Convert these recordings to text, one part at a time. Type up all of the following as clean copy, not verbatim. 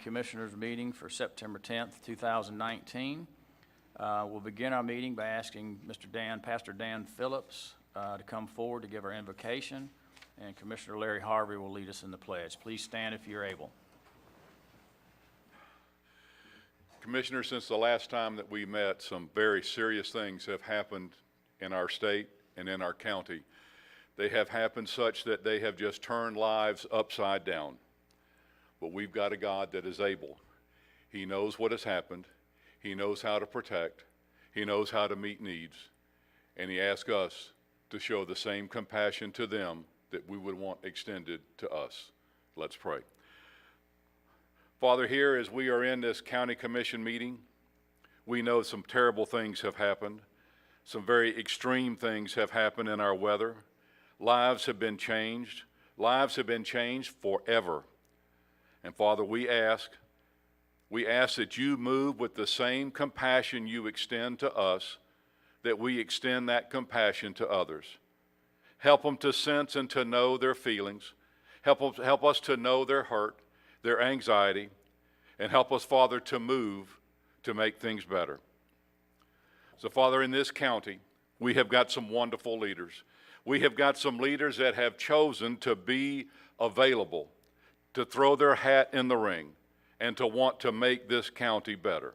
Commissioners meeting for September 10th, 2019. We'll begin our meeting by asking Pastor Dan Phillips to come forward to give our invocation, and Commissioner Larry Harvey will lead us in the pledge. Please stand if you're able. Commissioner, since the last time that we met, some very serious things have happened in our state and in our county. They have happened such that they have just turned lives upside down. But we've got a God that is able. He knows what has happened. He knows how to protect. He knows how to meet needs. And he asks us to show the same compassion to them that we would want extended to us. Let's pray. Father, here as we are in this county commission meeting, we know some terrible things have happened. Some very extreme things have happened in our weather. Lives have been changed. Lives have been changed forever. And Father, we ask that you move with the same compassion you extend to us, that we extend that compassion to others. Help them to sense and to know their feelings. Help us to know their hurt, their anxiety, and help us, Father, to move to make things better. So, Father, in this county, we have got some wonderful leaders. We have got some leaders that have chosen to be available, to throw their hat in the ring, and to want to make this county better.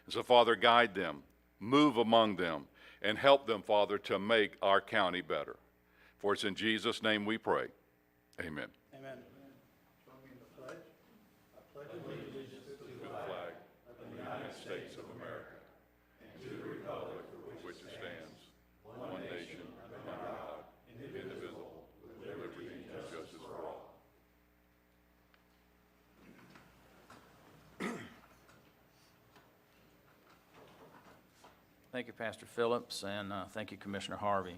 And so, Father, guide them, move among them, and help them, Father, to make our county better. For it's in Jesus' name we pray. Amen. Amen. Join me in the pledge. I pledge allegiance to the Flag of the United States of America and to the republic for which it stands, one nation, under God, indivisible, with liberty and justice for all. Thank you, Pastor Phillips, and thank you, Commissioner Harvey.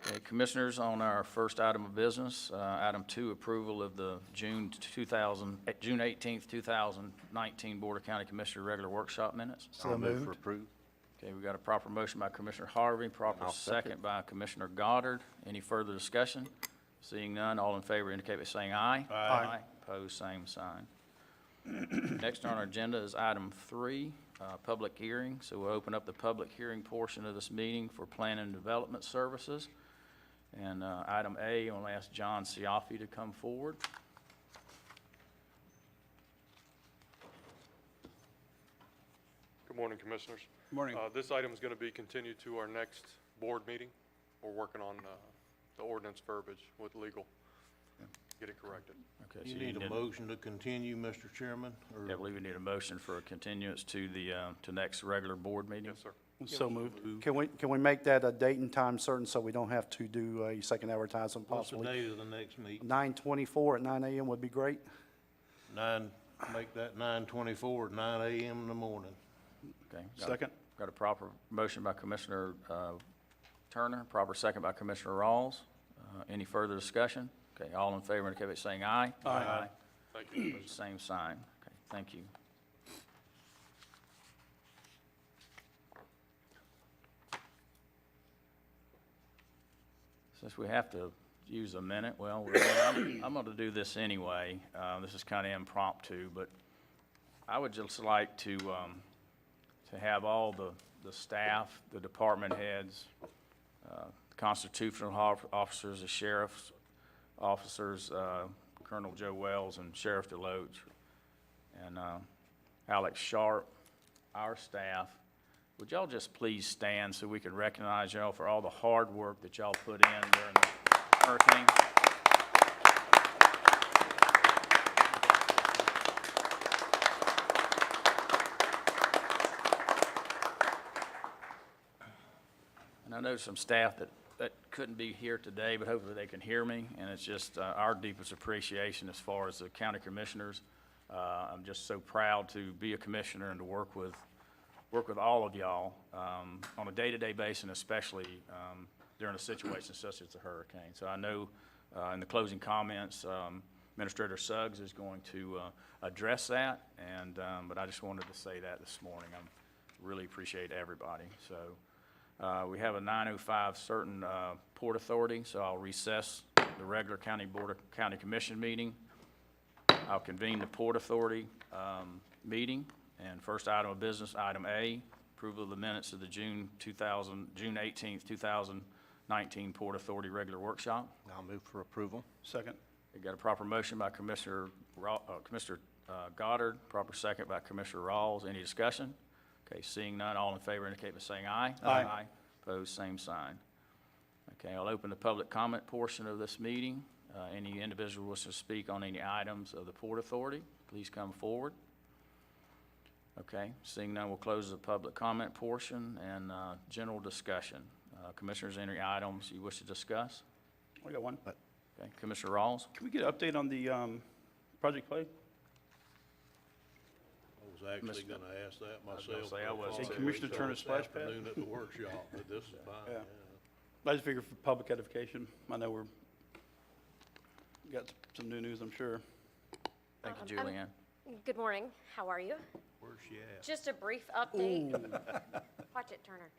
Okay, Commissioners, on our first item of business, item 2, approval of the June 18th, 2019 Board of County Commissioner regular workshop minutes. So moved. For approve. Okay, we've got a proper motion by Commissioner Harvey, proper I'll second by Commissioner Goddard. Any further discussion? Seeing none, all in favor indicate by saying aye. Aye. Opposed, same sign. Next on our agenda is item 3, public hearing. So we'll open up the public hearing portion of this meeting for planning and development services. And item A, I'm going to ask John Ciaffi to come forward. Good morning, Commissioners. Good morning. This item is going to be continued to our next board meeting. We're working on the ordinance verbiage with legal. Get it corrected. Okay, You so need a motion to continue, Mr. Chairman? Or Yeah, I believe we need a motion for a continuance to the to next regular board meeting. Yes, sir. So moved. Can we make that a date and time certain so we don't have to do a second advertisement what's the possibly? date of the next meeting? 9/24 at 9 a.m. would be great. Make that 9/24 at 9 a.m. in the morning. Okay. Second. Got a proper motion by Commissioner Turner, proper second by Commissioner Rawls. Any further discussion? Okay, all in favor indicate by saying aye. Aye. Thank you, Commissioner. Same sign. Okay, thank you. Since we have to use a minute, well, I'm going to do this anyway. This is kind of impromptu, but I would just like to have all the staff, the department heads, constitutional officers, the sheriff's officers, Colonel Joe Wells and Sheriff DeLoach, and Alex Sharp, our staff. Would y'all just please stand so we can recognize y'all for all the hard work that y'all put in during the hurricane? And I know some staff that couldn't be here today, but hopefully they can hear me, and it's just our deepest appreciation as far as the county commissioners. I'm just so proud to be a commissioner and to work with all of y'all on a day-to-day basis, and especially during a situation such as the hurricane. So I know in the closing comments, Administrator Suggs is going to address that, but I just wanted to say that this morning. I really appreciate everybody. So we have a 9:05 certain Port Authority, so I'll recess the regular County Board of County Commission meeting. I'll convene the Port Authority meeting. And first item of business, item A, approval of the minutes of the June 18th, 2019 Port Authority regular workshop. I'll move for approval. Second. We got a proper motion by Commissioner Goddard, proper second by Commissioner Rawls. Any discussion? Okay, seeing none, all in favor indicate by saying aye. Aye. Opposed, same sign. Okay, I'll open the public comment portion of this meeting. Any individual wishing to speak on any items of the Port Authority, please come forward. Okay, seeing none, we'll close the public comment portion and general discussion. Commissioners, any items you wish to discuss? I got one. Okay, Commissioner Rawls? Can we get an update on the Project Play? I was actually gonna ask that was gonna myself. say I was I'll too. Commissioner wait till Turner this splash pad? afternoon at the workshop, but this is fine, Yeah. yeah. I just figure for public edification, I know we're, got some new news, I'm sure. Thank you, Julianne. Good morning. How are you? Where's she at? Just a brief update. Watch it, Turner.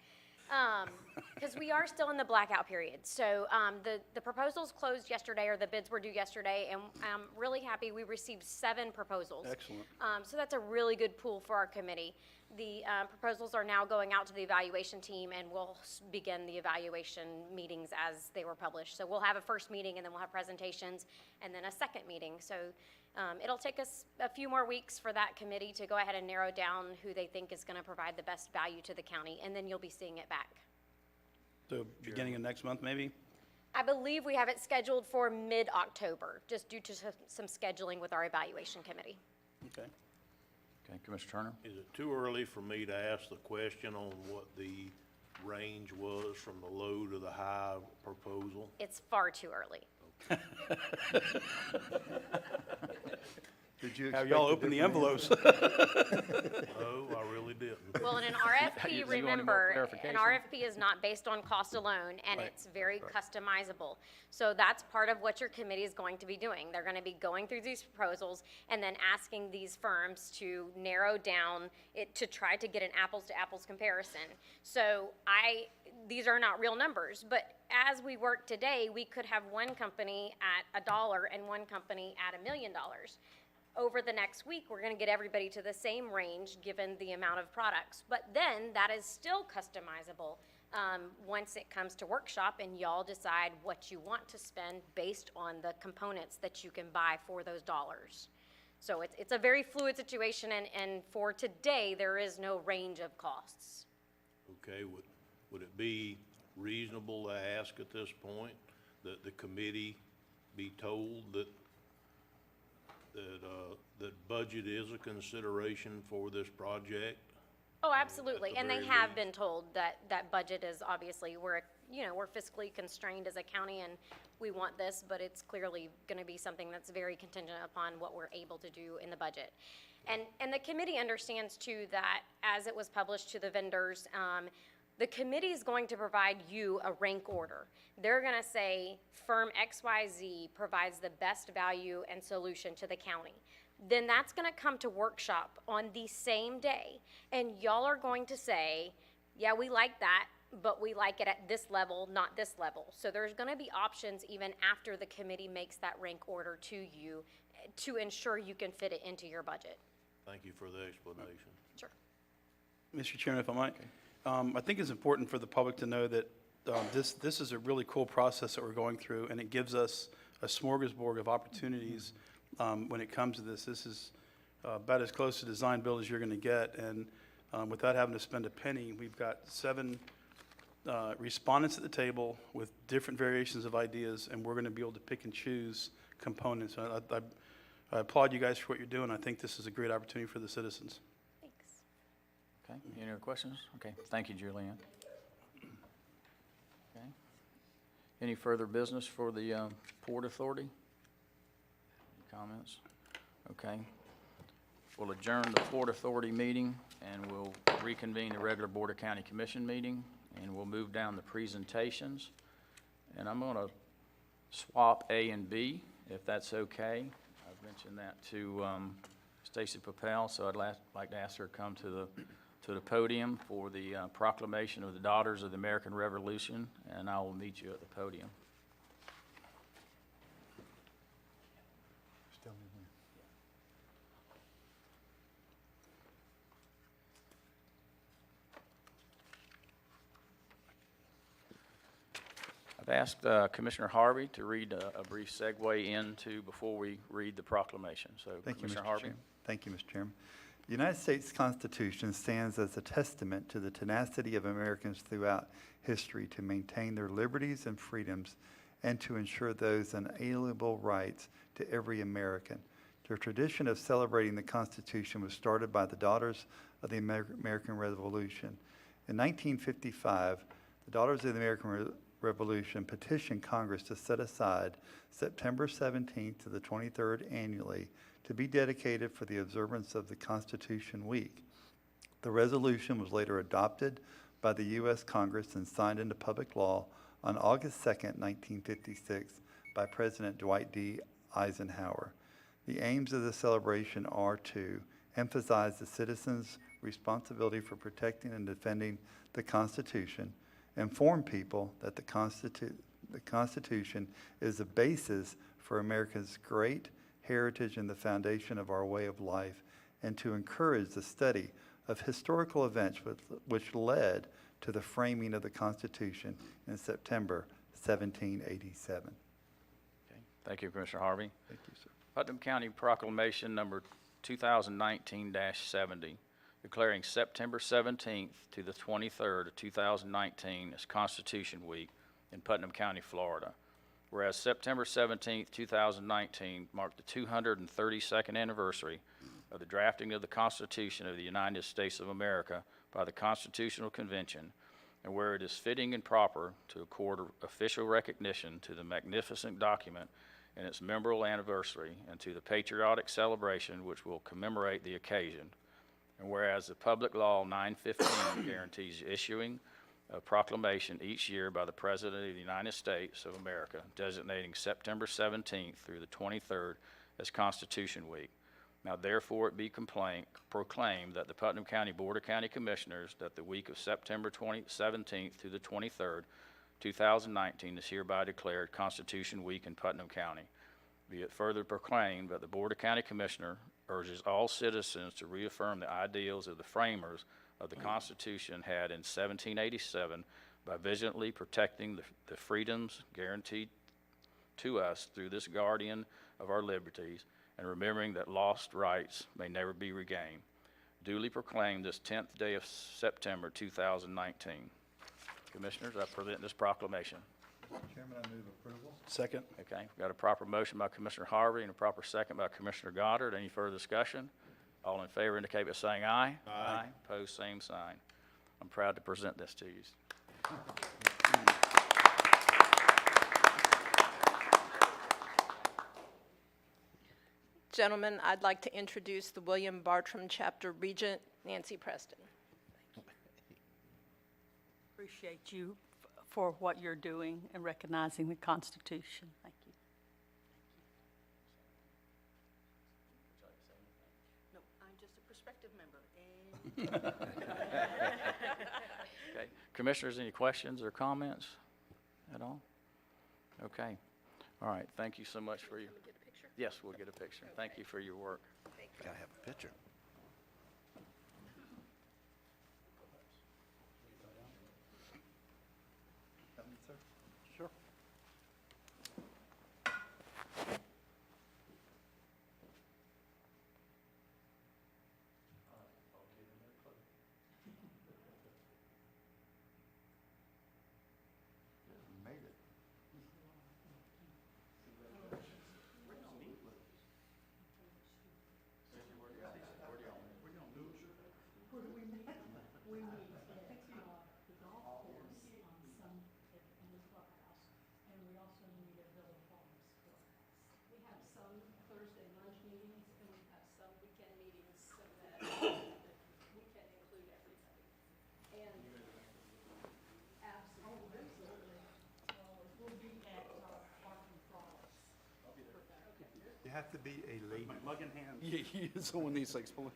Because we are still in the blackout period. So the proposals closed yesterday, or the bids were due yesterday, and I'm really happy we received 7 proposals. Excellent. So that's a really good pool for our committee. The proposals are now going out to the evaluation team, and we'll begin the evaluation meetings as they were published. So we'll have a first meeting, and then we'll have presentations, and then a second meeting. So it'll take us a few more weeks for that committee to go ahead and narrow down who they think is going to provide the best value to the county, and then you'll be seeing it back. So beginning of next month, maybe? I believe we have it scheduled for mid-October, just due to some scheduling with our evaluation committee. Okay. Okay, Commissioner Turner? Is it too early for me to ask the question on what the range was from the low to the high proposal? It's far too early. Did you have y'all open the envelopes? No, I really didn't. Well, in an You RFP, want any more remember, an clarification? RFP is not based on cost alone, and Right. it's very customizable. So that's part of what your committee is going to be doing. They're gonna be going through these proposals and then asking these firms to narrow down it, to try to get an apples-to-apples comparison. So these are not real numbers, but as we work today, we could have one company at $1 and one company at $1 million. Over the next week, we're gonna get everybody to the same range, given the amount of products. But then, that is still customizable, once it comes to workshop, and y'all decide what you want to spend based on the components that you can buy for those dollars. So it's a very fluid situation, and for today, there is no range of costs. Okay, would it be reasonable to ask at this point that the committee be told that budget is a consideration for this project? Oh, absolutely, At the and they very have least. been told that budget is obviously, we're fiscally constrained as a county, and we want this, but it's clearly gonna be something that's very contingent upon what we're able to do in the budget. And the committee understands too that, as it was published to the vendors, the committee is going to provide you a rank order. They're gonna say, firm XYZ provides the best value and solution to the county. Then that's gonna come to workshop on the same day, and y'all are going to say, yeah, we like that, but we like it at this level, not this level. So there's gonna be options even after the committee makes that rank order to you to ensure you can fit it into your budget. Thank you for the explanation. Sure. Mr. Chairman, if I might, I think it's important for the public to know that this is a really cool process that we're going through, and it gives us a smorgasbord of opportunities when it comes to this. This is about as close to design build as you're going to get, and without having to spend a penny, we've got 7 respondents at the table with different variations of ideas, and we're going to be able to pick and choose components. I applaud you guys for what you're doing. I think this is a great opportunity for the citizens. Thanks. Okay, any other questions? Okay, thank you, Julianne. Okay. Any further business for the Port Authority? Any comments? Okay. We'll adjourn the Port Authority meeting, and we'll reconvene the regular Board of County Commission meeting, and we'll move down the presentations. And I'm going to swap A and B, if that's okay. I've mentioned that to Stacy Papel, so I'd like to ask her to come to the podium for the proclamation of the Daughters of the American Revolution, and I will meet you at the podium. I'd ask Commissioner Harvey to read a brief segue into before we read the proclamation. So Thank you, Commissioner Mr. Harvey. Chairman. Thank you, Mr. Chairman. The United States Constitution stands as a testament to the tenacity of Americans throughout history to maintain their liberties and freedoms and to ensure those unalienable rights to every American. The tradition of celebrating the Constitution was started by the Daughters of the American Revolution. In 1955, the Daughters of the American Revolution petitioned Congress to set aside September 17th to the 23rd annually to be dedicated for the observance of the Constitution Week. The resolution was later adopted by the U.S. Congress and signed into public law on August 2nd, 1956 by President Dwight D. Eisenhower. The aims of the celebration are to emphasize the citizens' responsibility for protecting and defending the Constitution, inform people that the Constitution is the basis for America's great heritage and the foundation of our way of life, and to encourage the study of historical events which led to the framing of the Constitution in September 1787. Okay. Thank you, Commissioner Harvey. Thank you, sir. Putnam County Proclamation Number 2019-70, declaring September 17th to the 23rd of 2019 as Constitution Week in Putnam County, Florida. Whereas September 17th, 2019 marked the 232nd anniversary of the drafting of the Constitution of the United States of America by the Constitutional Convention, and where it is fitting and proper to accord official recognition to the magnificent document in its memorable anniversary and to the patriotic celebration which will commemorate the occasion. And whereas the Public Law 915 guarantees issuing a proclamation each year by the President of the United States of America designating September 17th through the 23rd as Constitution Week. Now therefore it be proclaimed that the Putnam County Board of County Commissioners that the week of September 17th through the 23rd, 2019 is hereby declared Constitution Week in Putnam County. Be it further proclaimed that the Board of County Commissioners urges all citizens to reaffirm the ideals of the framers of the Constitution had in 1787 by vigilantly protecting the freedoms guaranteed to us through this guardian of our liberties and remembering that lost rights may never be regained. Duly proclaimed this 10th day of September 2019. Commissioners, I present this proclamation. Mr. Chairman, I move approval. Second? Okay, got a proper motion by Commissioner Harvey and a proper second by Commissioner Goddard. Any further discussion? All in favor indicate by saying aye. Aye. Opposed, same sign. I'm proud to present this to you. Gentlemen, I'd like to introduce the William Bartram Chapter Regent, Nancy Preston. Appreciate you for what you're doing and recognizing the Constitution. Thank you. No, I'm just a prospective member. Okay. Commissioners, any questions or comments at all? Okay. All right. Thank you so much for your. Get a picture? Yes, we'll get a picture. Thank you for your work. Gotta have a picture. Sure. Made it. We have some Thursday lunch meetings, and we have some weekend meetings, so that we can include everybody. And absolutely. We'll be at Barton Falls. You have to be a lady. Mug in hand. Yeah, someone needs to explain.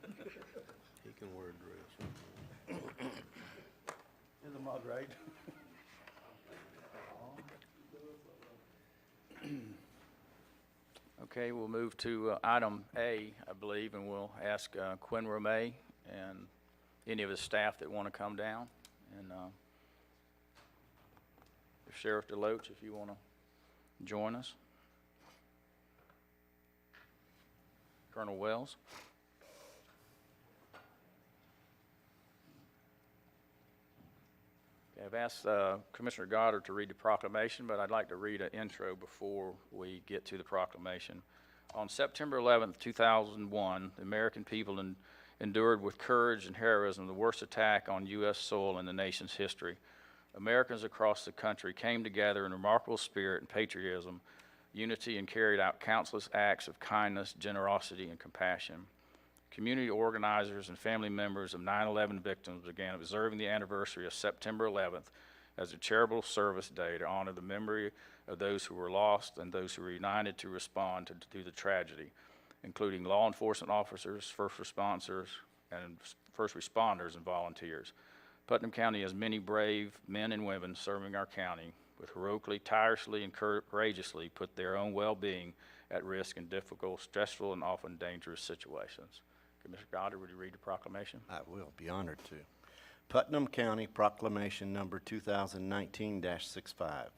He can wear a dress. In the mug, right? Okay, we'll move to item A, I believe, and we'll ask Quinn Romay and any of his staff that want to come down and Sheriff Deloach, if you want to join us. Colonel Wells. Okay, I've asked Commissioner Goddard to read the proclamation, but I'd like to read an intro before we get to the proclamation. On September 11th, 2001, the American people endured with courage and heroism the worst attack on U.S. soil in the nation's history. Americans across the country came together in remarkable spirit and patriotism, unity, and carried out countless acts of kindness, generosity, and compassion. Community organizers and family members of 9/11 victims began observing the anniversary of September 11th as a charitable service day to honor the memory of those who were lost and those who were united to respond to the tragedy, including law enforcement officers, first responders, and volunteers. Putnam County has many brave men and women serving our county with heroically, tirelessly, and courageously put their own well-being at risk in difficult, stressful, and often dangerous situations. Commissioner Goddard, would you read the proclamation? I will, be honored to. Putnam County Proclamation Number 2019-65.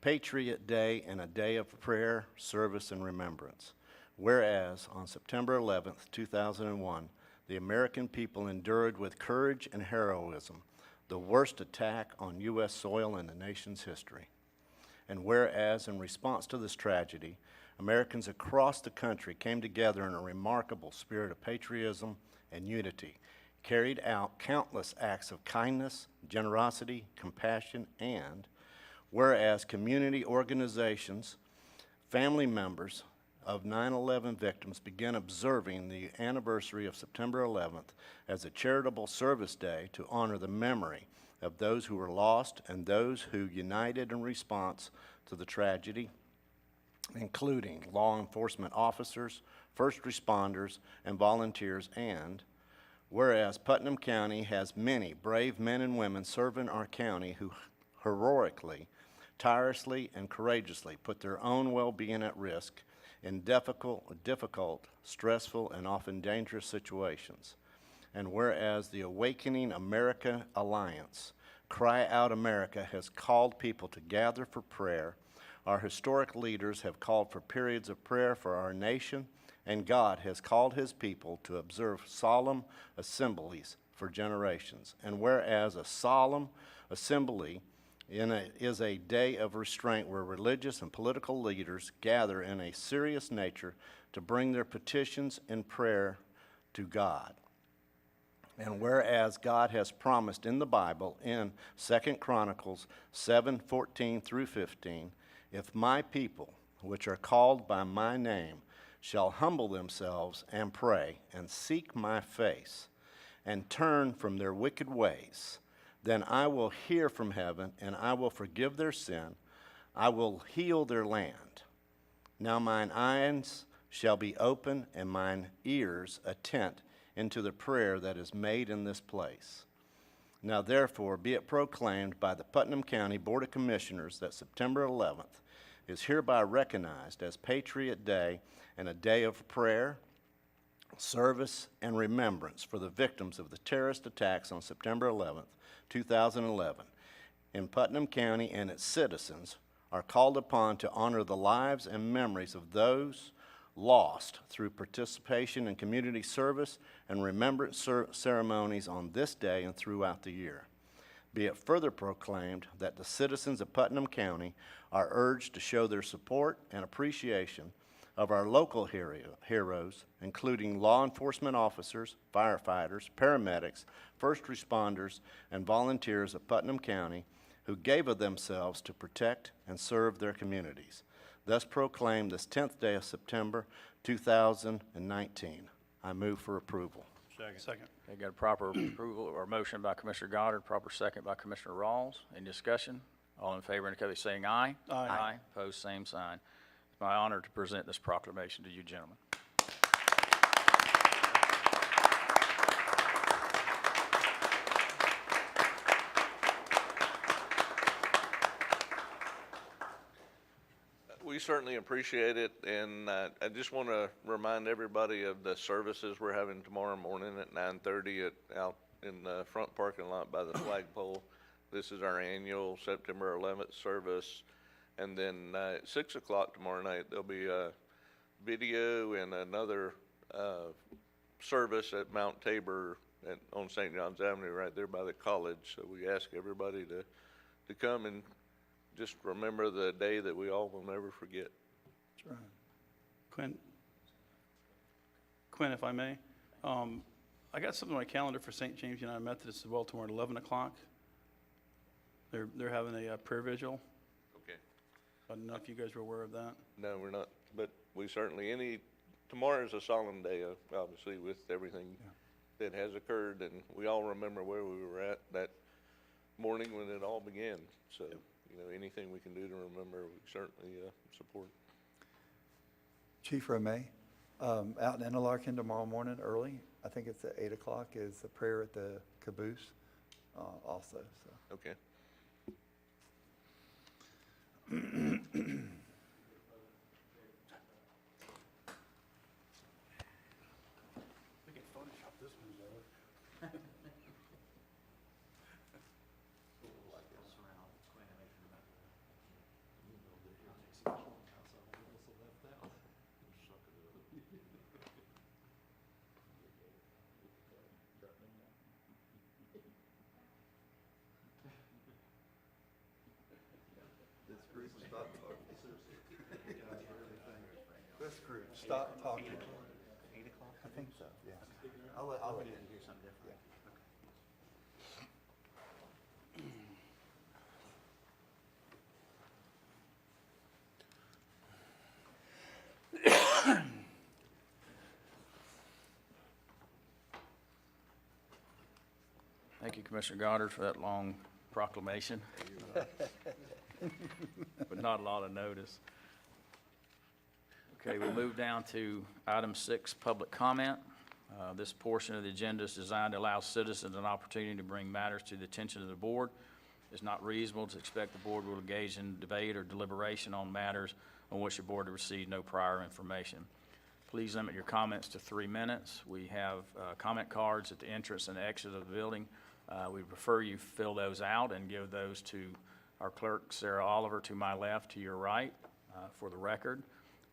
Patriot Day and a day of prayer, service, and remembrance. Whereas on September 11th, 2001, the American people endured with courage and heroism the worst attack on U.S. soil in the nation's history. And whereas in response to this tragedy, Americans across the country came together in a remarkable spirit of patriotism and unity, carried out countless acts of kindness, generosity, compassion, and whereas community organizations, family members of 9/11 victims began observing the anniversary of September 11th as a charitable service day to honor the memory of those who were lost and those who united in response to the tragedy, including law enforcement officers, first responders, and volunteers, and whereas Putnam County has many brave men and women serving our county who heroically, tirelessly, and courageously put their own well-being at risk in difficult, stressful, and often dangerous situations. And whereas the Awakening America Alliance, Cry Out America, has called people to gather for prayer, our historic leaders have called for periods of prayer for our nation, and God has called his people to observe solemn assemblies for generations. And whereas a solemn assembly is a day of restraint where religious and political leaders gather in a serious nature to bring their petitions in prayer to God. And whereas God has promised in the Bible in 2 Chronicles 7:14 through 15, if my people, which are called by my name, shall humble themselves and pray and seek my face and turn from their wicked ways, then I will hear from heaven, and I will forgive their sin. I will heal their land. Now mine eyes shall be open, and mine ears attent into the prayer that is made in this place. Now therefore be it proclaimed by the Putnam County Board of Commissioners that September 11th is hereby recognized as Patriot Day and a day of prayer, service, and remembrance for the victims of the terrorist attacks on September 11th, 2011. In Putnam County, and its citizens are called upon to honor the lives and memories of those lost through participation in community service and remembrance ceremonies on this day and throughout the year. Be it further proclaimed that the citizens of Putnam County are urged to show their support and appreciation of our local heroes, including law enforcement officers, firefighters, paramedics, first responders, and volunteers of Putnam County who gave of themselves to protect and serve their communities. Thus proclaimed this 10th day of September, 2019. I move for approval. Second. Okay, got a proper approval or motion by Commissioner Goddard, proper second by Commissioner Rawls. Any discussion? All in favor indicate by saying aye. Aye. Aye. Opposed, same sign. It's my honor to present this proclamation to you gentlemen. We certainly appreciate it, and I just want to remind everybody of the services we're having tomorrow morning at 9:30 out in the front parking lot by the flagpole. This is our annual September 11th service. And then at 6 o'clock tomorrow night, there'll be a video and another service at Mount Tabor on St. John's Avenue right there by the college. So we ask everybody to come and just remember the day that we all will never forget. That's right. Quinn, if I may, I got something on my calendar for St. James United Methodist as well tomorrow at 11 o'clock. They're having a prayer vigil. Okay. I don't know if you guys were aware of that. No, we're not, but we certainly, tomorrow is a solemn day, obviously, with everything that has occurred, and we all remember where we were at that morning when it all began. So, anything we can do to remember, we certainly support. Chief Romay, out in Interlaken tomorrow morning early, I think it's at 8 o'clock, is the prayer at the caboose also, so. Okay. We can Photoshop this one, though. This group, stop talking. 8 o'clock? I think so, yeah. I'll let you do something different. Thank you, Commissioner Goddard, for that long proclamation. But not a lot of notice. Okay, we'll move down to item 6, public comment. This portion of the agenda is designed to allow citizens an opportunity to bring matters to the attention of the board. It's not reasonable to expect the board will engage in debate or deliberation on matters on which the board has received no prior information. Please limit your comments to 3 minutes. We have comment cards at the entrance and exit of the building. We prefer you fill those out and give those to our clerk, Sarah Oliver, to my left, to your right, for the record.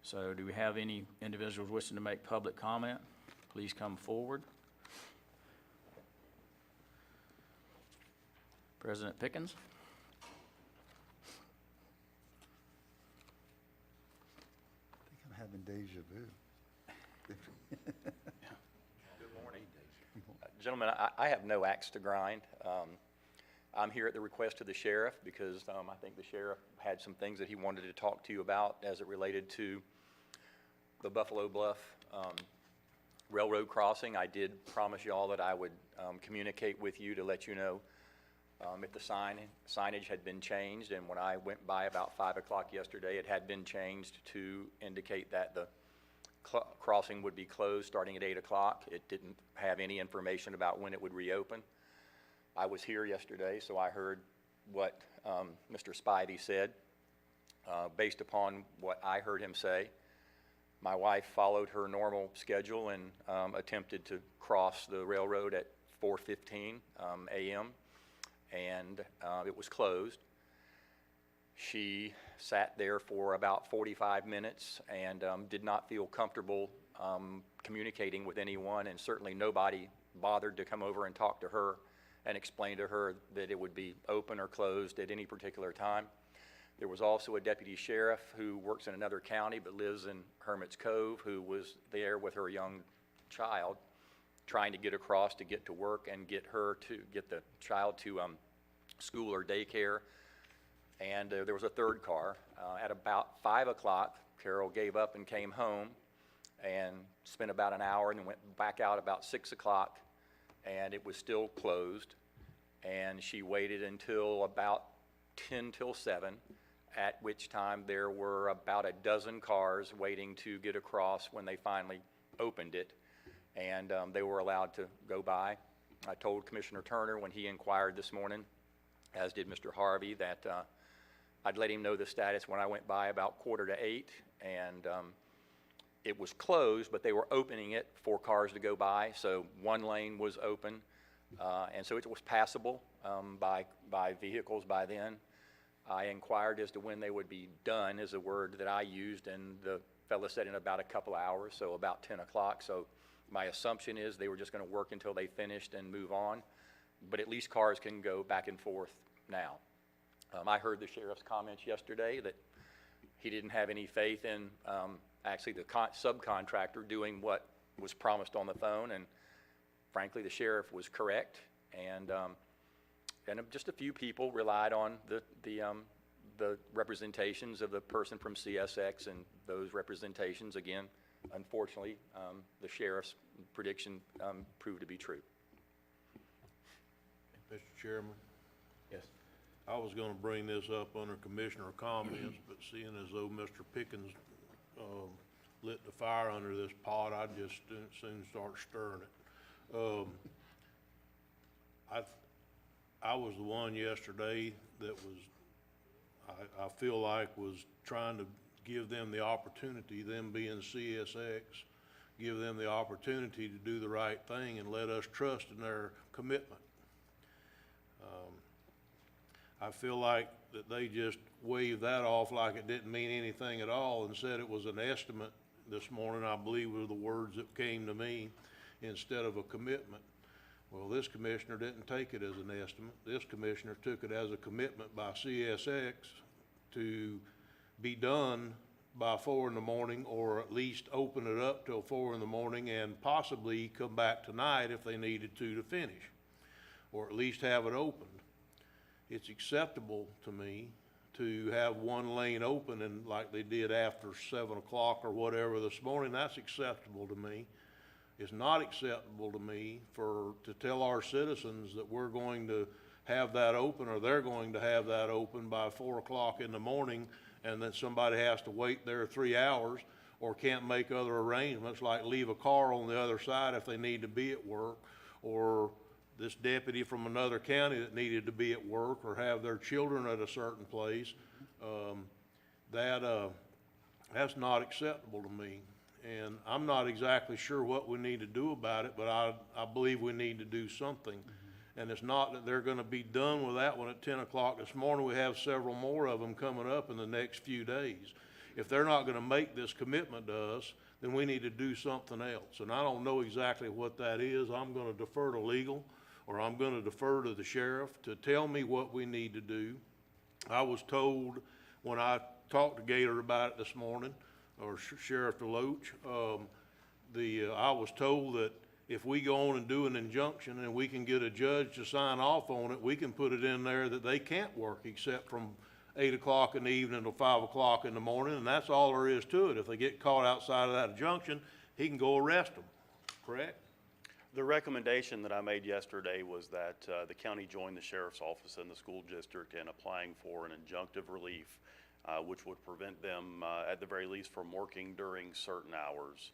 So do we have any individuals wishing to make public comment? Please come forward. President Pickens? I think I'm having deja vu. Good morning. Gentlemen, I have no axe to grind. I'm here at the request of the sheriff because I think the sheriff had some things that he wanted to talk to you about as it related to the Buffalo Bluff railroad crossing. I did promise you all that I would communicate with you to let you know if the signage had been changed, and when I went by about 5 o'clock yesterday, it had been changed to indicate that the crossing would be closed starting at 8 o'clock. It didn't have any information about when it would reopen. I was here yesterday, so I heard what Mr. Spivey said. Based upon what I heard him say, my wife followed her normal schedule and attempted to cross the railroad at 4:15 a.m., and it was closed. She sat there for about 45 minutes and did not feel comfortable communicating with anyone, and certainly nobody bothered to come over and talk to her and explain to her that it would be open or closed at any particular time. There was also a deputy sheriff who works in another county but lives in Hermit's Cove, who was there with her young child trying to get across to get to work and get the child to school or daycare. And there was a third car. At about 5 o'clock, Carol gave up and came home and spent about an hour and then went back out about 6 o'clock, and it was still closed. And she waited until about 10 till 7, at which time there were about a dozen cars waiting to get across when they finally opened it, and they were allowed to go by. I told Commissioner Turner when he inquired this morning, as did Mr. Harvey, that I'd let him know the status when I went by about 7:45, and it was closed, but they were opening it for cars to go by, so one lane was open. And so it was passable by vehicles by then. I inquired as to when they would be done, is a word that I used, and the fellow said in about a couple of hours, so about 10 o'clock. So my assumption is they were just going to work until they finished and move on. But at least cars can go back and forth now. I heard the sheriff's comments yesterday that he didn't have any faith in actually the subcontractor doing what was promised on the phone, and frankly, the sheriff was correct. And just a few people relied on the representations of the person from CSX, and those representations, again, unfortunately, the sheriff's prediction proved to be true. Mr. Chairman, Yes. I was gonna bring this up under commissioner comments, but seeing as though Mr. Pickens, lit the fire under this pot, I just soon start stirring it. I was the one yesterday that was, I feel like was trying to give them the opportunity, them being CSX, give them the opportunity to do the right thing and let us trust in their commitment. I feel like that they just waved that off like it didn't mean anything at all and said it was an estimate this morning, I believe were the words that came to me, instead of a commitment. Well, this commissioner didn't take it as an estimate. This commissioner took it as a commitment by CSX to be done by 4 in the morning, or at least open it up till 4 in the morning and possibly come back tonight if they needed to finish, or at least have it opened. It's acceptable to me to have one lane open, and like they did after 7 o'clock or whatever this morning, that's acceptable to me. It's not acceptable to me to tell our citizens that we're going to have that open, or they're going to have that open by 4 o'clock in the morning, and then somebody has to wait there 3 hours or can't make other arrangements, like leave a car on the other side if they need to be at work, or this deputy from another county that needed to be at work, or have their children at a certain place. That's not acceptable to me. And I'm not exactly sure what we need to do about it, but I believe we need to do something. And it's not that they're gonna be done with that one at 10 o'clock this morning. We have several more of them coming up in the next few days. If they're not gonna make this commitment to us, then we need to do something else. And I don't know exactly what that is. I'm gonna defer to legal, or I'm gonna defer to the sheriff to tell me what we need to do. I was told when I talked to Gator about it this morning, or Sheriff DeLoach, I was told that if we go on and do an injunction and we can get a judge to sign off on it, we can put it in there that they can't work except from 8 o'clock in the evening till 5 o'clock in the morning, and that's all there is to it. If they get caught outside of that injunction, he can go arrest them, correct? The recommendation that I made yesterday was that the county join the sheriff's office and the school district in applying for an injunctive relief, which would prevent them, at the very least, from working during certain hours.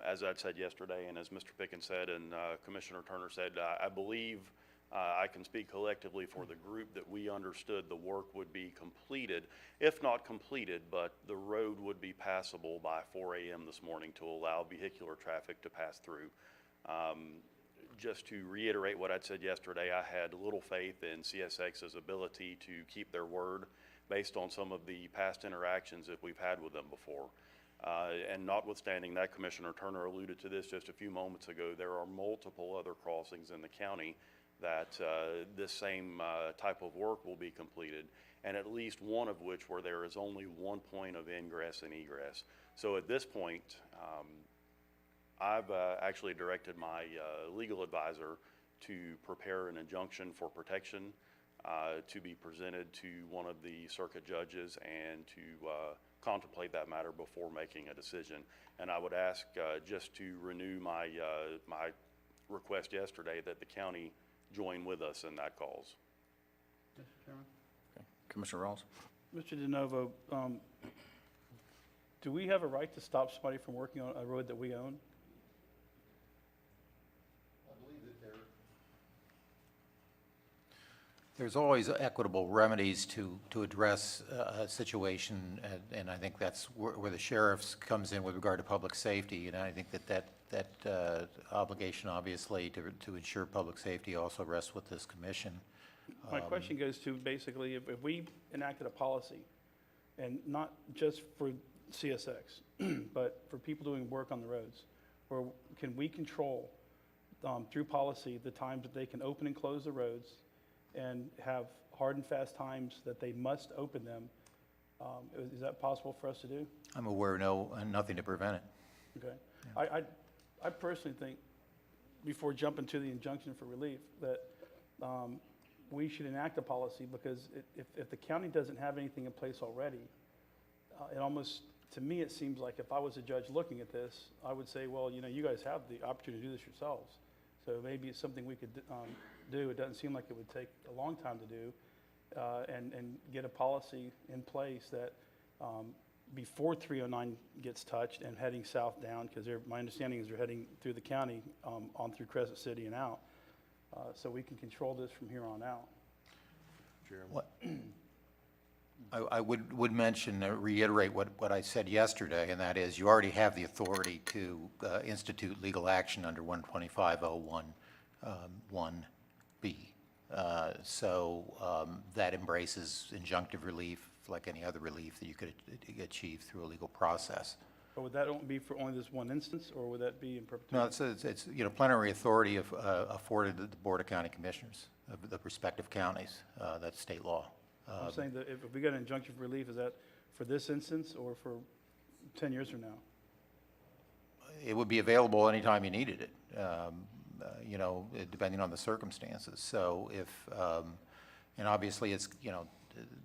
As I said yesterday, and as Mr. Pickens said, and Commissioner Turner said, I believe I can speak collectively for the group that we understood the work would be completed, if not completed, but the road would be passable by 4 a.m. this morning to allow vehicular traffic to pass through. Just to reiterate what I'd said yesterday, I had little faith in CSX's ability to keep their word based on some of the past interactions that we've had with them before. And notwithstanding that, Commissioner Turner alluded to this just a few moments ago, there are multiple other crossings in the county that this same type of work will be completed, and at least one of which where there is only one point of ingress and egress. So at this point, I've actually directed my legal advisor to prepare an injunction for protection to be presented to one of the circuit judges and to contemplate that matter before making a decision. And I would ask just to renew my request yesterday that the county join with us in that cause. Mr. Chairman? Commissioner Rawls? Mr. DeNovo, do we have a right to stop somebody from working on a road that we own? There's always equitable remedies to address a situation, and I think that's where the sheriff's comes in with regard to public safety, and I think that that obligation, obviously, to ensure public safety also rests with this commission. My question goes to basically, if we enacted a policy, and not just for CSX, but for people doing work on the roads, or can we control through policy the times that they can open and close the roads and have hard and fast times that they must open them? Is that possible for us to do? I'm aware, nothing to prevent it. Okay. I personally think, before jumping to the injunction for relief, that we should enact a policy, because if the county doesn't have anything in place already, it almost, to me, it seems like if I was a judge looking at this, I would say, well, you know, you guys have the opportunity to do this yourselves. So maybe it's something we could do. It doesn't seem like it would take a long time to do, and get a policy in place that before 309 gets touched and heading south down, because my understanding is they're heading through the county on through Crescent City and out, so we can control this from here on out. What- I would mention, reiterate what I said yesterday, and that is you already have the authority to institute legal action under 125.01(1)(b). So that embraces injunctive relief like any other relief that you could achieve through a legal process. But would that only be for only this one instance, or would that be in perpetuity? No, it's plenary authority afforded to the Board of County Commissioners of the respective counties. That's state law. I'm saying that if we got an injunctive relief, is that for this instance or for 10 years from now? It would be available anytime you needed it, depending on the circumstances. So and obviously it's,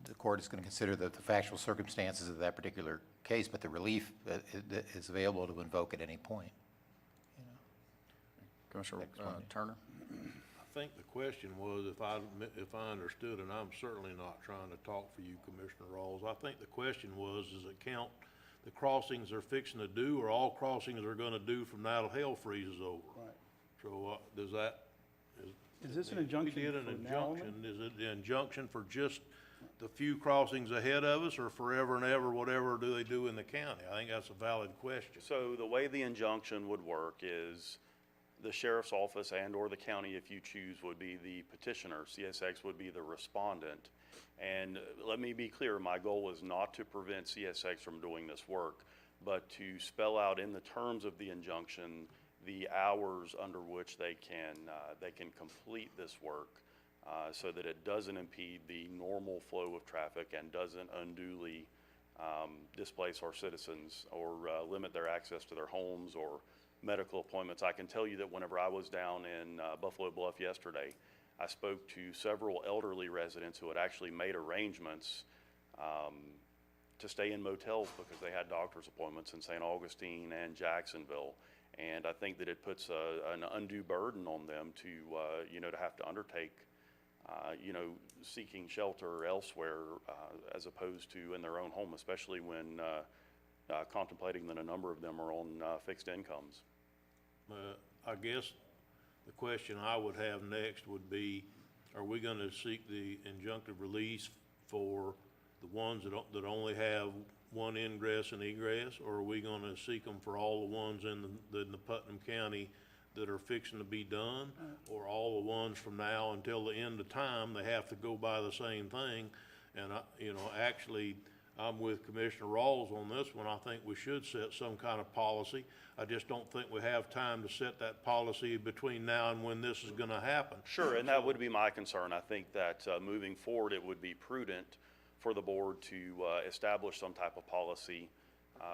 the court is going to consider the factual circumstances of that particular case, but the relief is available to invoke at any point. Commissioner Turner? I think the question was, if I understood, and I'm certainly not trying to talk for you, Commissioner Rawls, I think the question was, does it count the crossings they're fixing to do, or all crossings they're gonna do from now till hell freezes over? Right. So, does that? Is this an injunction We did an for now only? injunction, is it the injunction for just the few crossings ahead of us, or forever and ever, whatever do they do in the county? I think that's a valid question. So the way the injunction would work is the sheriff's office and/or the county, if you choose, would be the petitioner. CSX would be the respondent. And let me be clear, my goal is not to prevent CSX from doing this work, but to spell out in the terms of the injunction the hours under which they can complete this work, so that it doesn't impede the normal flow of traffic and doesn't unduly displace our citizens or limit their access to their homes or medical appointments. I can tell you that whenever I was down in Buffalo Bluff yesterday, I spoke to several elderly residents who had actually made arrangements to stay in motels because they had doctor's appointments in St. Augustine and Jacksonville. And I think that it puts an undue burden on them to have to undertake, seeking shelter elsewhere as opposed to in their own home, especially when contemplating that a number of them are on fixed incomes. I guess the question I would have next would be, are we gonna seek the injunctive release for the ones that only have one ingress and egress, or are we gonna seek them for all the ones in the Putnam County that are fixing to be done, or all the ones from now until the end of time, they have to go by the same thing? And actually, I'm with Commissioner Rawls on this one. I think we should set some kind of policy. I just don't think we have time to set that policy between now and when this is gonna happen. Sure, and that would be my concern. I think that moving forward, it would be prudent for the board to establish some type of policy,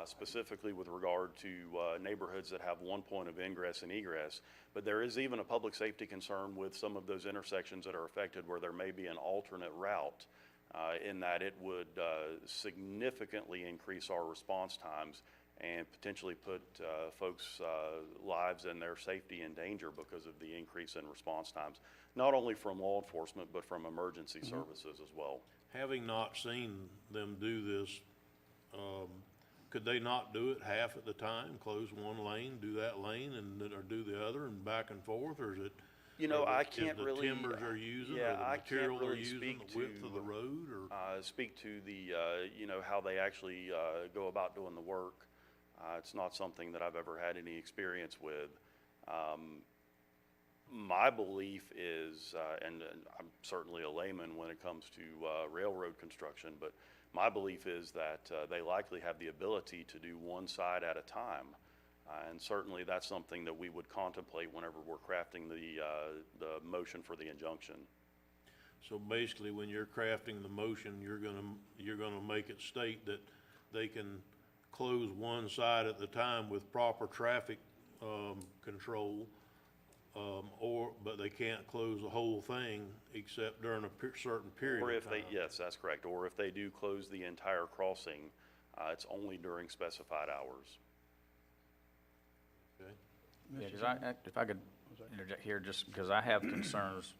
specifically with regard to neighborhoods that have one point of ingress and egress. But there is even a public safety concern with some of those intersections that are affected where there may be an alternate route, in that it would significantly increase our response times and potentially put folks' lives and their safety in danger because of the increase in response times, not only from law enforcement, but from emergency services as well. Having not seen them do this, could they not do it half at the time, close one lane, do that lane, or do the other, and back and forth, or is it? I can't really. Is the timbers they're using, or the material they're using, the width of the road, or? Speak to the, how they actually go about doing the work. It's not something that I've ever had any experience with. My belief is, and I'm certainly a layman when it comes to railroad construction, but my belief is that they likely have the ability to do one side at a time. And certainly that's something that we would contemplate whenever we're crafting the motion for the injunction. So basically, when you're crafting the motion, you're gonna make it state that they can close one side at the time with proper traffic, control, but they can't close the whole thing except during a certain period Or of if they, time. yes, that's correct. Or if they do close the entire crossing, it's only during specified hours. Okay. Yeah, 'cause if I could interject here, just because I have concerns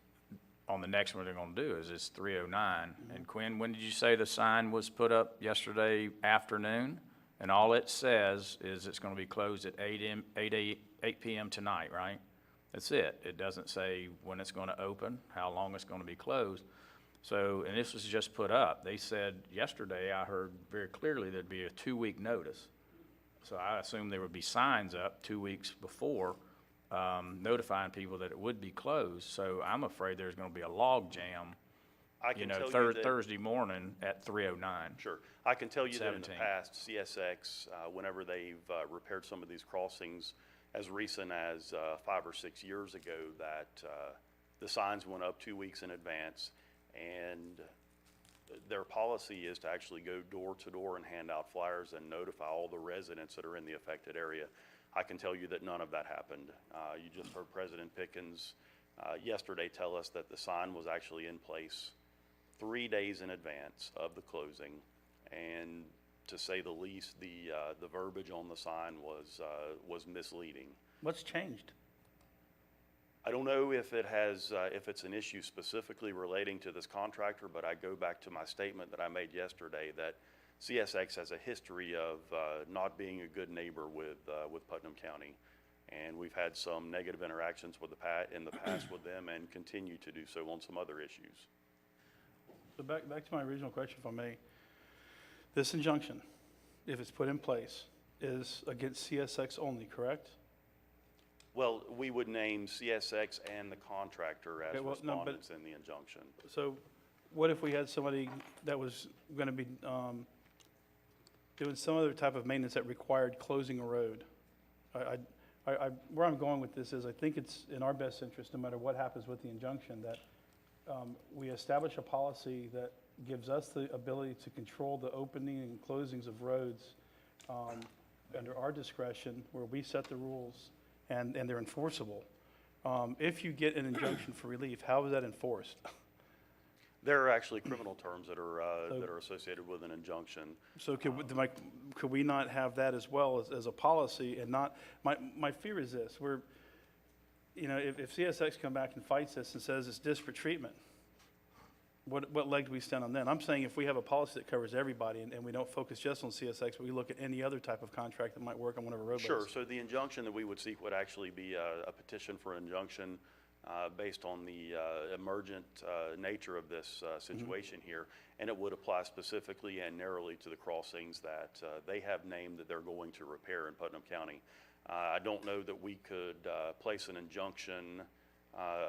on the next one they're gonna do is it's 309. And Quinn, when did you say the sign was put up yesterday afternoon? And all it says is it's gonna be closed at 8 PM tonight, right? That's it. It doesn't say when it's gonna open, how long it's gonna be closed. So, and this was just put up. They said yesterday, I heard very clearly there'd be a 2-week notice. So I assume there would be signs up 2 weeks before, notifying people that it would be closed. So I'm afraid there's gonna be a log jam, I you can know, tell you that. Thursday morning at 309. Sure. I can tell you that in the 17. past, CSX, whenever they've repaired some of these crossings, as recent as 5 or 6 years ago, that the signs went up 2 weeks in advance, and their policy is to actually go door to door and hand out flyers and notify all the residents that are in the affected area. I can tell you that none of that happened. You just heard President Pickens yesterday tell us that the sign was actually in place 3 days in advance of the closing, and to say the least, the verbiage on the sign was misleading. What's changed? I don't know if it has, if it's an issue specifically relating to this contractor, but I go back to my statement that I made yesterday that CSX has a history of not being a good neighbor with Putnam County. And we've had some negative interactions in the past with them and continue to do so on some other issues. So back to my original question, if I may. This injunction, if it's put in place, is against CSX only, correct? Well, we would name CSX and the contractor as Okay, well, no, but- respondents in the injunction. So what if we had somebody that was going to be doing some other type of maintenance that required closing a road? Where I'm going with this is I think it's in our best interest, no matter what happens with the injunction, that we establish a policy that gives us the ability to control the opening and closings of roads under our discretion, where we set the rules and they're enforceable. If you get an injunction for relief, how is that enforced? There are actually criminal terms that are associated with an injunction. So could we not have that as well as a policy and not, my fear is this, if CSX come back and fights this and says it's disparate treatment, what leg do we stand on then? I'm saying if we have a policy that covers everybody and we don't focus just on CSX, but we look at any other type of contract that might work on one of our roadways. Sure, so the injunction that we would seek would actually be a petition for injunction based on the emergent nature of this situation here, and it would apply specifically and narrowly to the crossings that they have named that they're going to repair in Putnam County. I don't know that we could place an injunction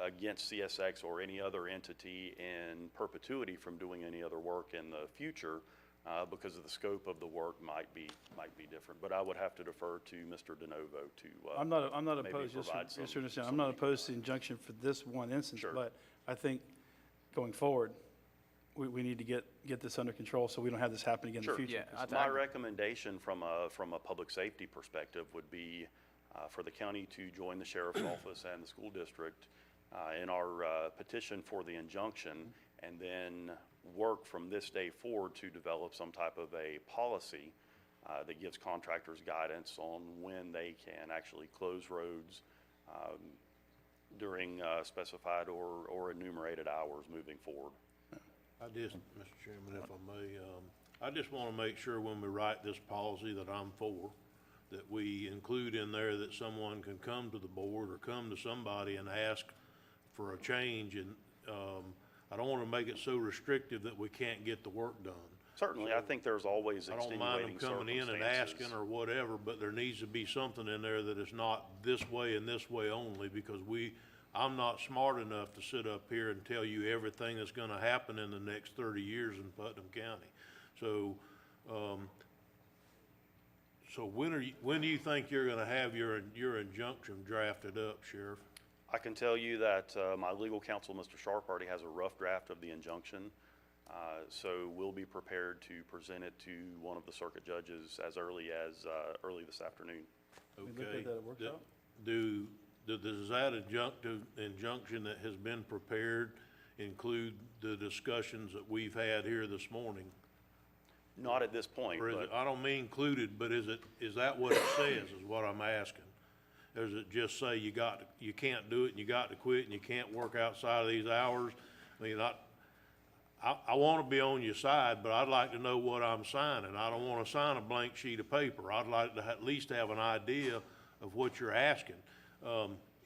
against CSX or any other entity in perpetuity from doing any other work in the future because of the scope of the work might be different. But I would have to defer to Mr. DeNovo to I'm not maybe opposed, provide some- I'm not opposed to the injunction for this one instance, Sure. but I think going forward, we need to get this under control so we don't have this happen again in the Sure. future. Yeah, My recommendation from a public safety perspective would be for the county to join the sheriff's office and the school district in our petition for the injunction, and then work from this day forward to develop some type of a policy that gives contractors guidance on when they can actually close roads during specified or enumerated hours moving forward. I just, Mr. Chairman, if I may, I just want to make sure when we write this policy that I'm for, that we include in there that someone can come to the board or come to somebody and ask for a change. And I don't want to make it so restrictive that we can't get the work done. Certainly, I think there's always I don't extenuating mind them coming in and asking or whatever, but there needs to be something in there that is not this way and this way only, because I'm not smart enough to sit up here and tell you everything that's gonna happen in the next 30 years in Putnam County. So, so when do you think you're gonna have your injunction drafted up, Sheriff? I can tell you that my legal counsel, Mr. Sharp, already has a rough draft of the injunction. So we'll be prepared to present it to one of the circuit judges as early as early this afternoon. We looked Okay. at that at workshop? Does that injunction that has been prepared include the discussions that we've had here this morning? Not at this point, Or is but it, I don't mean included, but is that what it says, is what I'm asking? Or does it just say you can't do it, and you got to quit, and you can't work outside of these hours? I mean, I want to be on your side, but I'd like to know what I'm signing. I don't want to sign a blank sheet of paper. I'd like to at least have an idea of what you're asking.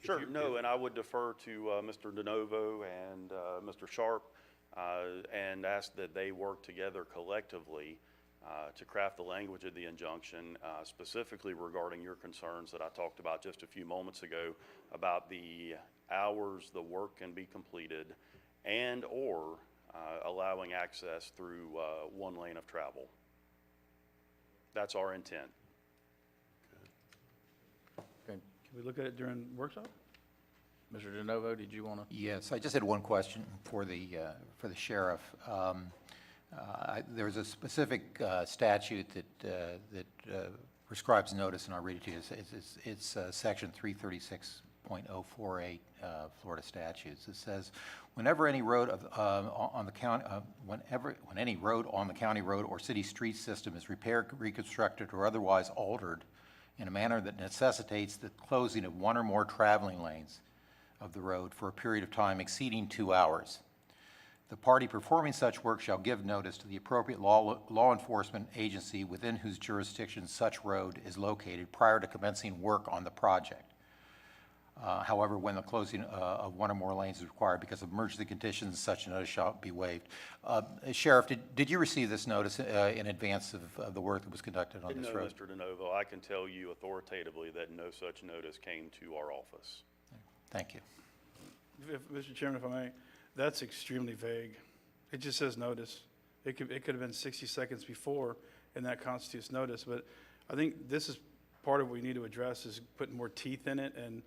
sure, no, and I would defer to Mr. DeNovo and Mr. Sharp and ask that they work together collectively to craft the language of the injunction, specifically regarding your concerns that I talked about just a few moments ago about the hours the work can be completed and/or allowing access through one lane of travel. That's our intent. Okay. Can we look at it during workshop? Mr. DeNovo, did you want to? Yes, I just had one question for the sheriff. There's a specific statute that prescribes notice, and I'll read it to you. It's section 336.048 Florida statutes. It says, whenever any road on the county, when any road on the county road or city street system is repaired, reconstructed, or otherwise altered in a manner that necessitates the closing of one or more traveling lanes of the road for a period of time exceeding 2 hours, the party performing such work shall give notice to the appropriate law enforcement agency within whose jurisdiction such road is located prior to commencing work on the project. However, when the closing of one or more lanes is required because of emergency conditions, such notice shall be waived. Sheriff, did you receive this notice in advance of the work that was conducted on this No, road? Mr. DeNovo, I can tell you authoritatively that no such notice came to our office. Thank you. Mr. Chairman, if I may, that's extremely vague. It just says notice. It could have been 60 seconds before, and that constitutes notice. But I think this is part of what we need to address, is putting more teeth in it and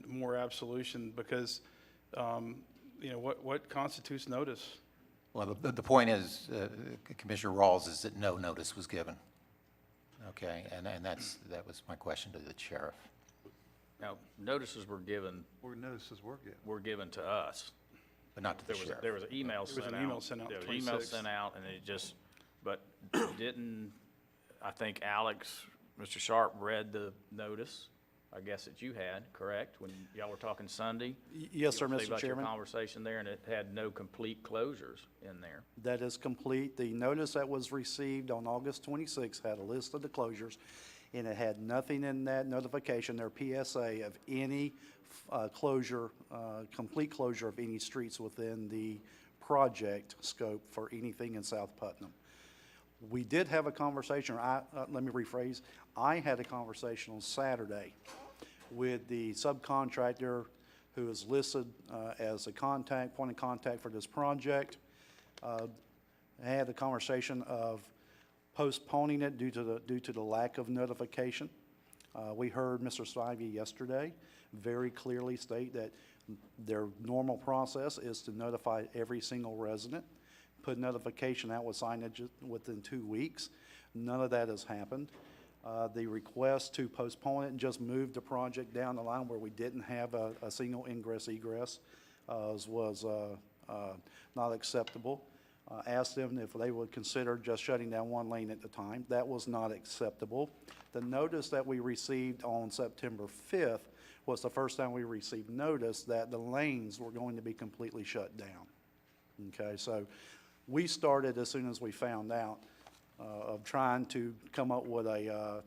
more absolution, because, what constitutes notice? Well, the point is, Commissioner Rawls, is that no notice was given. Okay, and that was my question to the sheriff. Now, notices were given, Notices were given. were given to us. But not to the sheriff. There was an email There was sent an out. email sent out, There was an email 26. sent out, and it just, but didn't, I think Alex, Mr. Sharp read the notice, I guess that you had, correct? When y'all were talking Sunday? Yes, sir, You were saying Mr. about your Chairman. conversation there, and it had no complete closures in there. That is complete. The notice that was received on August 26th had a list of the closures, and it had nothing in that notification, their PSA, of any closure, complete closure of any streets within the project scope for anything in South Putnam. We did have a conversation, or let me rephrase, I had a conversation on Saturday with the subcontractor who is listed as a point of contact for this project. I had a conversation of postponing it due to the lack of notification. We heard Mr. Stivey yesterday very clearly state that their normal process is to notify every single resident, put notification out with signage within 2 weeks. None of that has happened. The request to postpone it and just move the project down the line where we didn't have a single ingress egress was not acceptable. Asked them if they would consider just shutting down one lane at the time. That was not acceptable. The notice that we received on September 5th was the first time we received notice that the lanes were going to be completely shut down. Okay, so we started as soon as we found out of trying to come up with a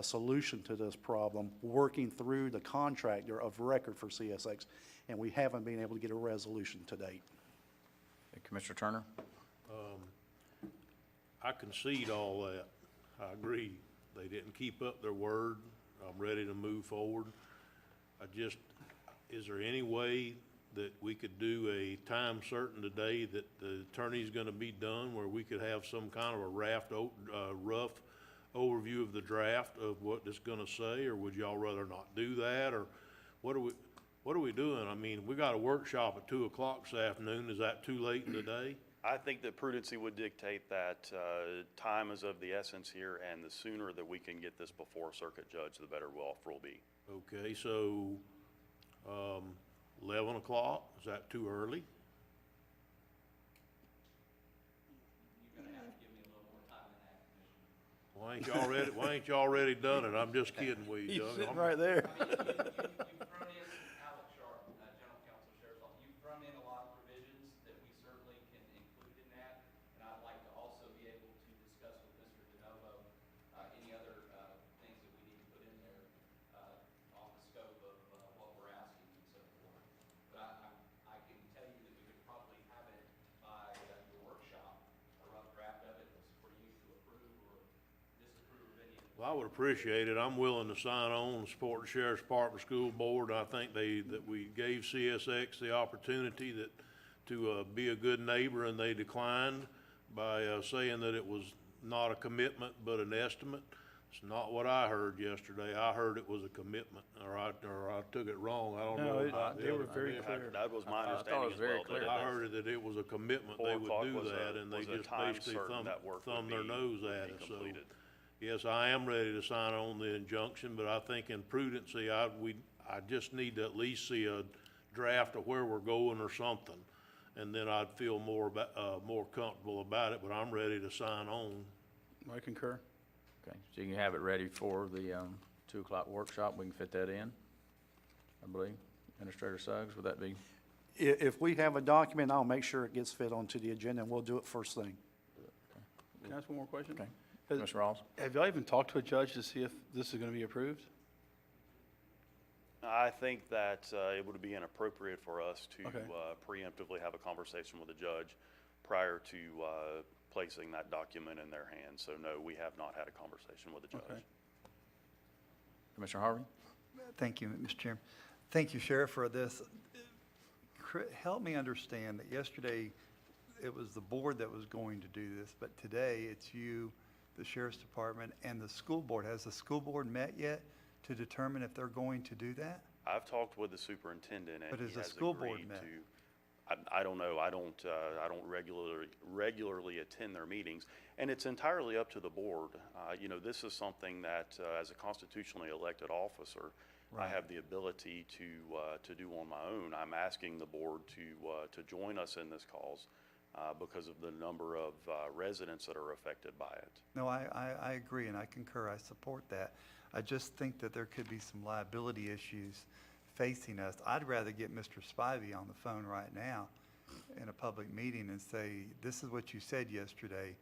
solution to this problem, working through the contractor of record for CSX, and we haven't been able to get a resolution to date. Commissioner Turner? I concede all that. I agree. They didn't keep up their word. I'm ready to move forward. Is there any way that we could do a time certain today that the attorney's gonna be done, where we could have some kind of a rough overview of the draft of what it's gonna say, or would y'all rather not do that, or what are we doing? I mean, we got a workshop at 2 o'clock this afternoon. Is that too late in the day? I think that prudency would dictate that time is of the essence here, and the sooner that we can get this before a circuit judge, the better off we'll be. Okay, so, 11 o'clock, is that too early? Why ain't you already done it? I'm just kidding with you, Doug. Sitting right there. You've thrown in, Alex Sharp, General Counsel, Sheriff's Office, you've thrown in a lot of provisions that we certainly can include in that. And I'd like to also be able to discuss with Mr. DeNovo, any other, things that we need to put in there, on the scope of, what we're asking and so forth. But I can tell you that we could probably have it by, your workshop, a rough draft of it for you to approve or disapprove of any of the. Well, I would appreciate it. I'm willing to sign on and support the Sheriff's Department School Board. I think that we gave CSX the opportunity to be a good neighbor, and they declined by, saying that it was not a commitment, but an estimate. It's not what I heard yesterday. I heard it was a commitment, or I took it wrong. I don't know. about the They were other. very clear. That was my I thought it understanding was as very well. clear. I heard that it was a commitment, 4 they would o'clock do was that, and they was a just time basically certain that work would thumb their be- nose would at be it, so. completed. Yes, I am ready to sign on the injunction, but I think in prudency, I just need to at least see a draft of where we're going or something. And then I'd feel more comfortable about it, but I'm ready to sign on. I concur. Okay, so you can have it ready for the 2 o'clock workshop. We can fit that in, I believe. Administrator Suggs, would that be? If we have a document, I'll make sure it gets fit onto the agenda, and we'll do it first thing. Can I ask one more question? Okay. Has- Mr. Rawls? Have y'all even talked to a judge to see if this is gonna be approved? I think that it would be inappropriate for us to Okay. Preemptively have a conversation with the judge prior to placing that document in their hands. So no, we have not had a conversation with the judge. Okay. Commissioner Harvey? Thank you, Mr. Chairman. Thank you, Sheriff, for this. Help me understand that yesterday it was the board that was going to do this, but today it's you, the Sheriff's Department, and the school board. Has the school board met yet to determine if they're going to do that? I've talked with the superintendent, and But he has the has school board agreed met? to. I don't know. I don't regularly attend their meetings, and it's entirely up to the board. You know, this is something that, as a constitutionally elected officer, I Right. have the ability to do on my own. I'm asking the board to join us in this cause because of the number of residents that are affected by it. No, I agree, and I concur. I support that. I just think that there could be some liability issues facing us. I'd rather get Mr. Spivey on the phone right now in a public meeting and say, this is what you said yesterday.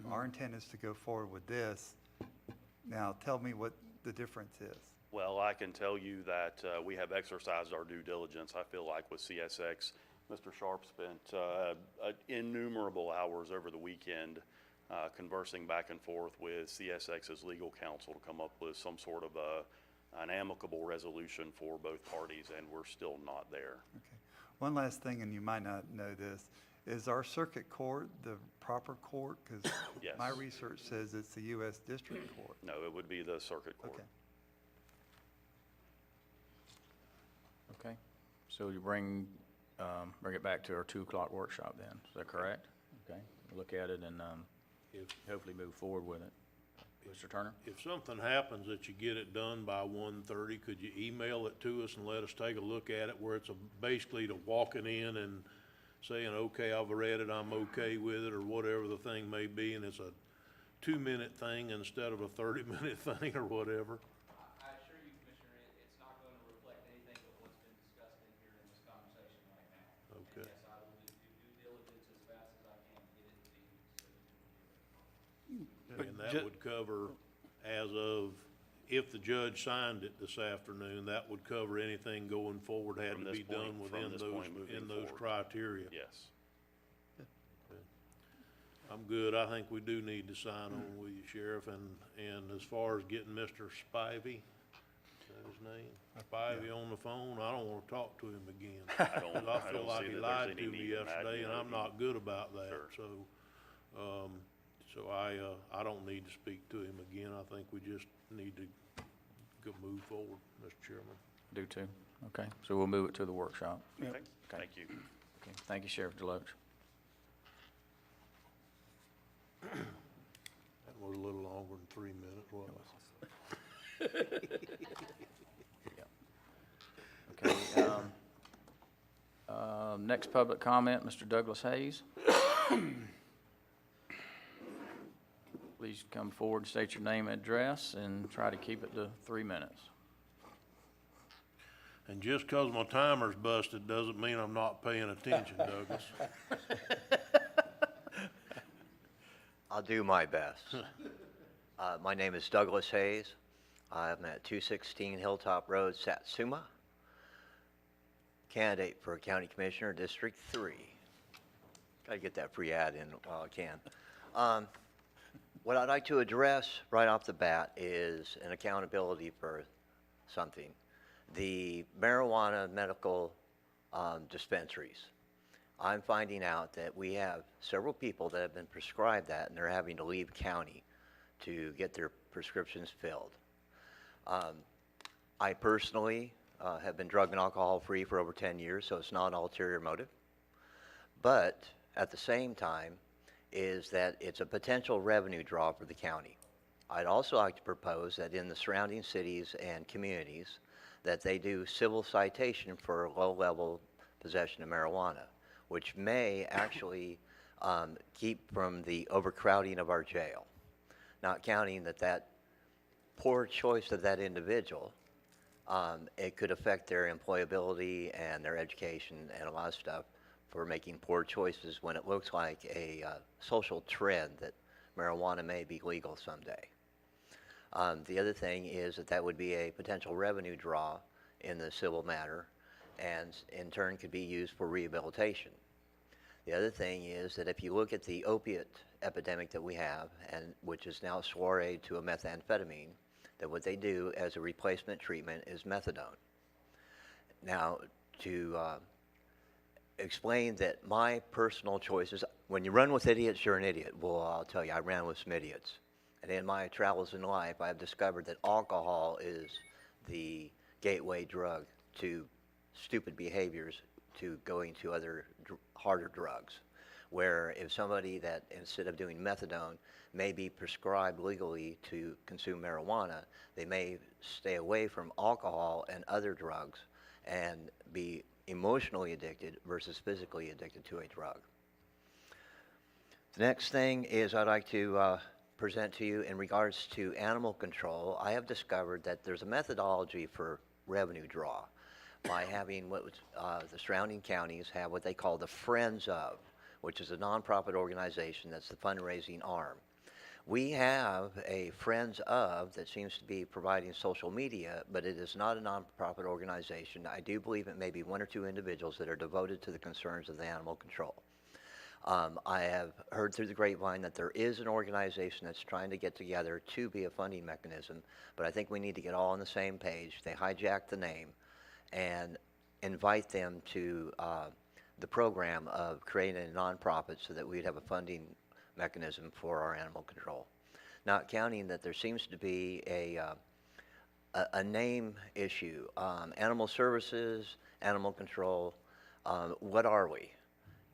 Our intent is to go forward with this. Now, tell me what the difference is. Well, I can tell you that we have exercised our due diligence. I feel like with CSX, Mr. Sharp spent innumerable hours over the weekend conversing back and forth with CSX's legal counsel to come up with some sort of an amicable resolution for both parties, and we're still not there. Okay. One last thing, and you might not know this, is our circuit court the proper court? Because Yes. my research says it's the U.S. District Court. No, it would be the circuit court. Okay. Okay, so you bring it back to our 2 o'clock workshop then, is that correct? Okay, we'll look at it and hopefully move forward with it. Mr. Turner? If something happens that you get it done by 1:30, could you email it to us and let us take a look at it, where it's basically to walking in and saying, okay, I've read it, I'm okay with it, or whatever the thing may be, and it's a 2-minute thing instead of a 30-minute thing or whatever? I assure you, Commissioner, it's not going to reflect anything but what's been discussed in here in this conversation right now. Okay. And yes, I will do due diligence as fast as I can to get it to you so you can review it. But And that ju- would cover, as of, if the judge signed it this afternoon, that would cover anything going forward had From to this be done point- within from this those, point moving in those forward. criteria. Yes. I'm good. I think we do need to sign on with you, Sheriff, and as far as getting Mr. Spivey, is that his name? Spivey on the phone, I don't wanna talk to him again. I don't- 'Cause I I feel don't like see he that there's lied any to me need in that, yesterday, you and know, I'm not good about that, Sure. so I don't need to speak to him again. I think we just need to go move forward, Mr. Chairman. Do too. Okay, so we'll move it to the workshop. Yep. Okay, thank you. Okay, thank you, Sheriff Deloach. That was a little longer than 3 minutes, wasn't it? Okay, next public comment, Mr. Douglas Hayes. Please come forward, state your name and address, and try to keep it to 3 minutes. And just 'cause my timer's busted doesn't mean I'm not paying attention, Douglas. I'll do my best. My name is Douglas Hayes. I'm at 216 Hilltop Road, Satsuma. Candidate for County Commissioner, District 3. Gotta get that free ad in while I can. What I'd like to address right off the bat is an accountability for something. The marijuana medical dispensaries. I'm finding out that we have several people that have been prescribed that, and they're having to leave county to get their prescriptions filled. I personally have been drug and alcohol free for over 10 years, so it's not an ulterior motive. But at the same time is that it's a potential revenue draw for the county. I'd also like to propose that in the surrounding cities and communities that they do civil citation for low-level possession of marijuana, which may actually keep from the overcrowding of our jail. Not counting that poor choice of that individual, it could affect their employability and their education and a lot of stuff for making poor choices when it looks like a social trend that marijuana may be legal someday. The other thing is that would be a potential revenue draw in the civil matter and in turn could be used for rehabilitation. The other thing is that if you look at the opiate epidemic that we have, and which is now soiree to a methamphetamine, that what they do as a replacement treatment is methadone. Now, to explain that my personal choices, when you run with idiots, you're an idiot. Well, I'll tell you, I ran with some idiots. And in my travels in life, I've discovered that alcohol is the gateway drug to stupid behaviors to going to other harder drugs. Where if somebody that instead of doing methadone may be prescribed legally to consume marijuana, they may stay away from alcohol and other drugs and be emotionally addicted versus physically addicted to a drug. The next thing is I'd like to present to you in regards to animal control. I have discovered that there's a methodology for revenue draw by having what the surrounding counties have what they call the Friends of, which is a nonprofit organization that's the fundraising arm. We have a Friends of that seems to be providing social media, but it is not a nonprofit organization. I do believe it may be one or two individuals that are devoted to the concerns of the animal control. I have heard through the grapevine that there is an organization that's trying to get together to be a funding mechanism, but I think we need to get all on the same page. They hijacked the name and invite them to the program of creating a nonprofit so that we'd have a funding mechanism for our animal control. Not counting that there seems to be a name issue. Animal services, animal control, what are we?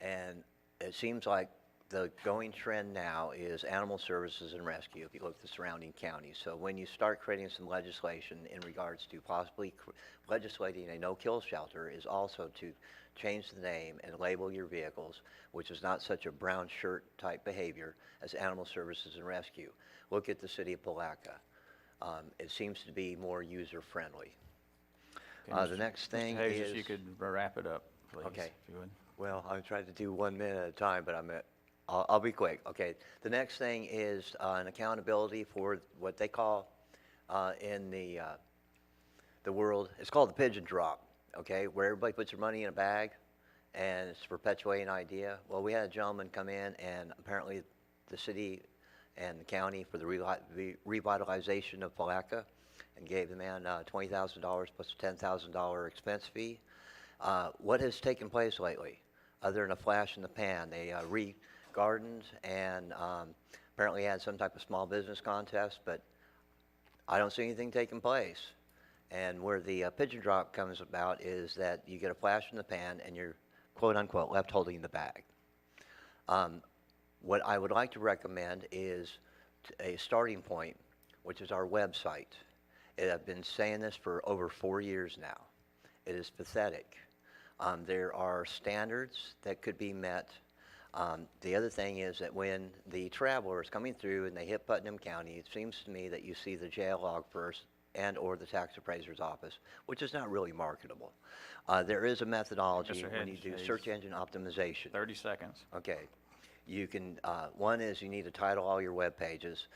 And it seems like the going trend now is animal services and rescue if you look at the surrounding counties. So when you start creating some legislation in regards to possibly legislating a no-kill shelter is also to change the name and label your vehicles, which is not such a brown shirt type behavior as animal services and rescue. Look at the city of Palatka. It seems to be more user-friendly. The next thing Mr. Hayes, is... if you could wrap it up, please. Okay. If you would. Well, I'm trying to do 1 minute at a time, but I'll be quick. Okay. The next thing is an accountability for what they call in the world, it's called the pigeon drop, okay, where everybody puts their money in a bag and it's perpetuating an idea. Well, we had a gentleman come in and apparently the city and the county for the revitalization of Palaca and gave the man $20,000 plus a $10,000 expense fee. What has taken place lately? Other than a flash in the pan, they re-gardened and apparently had some type of small business contest, but I don't see anything taking place. And where the pigeon drop comes about is that you get a flash in the pan and you're quote unquote left holding the bag. What I would like to recommend is a starting point, which is our website. I've been saying this for over 4 years now. It is pathetic. There are standards that could be met. The other thing is that when the traveler is coming through and they hit Putnam County, it seems to me that you see the jail log first and or the tax appraiser's office, which is not really marketable. There is a methodology Mr. when you Hedges, do please. search engine optimization. 30 seconds. Okay. You can, one is you need to title all your web pages.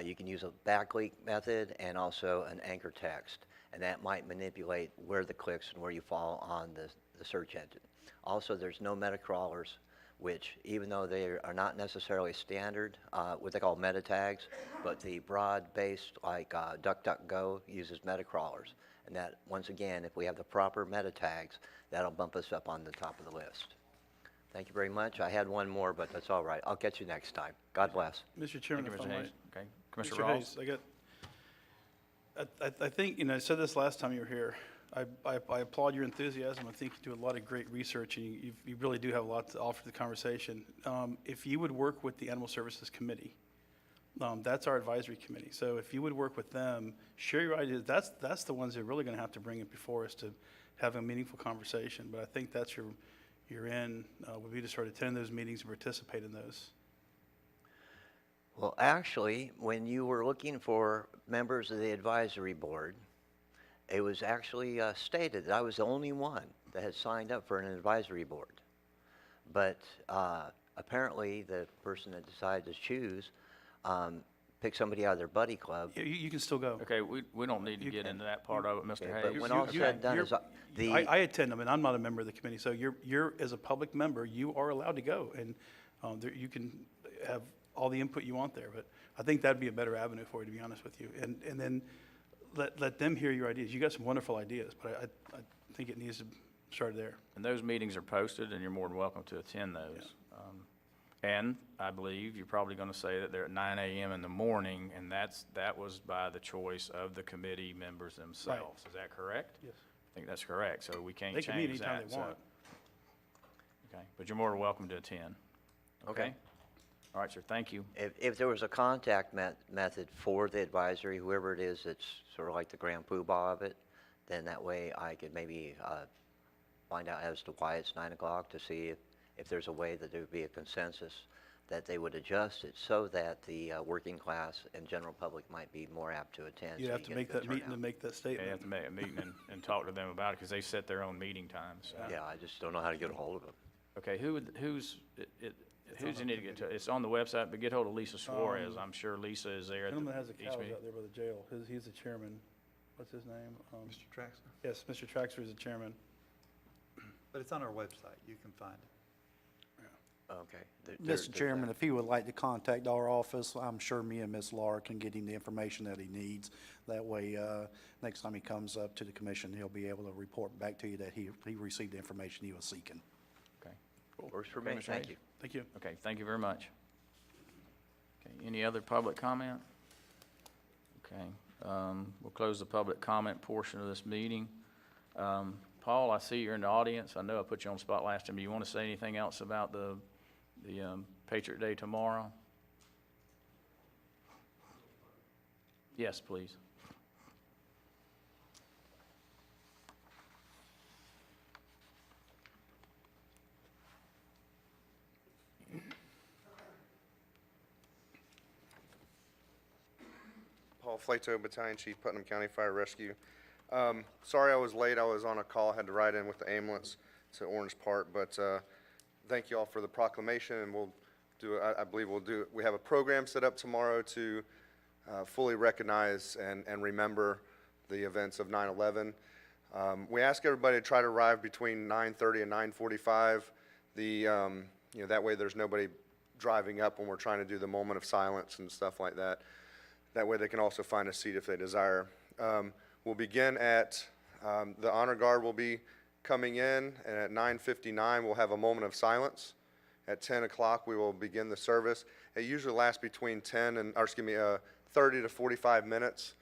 You can use a backlink method and also an anchor text, and that might manipulate where the clicks and where you fall on the search engine. Also, there's no meta crawlers, which even though they are not necessarily standard, what they call meta tags, but the broad-based like DuckDuckGo uses meta crawlers. And that, once again, if we have the proper meta tags, that'll bump us up on the top of the list. Thank you very much. I had one more, but that's all right. I'll catch you next time. God bless. Mr. Chairman, Thank if you, I Mr. might. Hayes. Okay, Commissioner Mr. Ross? Hayes, I think, I said this last time you were here. I applaud your enthusiasm. I think you do a lot of great research, and you really do have a lot to offer to the conversation. If you would work with the Animal Services Committee, that's our advisory committee. So if you would work with them, share your ideas. That's the ones that are really going to have to bring it before us to have a meaningful conversation. But I think that's your end, would be to sort of attend those meetings and participate in those. Well, actually, when you were looking for members of the advisory board, it was actually stated that I was the only one that had signed up for an advisory board. But apparently, the person that decided to choose picked somebody out of their buddy club. You can still go. Okay, we don't need to get into that part of it, Mr. Okay, Hayes. but when all said and done is I attend them, and I'm not a member of the committee. So you're as a public member, you are allowed to go, and you can have all the input you want there. But I think that'd be a better avenue for you, to be honest with you. And then let them hear your ideas. You got some wonderful ideas, but I think it needs to start there. And those meetings are posted, and you're more than welcome to attend those. And I believe you're probably going to say that they're at 9 a.m. in the morning, and that was by the choice of the committee members themselves. Is that correct? Yes. I think that's correct, so we can't They change can meet anytime that. they want. Okay, but you're more than welcome to attend. Okay. All right, sir, thank you. If there was a contact method for the advisory, whoever it is that's sort of like the grand poobah of it, then that way I could maybe find out as to why it's 9 o'clock to see if there's a way that there would be a consensus that they would adjust it so that the working class and general public might be more apt to attend. You so have to get make a good that meeting turnout. and make that Yeah, statement. you have to make a meeting and talk to them about it, because they set their own meeting times. Yeah, I just don't know how to get a hold of them. Okay, who's you need to get to? It's on the website, but get hold of Lisa Suarez. I'm sure Lisa is there at Gentleman has a each couch meeting. out there by the jail. He's the chairman. What's his name? Mr. Traxler? Yes, Mr. Traxler is the chairman. But it's on our website. You can find it. Okay. Mr. Chairman, if he would like to contact our office, I'm sure me and Ms. Laura can get him the information that he needs. That way, next time he comes up to the commission, he'll be able to report back to you that he received the information he was seeking. Okay. Works for Okay, me, Mr. thank Hayes. you. Thank you. Okay, thank you very much. Okay, any other public comment? Okay, we'll close the public comment portion of this meeting. Paul, I see you're in the audience. I know I put you on the spot last time. Do you want to say anything else about the Patriot Day tomorrow? Yes, please. Paul Flato, Battalion Chief, Putnam County Fire Rescue. Sorry I was late. I was on a call, had to ride in with the ambulance to Orange Park, but thank you all for the proclamation, and we'll do, I believe we'll do, we have a program set up tomorrow to fully recognize and remember the events of 9/11. We ask everybody to try to arrive between 9:30 and 9:45. That way there's nobody driving up when we're trying to do the moment of silence and stuff like that. That way they can also find a seat if they desire. We'll begin at, the honor guard will be coming in, and at 9:59 we'll have a moment of silence. At 10 o'clock we will begin the service. It usually lasts between 30 to 45 minutes.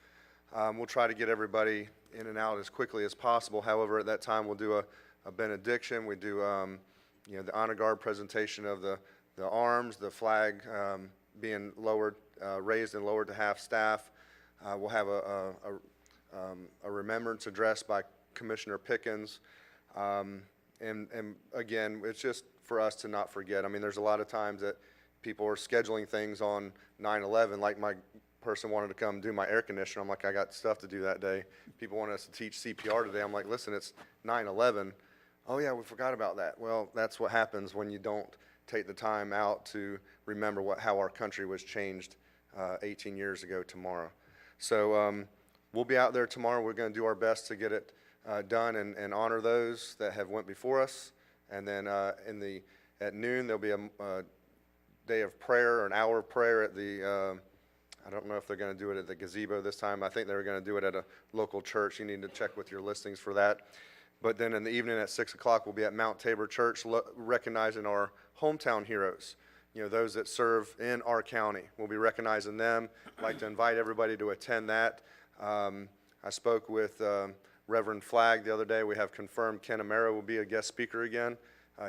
We'll try to get everybody in and out as quickly as possible. However, at that time we'll do a benediction. We do the honor guard presentation of the arms, the flag being lowered, raised and lowered to half staff. We'll have a remembrance address by Commissioner Pickens. And again, it's just for us to not forget. I mean, there's a lot of times that people are scheduling things on 9/11, like my person wanted to come do my air conditioner. I'm like, I got stuff to do that day. People want us to teach CPR today. I'm like, listen, it's 9/11. Oh yeah, we forgot about that. Well, that's what happens when you don't take the time out to remember how our country was changed 18 years ago tomorrow. So we'll be out there tomorrow. We're going to do our best to get it done and honor those that have went before us. And then at noon there'll be a day of prayer, or an hour of prayer at the I don't know if they're going to do it at the gazebo this time. I think they were going to do it at a local church. You need to check with your listings for that. But then in the evening at 6 o'clock, we'll be at Mount Tabor Church recognizing our hometown heroes, those that serve in our county. We'll be recognizing them. I'd like to invite everybody to attend that. I spoke with Reverend Flagg the other day. We have confirmed Ken Amaro will be a guest speaker again.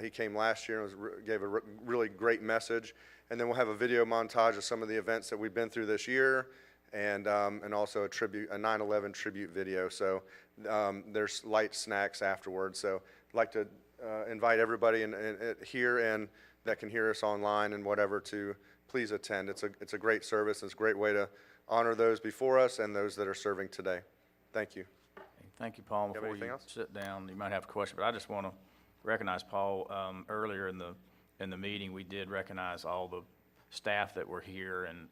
He came last year and gave a really great message. And then we'll have a video montage of some of the events that we've been through this year, and also a 9/11 tribute video. So there's light snacks afterwards. So I'd like to invite everybody here and that can hear us online and whatever to please attend. It's a great service. It's a great way to honor those before us and those that are serving today. Thank you. Thank you, Paul. You have Before anything you else? sit down, you might have a question, but I just want to recognize Paul. Earlier in the meeting, we did recognize all the staff that were here, and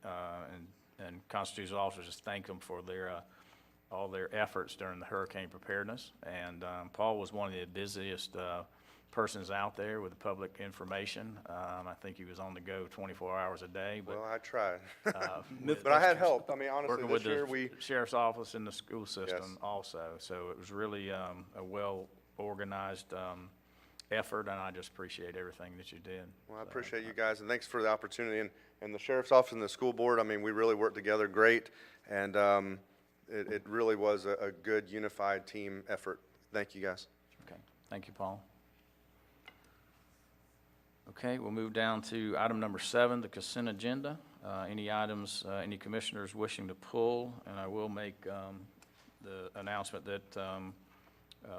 constitutional officers, just thank them for all their efforts during the hurricane preparedness. And Paul was one of the busiest persons out there with the public information. I think he was on the go 24 hours a day. But, Well, I tried. But I had help. I mean, honestly, working this with year the sheriff's office and the school system also. So it was really a well-organized effort, and I just appreciate everything that you did. Well, I appreciate you guys, and thanks for the opportunity. And the sheriff's office and the school board, I mean, we really worked together great, and it really was a good unified team effort. Thank you, guys. Okay, thank you, Paul. Okay, we'll move down to item number 7, the consent agenda. Any items, any commissioners wishing to pull, and I will make the announcement that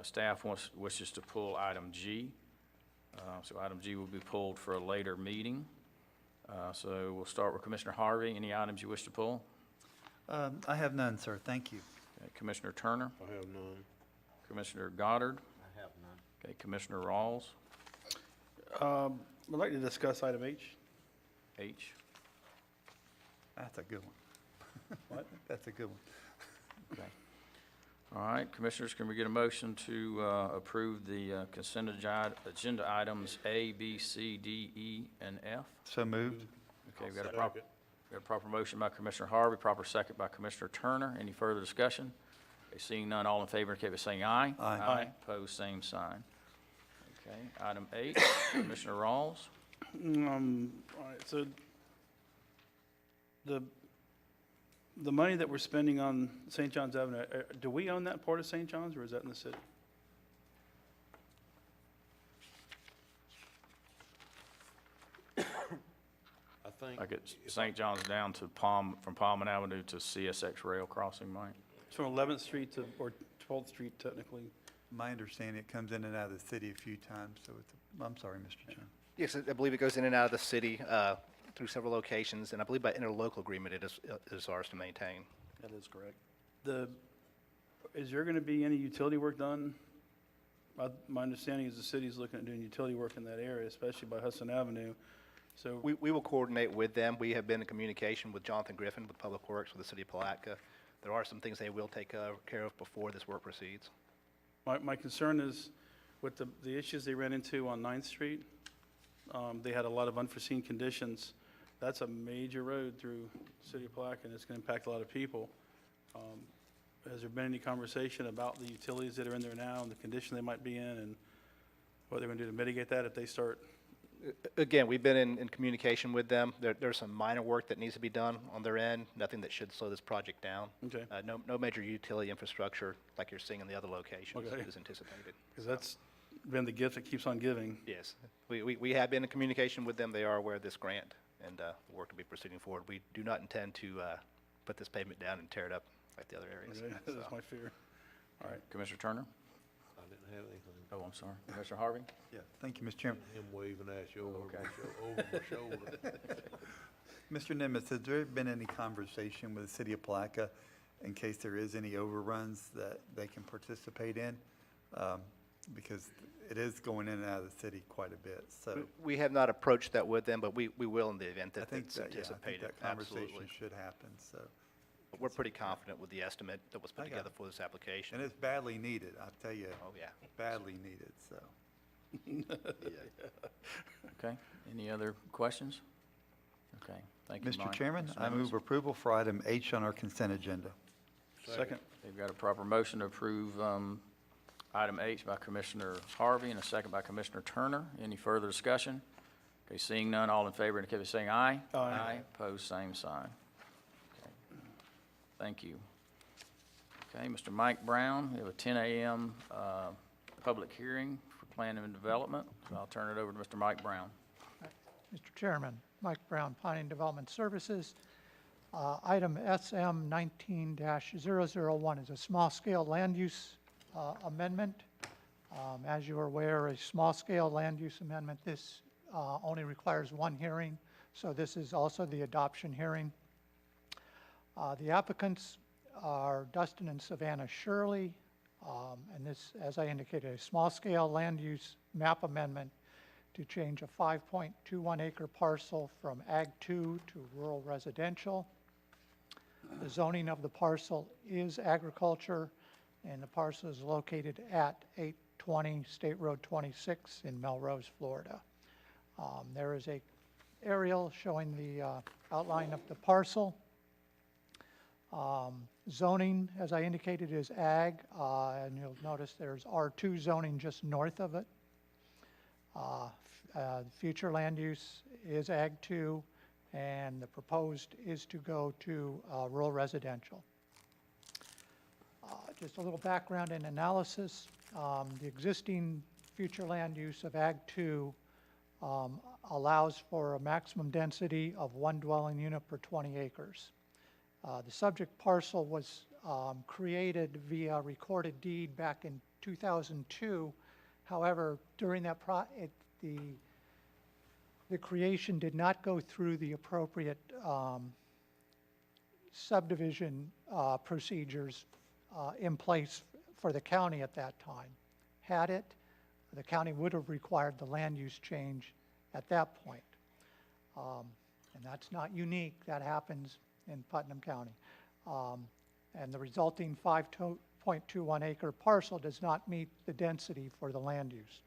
staff wishes to pull item G. So item G will be pulled for a later meeting. So we'll start with Commissioner Harvey. Any items you wish to pull? I have none, sir. Thank you. Okay, Commissioner Turner? I have none. Commissioner Goddard? I have none. Okay, Commissioner Rawls? I'd like to discuss item H. H? That's a good one. What? That's a good one. Okay. All right, Commissioners, can we get a motion to approve the consent agenda items A, B, C, D, E, and F? So moved. Okay, we've got a proper motion by Commissioner Harvey, proper second by Commissioner Turner. Any further discussion? Okay, seeing none, all in favor indicate by saying aye. Aye. Aye. Opposed, same sign. Okay, item 8, Commissioner Rawls. All right, so the money that we're spending on St. John's Avenue, do we own that part of St. John's, or is that in the city? I think. Like it's St. John's down to from Palm Avenue to CSX rail crossing, Mike? It's from 11th Street or 12th Street technically. My understanding, it comes in and out of the city a few times, so I'm sorry, Mr. Chairman. Yes, I believe it goes in and out of the city through several locations, and I believe by interlocal agreement it is ours to maintain. That is correct. Is there going to be any utility work done? My understanding is the city's looking at doing utility work in that area, especially by Hudson Avenue. So We will coordinate with them. We have been in communication with Jonathan Griffin with Public Works with the city of Palatka. There are some things they will take care of before this work proceeds. my concern is with the issues they ran into on 9th Street, They had a lot of unforeseen conditions. That's a major road through the city of Palaca, and it's going to impact a lot of people. Has there been any conversation about the utilities that are in there now and the condition they might be in, and what they're going to do to mitigate that if they start? Again, we've been in communication with them. There's some minor work that needs to be done on their end, nothing that should slow this project down. Okay. No major utility infrastructure like you're seeing in the other locations Okay. is anticipated. Because that's been the gift that keeps on giving. Yes, we have been in communication with them. They are aware of this grant, and the work will be proceeding forward. We do not intend to put this pavement down and tear it up like the other areas. Okay, So- that's my fear. All right, Commissioner Turner? I didn't have anything. Oh, I'm sorry. Commissioner Harvey? Yeah, thank you, Mr. Chairman. Him waving at you over Okay. my shoulder. Mr. Nimitz, has there been any conversation with the city of Palaca in case there is any overruns that they can participate in? Because it is going in and out of the city quite a bit, so. We have not approached that with them, but we will in the event I that think it's that, yeah, I think anticipated. that conversation Absolutely. should happen, so. But we're pretty confident with the estimate that was I put got together it. for this application. And it's badly needed, I tell you. Oh, yeah. Badly needed, so. Okay, any other questions? Okay, thank you, Mr. Mike. Chairman, Mr. I Nimitz? move approval for item H on our consent agenda. Second. They've got a proper motion to approve item H by Commissioner Harvey and a second by Commissioner Turner. Any further discussion? Okay, seeing none, all in favor indicate by saying aye. Aye. Opposed, same sign. Okay. Thank you. Okay, Mr. Mike Brown, we have a 10 a.m. Public hearing for planning and development. So I'll turn it over to Mr. Mike Brown. Mr. Chairman, Mike Brown, Planning Development Services. Item SM 19-001 is a small-scale land use amendment. As you are aware, a small-scale land use amendment, this only requires one hearing, so this is also the adoption hearing. The applicants are Dustin and Savannah Shirley, and this, as I indicated, a small-scale land use map amendment to change a 5.21 acre parcel from Ag 2 to rural residential. The zoning of the parcel is agriculture, and the parcel is located at 820 State Road 26 in Melrose, Florida. There is a aerial showing the outline of the parcel. Zoning, as I indicated, is ag, and you'll notice there's R2 zoning just north of it. Future land use is ag 2, and the proposed is to go to rural residential. Just a little background and analysis. The existing future land use of ag 2 allows for a maximum density of 1 dwelling unit per 20 acres. The subject parcel was created via recorded deed back in 2002. However, during that the creation did not go through the appropriate subdivision procedures in place for the county at that time. Had it, the county would have required the land use change at that point. And that's not unique. That happens in Putnam County. And the resulting 5.21 acre parcel does not meet the density for the land use.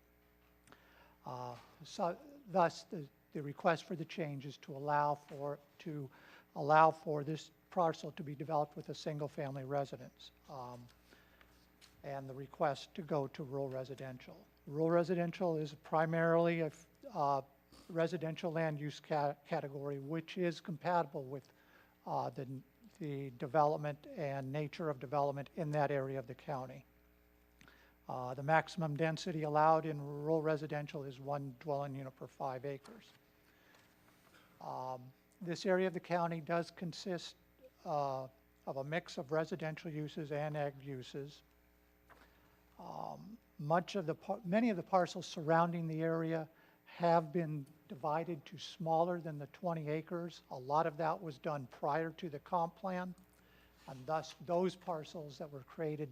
So thus, the request for the change is to allow for this parcel to be developed with a single-family residence, and the request to go to rural residential. Rural residential is primarily a residential land use category, which is compatible with the development and nature of development in that area of the county. The maximum density allowed in rural residential is 1 dwelling unit per 5 acres. This area of the county does consist of a mix of residential uses and ag uses. Many of the parcels surrounding the area have been divided to smaller than the 20 acres. A lot of that was done prior to the comp plan, and thus those parcels that were created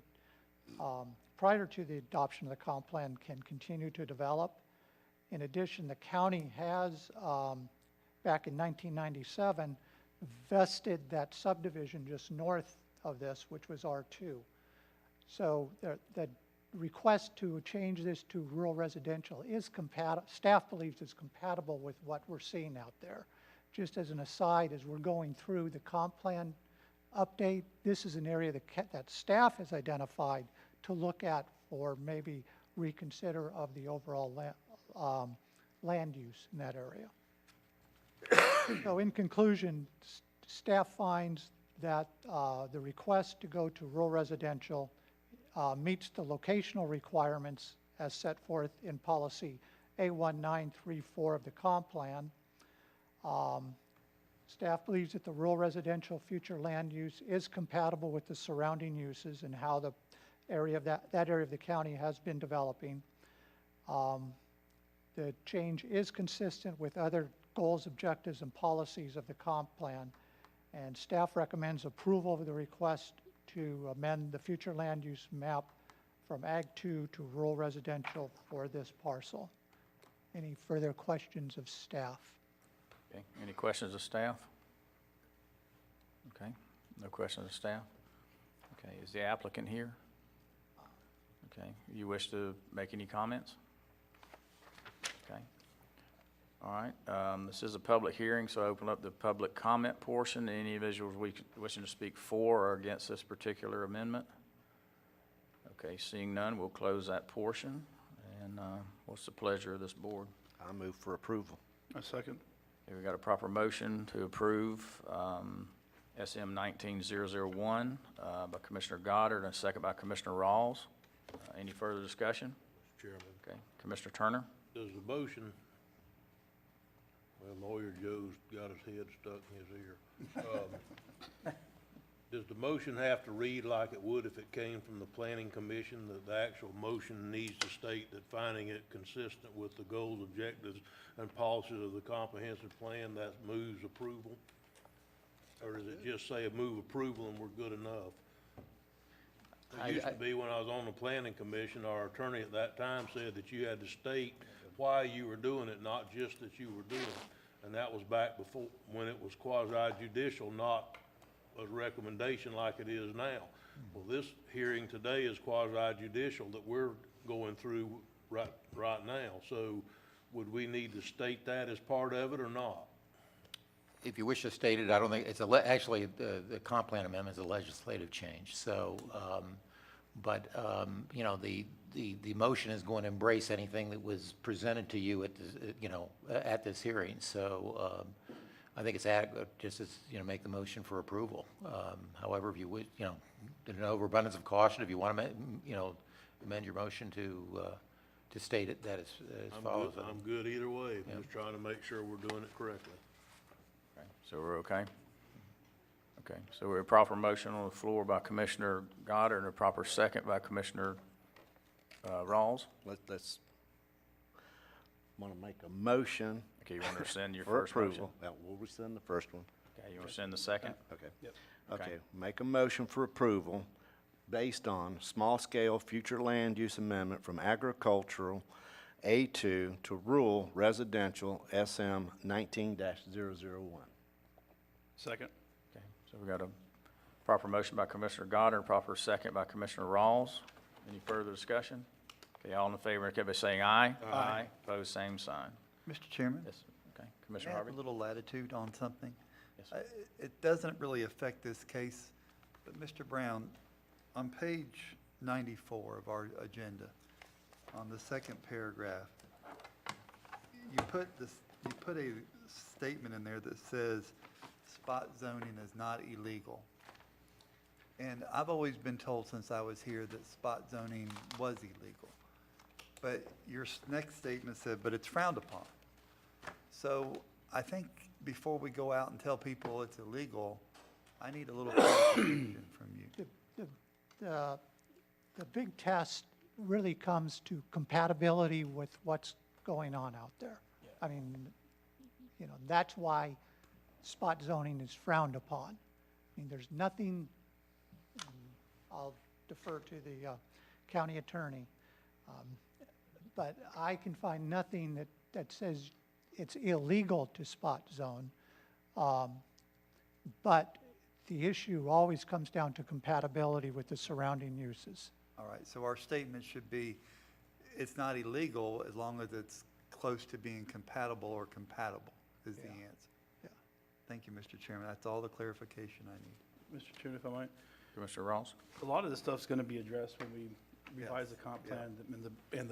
prior to the adoption of the comp plan can continue to develop. In addition, the county has, back in 1997, vested that subdivision just north of this, which was R2. So the request to change this to rural residential is staff believes is compatible with what we're seeing out there. Just as an aside, as we're going through the comp plan update, this is an area that staff has identified to look at for maybe reconsider of the overall land use in that area. So in conclusion, staff finds that the request to go to rural residential meets the locational requirements as set forth in policy A1934 of the comp plan. Staff believes that the rural residential future land use is compatible with the surrounding uses and how the area of that area of the county has been developing. The change is consistent with other goals, objectives, and policies of the comp plan, and staff recommends approval of the request to amend the future land use map from Ag 2 to rural residential for this parcel. Any further questions of staff? Okay, any questions of staff? Okay, no questions of staff? Okay, is the applicant here? Okay, you wish to make any comments? Okay. All right, this is a public hearing, so I open up the public comment portion. Any individuals wishing to speak for or against this particular amendment? Okay, seeing none, we'll close that portion. And what's the pleasure of this board? I move for approval. A second. Okay, we got a proper motion to approve SM 19001 by Commissioner Goddard and a second by Commissioner Rawls. Any further discussion? Mr. Chairman, Okay, Commissioner Turner? does the motion, well, Lawyer Joe's got his head stuck in his ear. Does the motion have to read like it would if it came from the planning commission, that the actual motion needs to state that finding it consistent with the goals, objectives, and policies of the comprehensive plan, that moves approval? Or does it just say move approval and we're good enough? It used to be when I was on the planning commission, our attorney at that time said that you had to state why you were doing it, not just that you were doing it. And that was back before, when it was quasi judicial, not a recommendation like it is now. Well, this hearing today is quasi judicial that we're going through right now. So would we need to state that as part of it or not? If you wish to state it, I don't think, it's actually, the comp plan amendment is a legislative change, so, you know, the motion is going to embrace anything that was presented to you at, at this hearing, so, I think it's adequate, just as, make the motion for approval. However, if you would, in an overabundance of caution, if you want to, amend your motion to state it, that is as follows. I'm good either way. I'm just trying to make sure we're doing it correctly. Okay, so we're okay? Okay, so we're a proper motion on the floor by Commissioner Goddard and a proper second by Commissioner Rawls. Let's want to make a motion. Okay, you want to rescind your for first motion? approval. Well, we'll rescind the first one. Okay, you want to rescind the second? Okay. Yep. Okay, make a motion for approval based on small-scale future land use amendment from agricultural A2 to rural residential SM 19-001. Second. Okay, so we got a proper motion by Commissioner Goddard, proper second by Commissioner Rawls. Any further discussion? Okay, all in favor, indicate by saying aye. Aye. Opposed, same sign. Mr. Chairman? Yes, okay. May Commissioner I have Harvey? a little latitude on something? Yes, sir. It doesn't really affect this case, but Mr. Brown, on page 94 of our agenda, on the second paragraph, you put a statement in there that says spot zoning is not illegal. And I've always been told since I was here that spot zoning was illegal. But your next statement said, but it's frowned upon. So I think before we go out and tell people it's illegal, I need a little clarification from you. The big test really comes to compatibility with what's going on out there. I mean, that's why spot zoning is frowned upon. I mean, there's nothing, I'll defer to the county attorney, but I can find nothing that says it's illegal to spot zone. But the issue always comes down to compatibility with the surrounding uses. All right, so our statement should be, it's not illegal as long as it's close to being compatible or compatible, is the Yeah. answer. Yeah. Thank you, Mr. Chairman. That's all the clarification I need. Mr. Chairman, if I might, Commissioner Ross? a lot of this stuff's gonna be addressed when we revise the comp yeah. plan and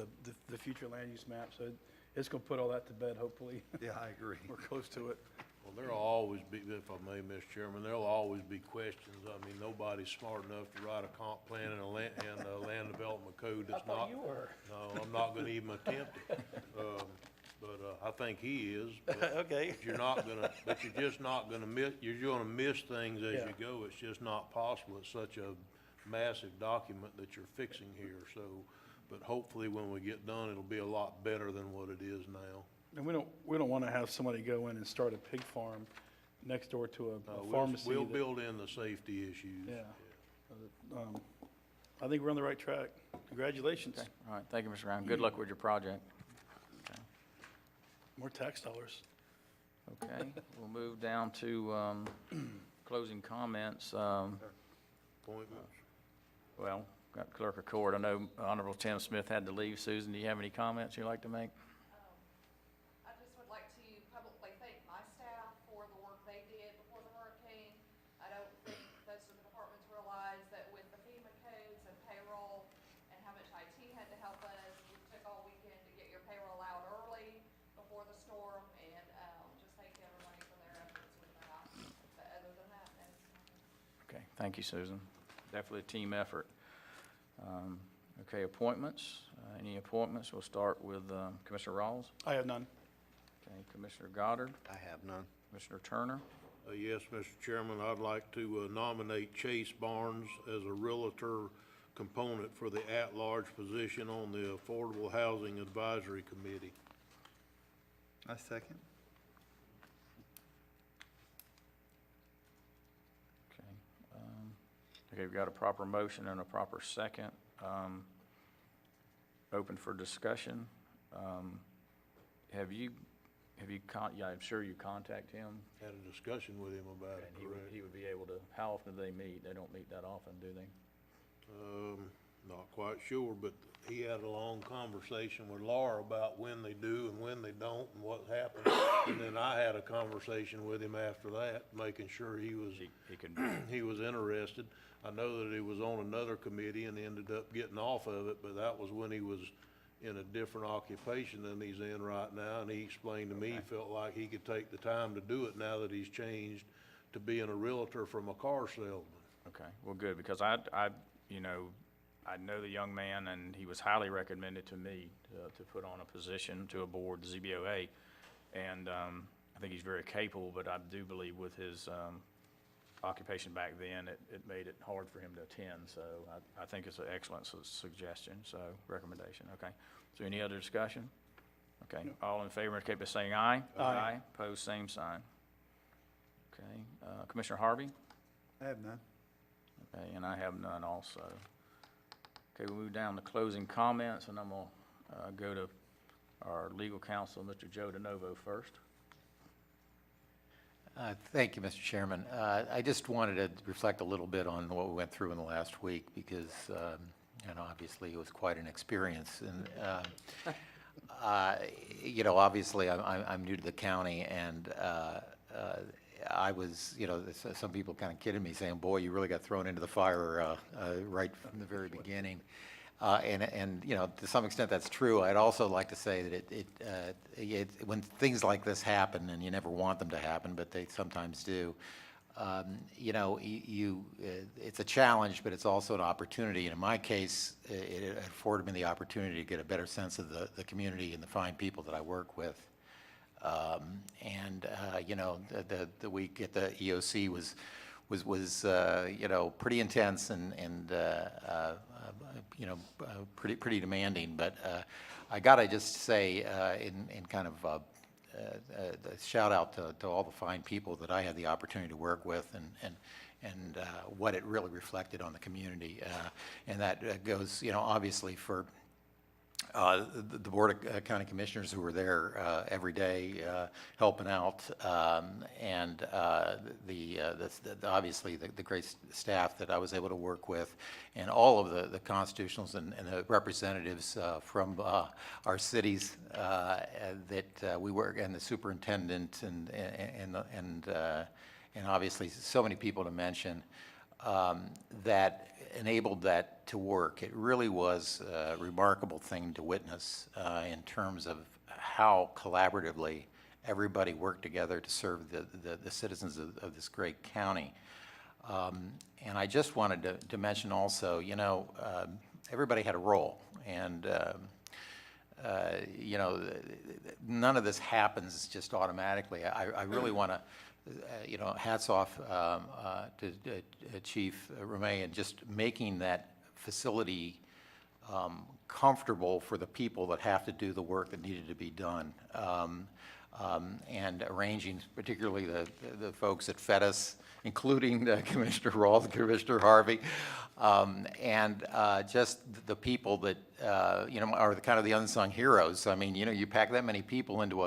the future land use map, so it's gonna put all that to bed, hopefully. Yeah, I agree. We're close to it. Well, there'll always be, if I may, Mr. Chairman, there'll always be questions. I mean, nobody's smart enough to write a comp plan and a land development code that's not. you were. No, I'm not gonna even attempt it. But I think he is. But Okay. you're just not gonna you're gonna miss things as Yeah. you go. It's just not possible. It's such a massive document that you're fixing here, so, but hopefully when we get done, it'll be a lot better than what it is now. And we don't wanna have somebody go in and start a pig farm next door to a We'll pharmacy. We'll that- build in the safety issues. Yeah. I think we're on the right track. Congratulations. Okay, all right, thank you, Mr. Brown. Good luck with your project. More tax dollars. Okay, we'll move down to closing comments. Appointments. Well, got clerk of court. I know Honorable Tim Smith had to leave. Susan, do you have any comments you'd like to make? I just would like to publicly thank my staff for the work they did before the hurricane. I don't think most of the departments realize that with the FEMA codes and payroll and how much IT had to help us, we took all weekend to get your payroll out early before the storm, and just thank everybody for their efforts with that. But other than that, no. Okay, thank you, Susan. Definitely a team effort. Okay, appointments. Any appointments? We'll start with Commissioner Rawls. I have none. Okay, Commissioner Goddard, I have none. Commissioner Turner. Yes, Mr. Chairman, I'd like to nominate Chase Barnes as a realtor component for the at-large position on the Affordable Housing Advisory Committee. I second. Okay. Okay, we've got a proper motion and a proper second. Open for discussion. Yeah, I'm sure you contact him. Had a discussion with him about it, And correct? he would be able to, how often do they meet? They don't meet that often, do they? Not quite sure, but he had a long conversation with Laura about when they do and when they don't and what happens. And then I had a conversation with him after that, making sure he was, He can, he was interested. I know that he was on another committee and ended up getting off of it, but that was when he was in a different occupation than he's in right now. And he explained to me, he felt like he could take the time to do it now that he's changed to being a realtor from a car salesman. okay, well, good, because I know the young man, and he was highly recommended to me to put on a position to a board, the ZBOA. And I think he's very capable, but I do believe with his occupation back then, it made it hard for him to attend. So I think it's an excellent suggestion, so recommendation, okay. Is there any other discussion? Okay, all in favor, indicate by saying aye. Aye. Opposed, same sign. Okay, Commissioner Harvey? I have none. Okay, and I have none also. Okay, we'll move down to closing comments, and I'm going to go to our legal counsel, Mr. Joe DeNovo, first. Thank you, Mr. Chairman. I just wanted to reflect a little bit on what we went through in the last week because, obviously it was quite an experience. And, obviously I'm new to the county and I was, some people kind of kidded me saying, boy, you really got thrown into the fire right from the very beginning. And to some extent that's true. I'd also like to say that when things like this happen, and you never want them to happen, but they sometimes do, it's a challenge, but it's also an opportunity. And in my case, it afforded me the opportunity to get a better sense of the community and the fine people that I work with. The week at the EOC was pretty intense and pretty demanding. But I gotta just say, in kind of a shout out to all the fine people that I had the opportunity to work with and what it really reflected on the community. And that goes, obviously for the Board of County Commissioners who were there every day helping out, and obviously the great staff that I was able to work with, and all of the constitutionals and the representatives from our cities that we work, and the superintendent, and obviously so many people to mention, that enabled that to work. It really was a remarkable thing to witness in terms of how collaboratively everybody worked together to serve the citizens of this great county. And I just wanted to mention also, you know, everybody had a role, and you know, none of this happens just automatically. I really want to, you know, hats off to Chief Ramey and just making that facility comfortable for the people that have to do the work that needed to be done. And arranging particularly the folks that fed us, including Commissioner Rawls, Commissioner Harvey, and just the people that, you know, are kind of the unsung heroes. I mean, you know, you pack that many people into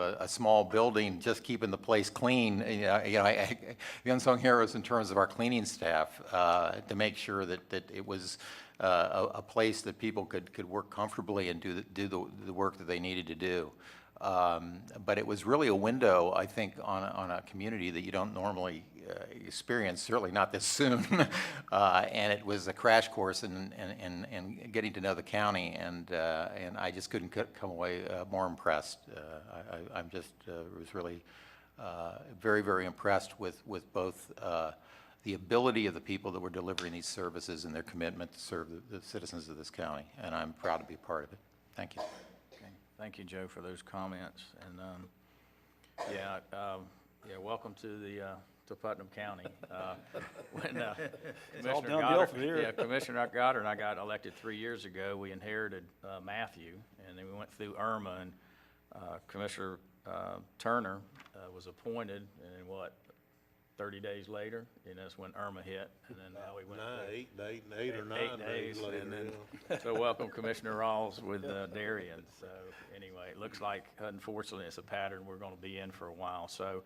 a small building, just keeping the place clean. You know, the unsung heroes in terms of our cleaning staff, to make sure that it was a place that people could work comfortably and do the work that they needed to do. But it was really a window, I think, on a community that you don't normally experience, certainly not this soon. And it was a crash course in getting to know the county, and I just couldn't come away more impressed. I'm just was really very, very impressed with both the ability of the people that were delivering these services and their commitment to serve the citizens of this county, and I'm proud to be part of it. Thank you. Thank you, Joe, for those comments. And yeah, welcome to Putnam County. When all Commissioner downhill Goddard, from here. yeah, Commissioner Goddard and I got elected 3 years ago, we inherited Matthew, and then we went through Irma, and Commissioner Turner was appointed, and then what? 30 days later, and that's when Irma hit, and then now we went. Eight or 9 days later. And then, so welcome Commissioner Rawls with Darien. So anyway, it looks like, unfortunately, it's a pattern we're going to be in for a while. So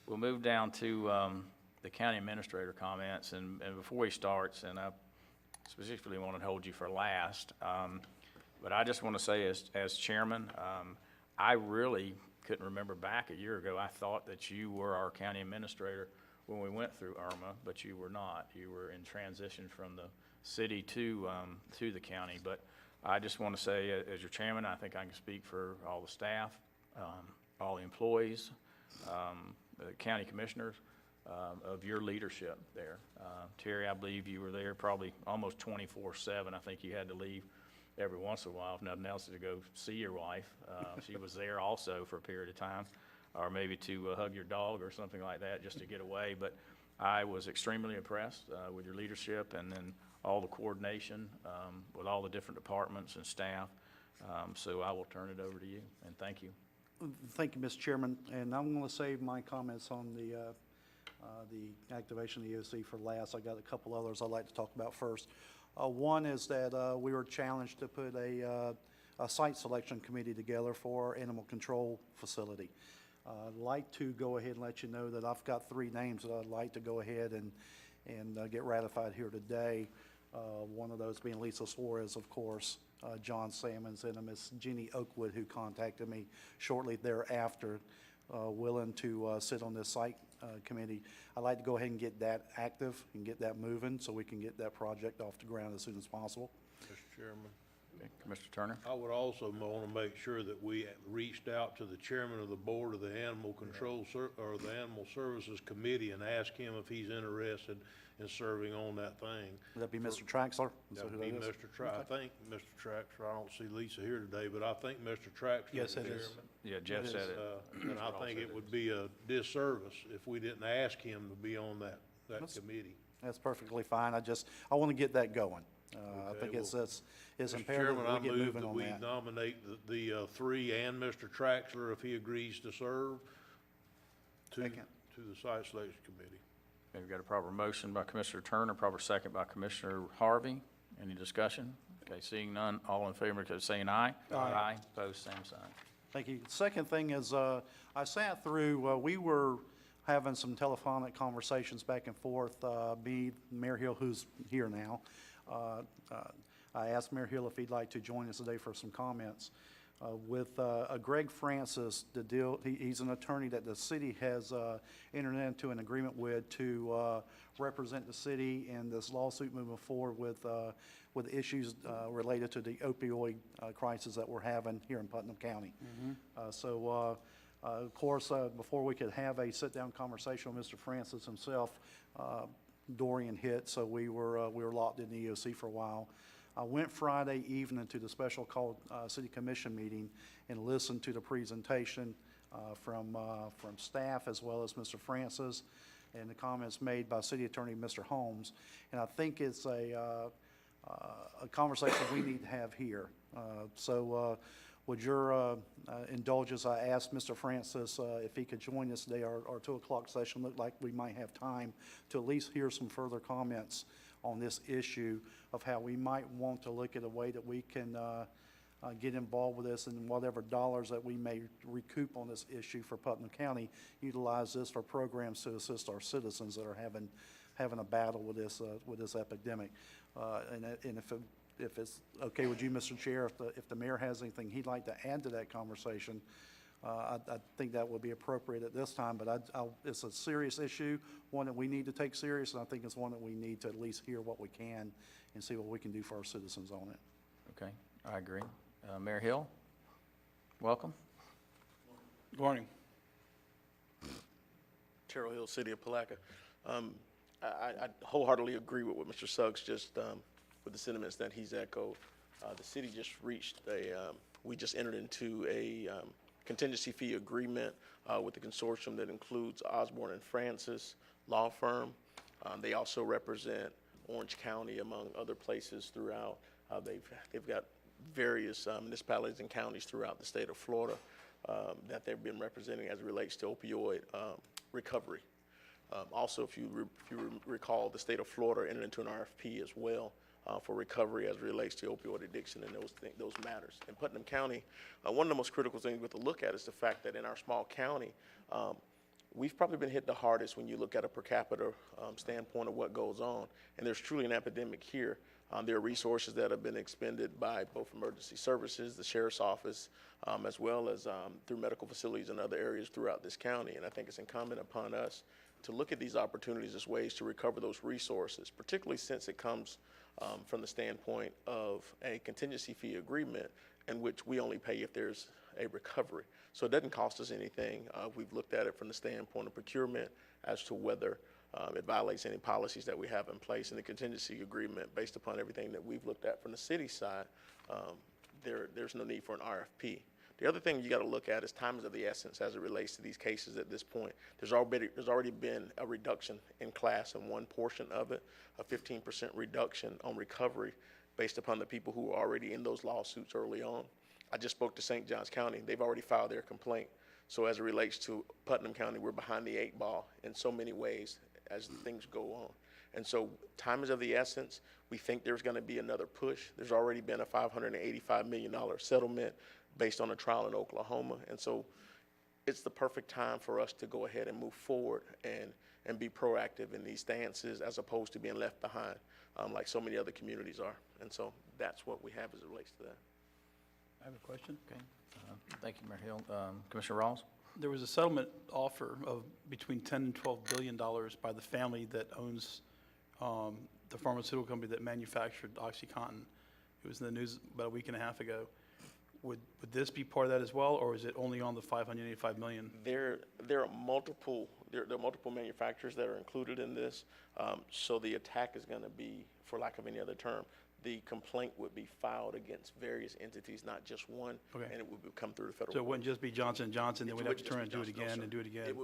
we'll move down to the county administrator comments, and before he starts, and I specifically want to hold you for last, but I just want to say as chairman, I really couldn't remember back a year ago. I thought that you were our county administrator when we went through Irma, but you were not. You were in transition from the city to the county. But I just want to say, as your chairman, I think I can speak for all the staff, all the employees, the county commissioners, of your leadership there. Terry, I believe you were there probably almost 24/7. I think you had to leave every once in a while, if nothing else, to go see your wife. She was there also for a period of time, or maybe to hug your dog or something like that, just to get away. But I was extremely impressed with your leadership, and then all the coordination with all the different departments and staff. So I will turn it over to you, and thank you. Thank you, Mr. Chairman, and I'm going to save my comments on the activation of the EOC for last. I got a couple others I'd like to talk about first. One is that we were challenged to put a site selection committee together for our animal control facility. I'd like to go ahead and let you know that I've got 3 names that I'd like to go ahead and get ratified here today. One of those being Lisa Suarez, of course, John Sammons, and Miss Jeannie Oakwood, who contacted me shortly thereafter, willing to sit on this site committee. I'd like to go ahead and get that active and get that moving so we can get that project off the ground as soon as possible. Mr. Chairman. Okay, Commissioner Turner? I would also want to make sure that we reached out to the chairman of the board of the Animal Control or the Animal Services Committee and asked him if he's interested in serving on that thing. Would that be Mr. Traxler? That would be Mr. Traxler. I think Mr. Traxler, I don't see Lisa here today, but I think Mr. Traxler is Yes, it is. chairman. Yeah, Jeff said it. And I think it would be a disservice if we didn't ask him to be on that committee. That's perfectly fine. I want to get that going. I Okay, think it's Mr. imperative Chairman, that I we get move moving that on we that. nominate the 3 and Mr. Traxler, if he agrees to serve, to the site selection committee. Okay, we've got a proper motion by Commissioner Turner, proper second by Commissioner Harvey. Any discussion? Okay, seeing none, all in favor, of saying aye. Aye. Opposed, same sign. Thank you. Second thing is, I sat through, we were having some telephonic conversations back and forth, me, Mayor Hill, who's here now. I asked Mayor Hill if he'd like to join us today for some comments. With Greg Francis, he's an attorney that the city has entered into an agreement with to represent the city in this lawsuit moving forward with issues related to the opioid crisis that we're having here in Putnam County. Of course, before we could have a sit-down conversation with Mr. Francis himself, Dorian hit, so we were locked in the EOC for a while. I went Friday evening to the special called city commission meeting and listened to the presentation from staff as well as Mr. Francis and the comments made by City Attorney Mr. Holmes. And I think it's a conversation we need to have here. With your indulgence, I asked Mr. Francis if he could join us today. Our 2 o'clock session looked like we might have time to at least hear some further comments on this issue of how we might want to look at a way that we can get involved with this, and whatever dollars that we may recoup on this issue for Putnam County, utilize this for programs to assist our citizens that are having a battle with this epidemic. And if it's okay with you, Mr. Chair, if the mayor has anything he'd like to add to that conversation, I think that would be appropriate at this time, but it's a serious issue, one that we need to take serious, and I think it's one that we need to at least hear what we can and see what we can do for our citizens on it. Okay, I agree. Mayor Hill, welcome. Good morning. Terrell Hill, City of Palaca. I wholeheartedly agree with what Mr. Suggs just, with the sentiments that he's echoed. The city just reached we just entered into a contingency fee agreement with the consortium that includes Osborne and Francis Law Firm. They also represent Orange County, among other places throughout. They've got various municipalities and counties throughout the state of Florida that they've been representing as it relates to opioid recovery. Also, if you recall, the state of Florida entered into an RFP as well for recovery as it relates to opioid addiction and those matters. In Putnam County, one of the most critical things we have to look at is the fact that in our small county, we've probably been hit the hardest when you look at a per capita standpoint of what goes on. And there's truly an epidemic here. There are resources that have been expended by both emergency services, the sheriff's office, as well as through medical facilities and other areas throughout this county. And I think it's incumbent upon us to look at these opportunities as ways to recover those resources, particularly since it comes from the standpoint of a contingency fee agreement in which we only pay if there's a recovery. So it doesn't cost us anything. We've looked at it from the standpoint of procurement as to whether it violates any policies that we have in place. In the contingency agreement, based upon everything that we've looked at from the city side, there's no need for an RFP. The other thing you got to look at is time is of the essence as it relates to these cases at this point. There's already been a reduction in class in one portion of it, a 15% reduction on recovery based upon the people who were already in those lawsuits early on. I just spoke to St. Johns County. They've already filed their complaint. So as it relates to Putnam County, we're behind the 8 ball in so many ways as things go on. And so time is of the essence. We think there's going to be another push. There's already been a $585 million settlement based on a trial in Oklahoma. And so it's the perfect time for us to go ahead and move forward and be proactive in these stances as opposed to being left behind like so many other communities are. And so that's what we have as it relates to that. I have a question. Okay. Thank you, Mayor Hill. Commissioner Rawls? There was a settlement offer of between $10 and $12 billion by the family that owns the pharmaceutical company that manufactured OxyContin. It was in the news about a week and a half ago. Would this be part of that as well, or is it only on the $585 million? There are multiple manufacturers that are included in this. So the attack is going to be, for lack of any other term, the complaint would be filed against various entities, not just one, Okay. and it would come through the federal. So it wouldn't just be Johnson & Johnson, then It we'd have to wouldn't turn and just do it be Johnson, again and do it again? It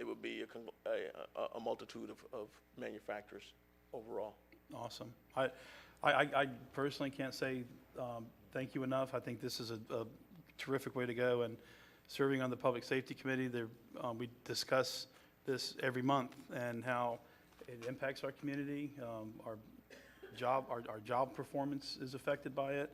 would be a multitude of manufacturers overall. Awesome. I personally can't say thank you enough. I think this is a terrific way to go. And serving on the Public Safety Committee, we discuss this every month and how it impacts our community. our job performance is affected by it.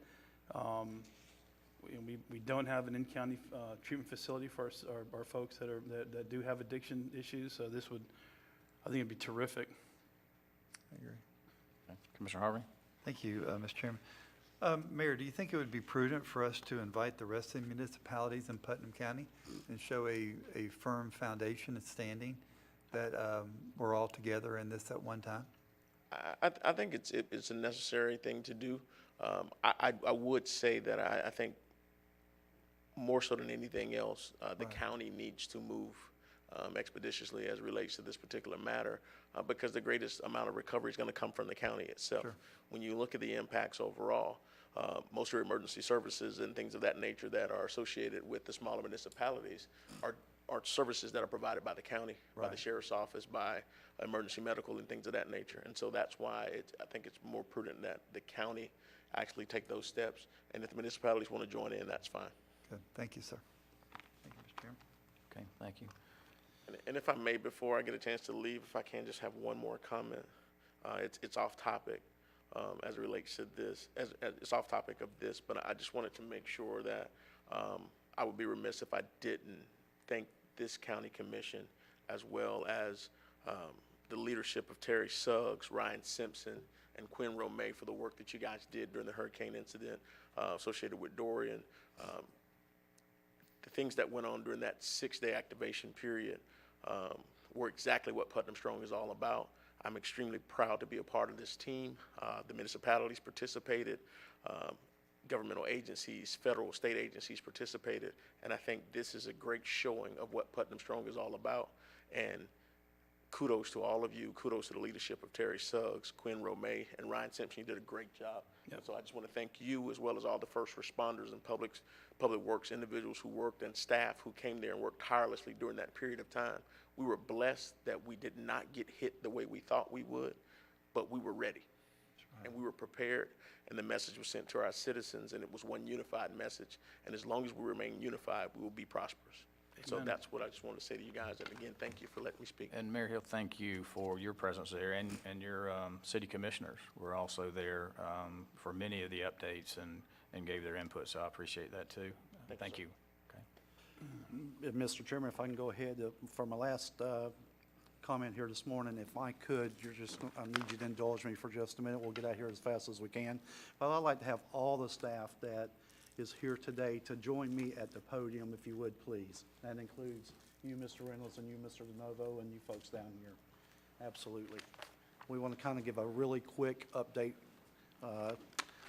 We don't have an in-county treatment facility for our folks that do have addiction issues, so this would, I think it'd be terrific. I agree. Commissioner Harvey? Thank you, Mr. Chairman. Mayor, do you think it would be prudent for us to invite the rest of the municipalities in Putnam County and show a firm foundation and standing that we're all together in this at one time? I think it's a necessary thing to do. I would say that I think more so than anything else, the county needs to move expeditiously as it relates to this particular matter, because the greatest amount of recovery is going to come from the county itself. Sure. When you look at the impacts overall, most of your emergency services and things of that nature that are associated with the smaller municipalities are services that are provided by the county, by the sheriff's office, by emergency medical and things of that nature. And so that's why I think it's more prudent that the county actually take those steps. And if the municipalities want to join in, that's fine. Good. Thank you, sir. Thank you, Mr. Chairman. Okay, thank you. And if I may, before I get a chance to leave, if I can just have one more comment. It's off topic as it relates to this, as it's off topic of this, but I just wanted to make sure that I would be remiss if I didn't thank this county commission as well as the leadership of Terry Suggs, Ryan Simpson, and Quinn Romay for the work that you guys did during the hurricane incident associated with Dorian. The things that went on during that 6-day activation period were exactly what Putnam Strong is all about. I'm extremely proud to be a part of this team. The municipalities participated, governmental agencies, federal, state agencies participated, and I think this is a great showing of what Putnam Strong is all about. And kudos to all of you. Kudos to the leadership of Terry Suggs, Quinn Romay, and Ryan Simpson. You did a great job. Yep. So I just want to thank you as well as all the first responders and public works individuals who worked and staff who came there and worked tirelessly during that period of time. We were blessed that we did not get hit the way we thought we would, but we were ready. And we were prepared, and the message was sent to our citizens, and it was one unified message. And as long as we remain unified, we will be prosperous. So Amen. that's what I just wanted to say to you guys. And again, thank you for letting me speak. And Mayor Hill, thank you for your presence there, and your city commissioners were also there for many of the updates and gave their input, so I appreciate that too. Thank you. Okay. Mr. Chairman, if I can go ahead for my last comment here this morning, if I could, I need you to indulge me for just a minute. We'll get out here as fast as we can. But I'd like to have all the staff that is here today to join me at the podium, if you would, please. That includes you, Mr. Reynolds, and you, Mr. DeNovo, and you folks down here. Absolutely. We want to kind of give a really quick update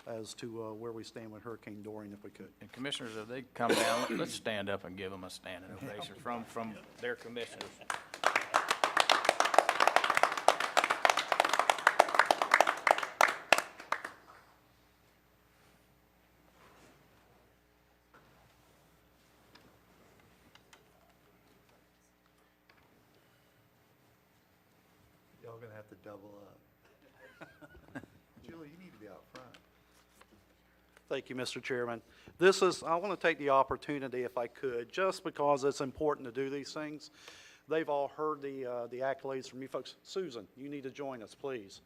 as to where we stand with Hurricane Dorian, if we could. And commissioners, if they come down, let's stand up and give them a standing ovation from their commissioners. Y'all gonna have to double up. Julie, you need to be out front. Thank you, Mr. Chairman. I want to take the opportunity, if I could, just because it's important to do these things. They've all heard the accolades from you folks. Susan, you need to join us, please.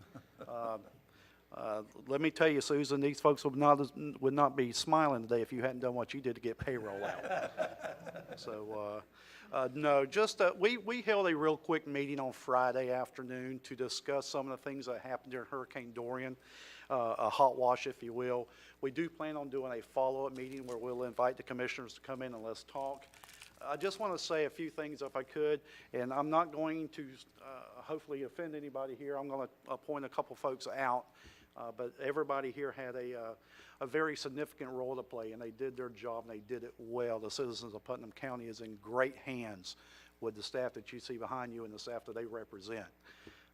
Let me tell you, Susan, these folks would not be smiling today if you hadn't done what you did to get payroll out. So, no, just, we held a real quick meeting on Friday afternoon to discuss some of the things that happened during Hurricane Dorian, a hot wash, if you will. We do plan on doing a follow-up meeting where we'll invite the commissioners to come in and let's talk. I just want to say a few things if I could, and I'm not going to hopefully offend anybody here. I'm going to point a couple folks out, but everybody here had a very significant role to play, and they did their job, and they did it well. The citizens of Putnam County is in great hands with the staff that you see behind you and the staff that they represent.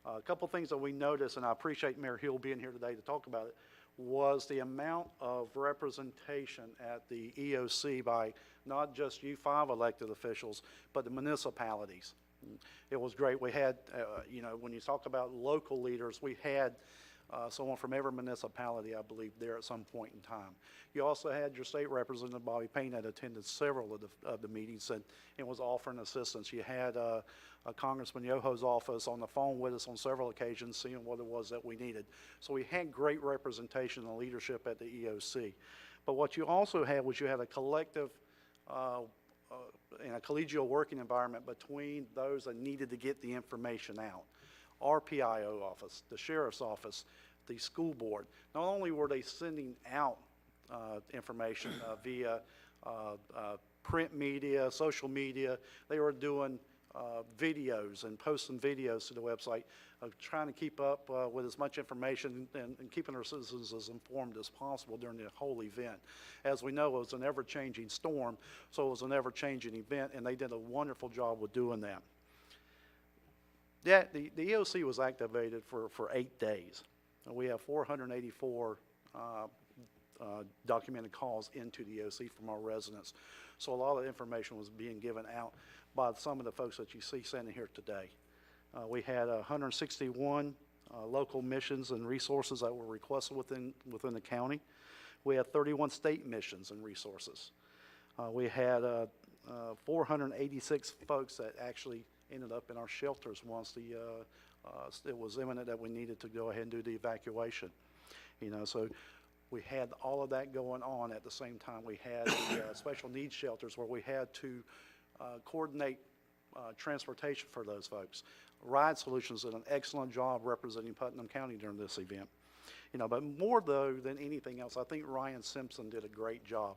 A couple things that we noticed, and I appreciate Mayor Hill being here today to talk about it, was the amount of representation at the EOC by not just you 5 elected officials, but the municipalities. It was great. We had, when you talk about local leaders, we had someone from every municipality, I believe, there at some point in time. You also had your state representative, Bobby Payne, that attended several of the meetings and was offering assistance. You had Congressman Yoho's office on the phone with us on several occasions, seeing what it was that we needed. So we had great representation and leadership at the EOC. But what you also had was you had a collective in a collegial working environment between those that needed to get the information out. Our PIO office, the sheriff's office, the school board. Not only were they sending out information via print media, social media, they were doing videos and posting videos to the website, trying to keep up with as much information and keeping our citizens as informed as possible during the whole event. As we know, it was an ever-changing storm, so it was an ever-changing event, and they did a wonderful job with doing that. Yeah, the EOC was activated for 8 days. And we have 484 documented calls into the EOC from our residents. So a lot of information was being given out by some of the folks that you see standing here today. We had 161 local missions and resources that were requested within the county. We had 31 state missions and resources. We had 486 folks that actually ended up in our shelters once it was imminent that we needed to go ahead and do the evacuation. You know, so we had all of that going on at the same time. We had the special needs shelters where we had to coordinate transportation for those folks. Ride Solutions did an excellent job representing Putnam County during this event. You know, but more though than anything else, I think Ryan Simpson did a great job.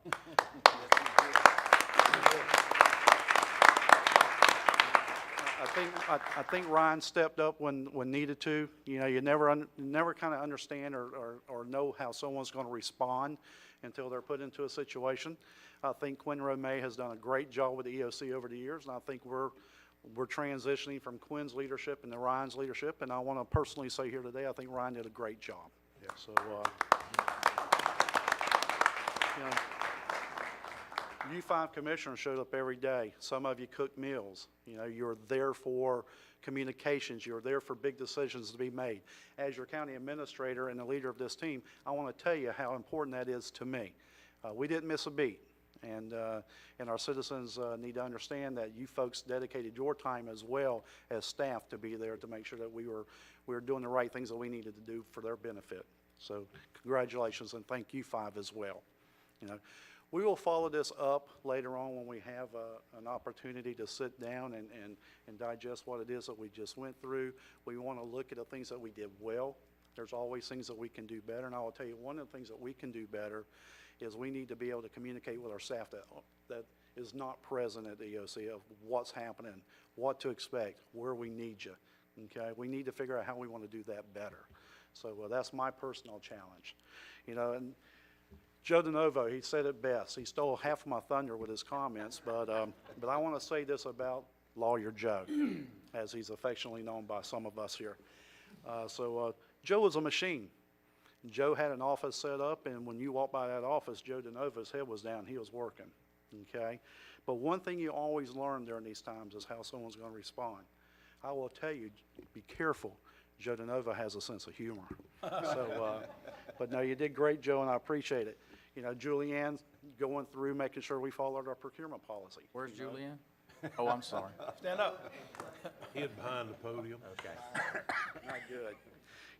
I think Ryan stepped up when needed to. You know, you never kind of understand or know how someone's going to respond until they're put into a situation. I think Quinn Romay has done a great job with the EOC over the years, and I think we're transitioning from Quinn's leadership into Ryan's leadership. And I want to personally say here today, I think Ryan did a great job. Yeah. So, you know, you 5 commissioners showed up every day. Some of you cooked meals. You know, you're there for communications. You're there for big decisions to be made. As your county administrator and the leader of this team, I want to tell you how important that is to me. We didn't miss a beat. And our citizens need to understand that you folks dedicated your time as well as staff to be there to make sure that we were doing the right things that we needed to do for their benefit. So congratulations, and thank you 5 as well. You know, we will follow this up later on when we have an opportunity to sit down and digest what it is that we just went through. We want to look at the things that we did well. There's always things that we can do better, and I will tell you one of the things that we can do better is we need to be able to communicate with our staff that is not present at the EOC of what's happening, what to expect, where we need you, okay? We need to figure out how we want to do that better. So that's my personal challenge. You know, and Joe DeNovo, he said it best. He stole half of my thunder with his comments, but I want to say this about Lawyer Joe, as he's affectionately known by some of us here. Joe was a machine. Joe had an office set up, and when you walked by that office, Joe DeNovo's head was down. He was working, okay? But one thing you always learn during these times is how someone's going to respond. I will tell you, be careful. Joe DeNovo has a sense of humor. But no, you did great, Joe, and I appreciate it. You know, Julianne going through, making sure we followed our procurement policy. Where's Julianne? Oh, I'm sorry. Stand up. Hid behind the podium. Okay. Not good.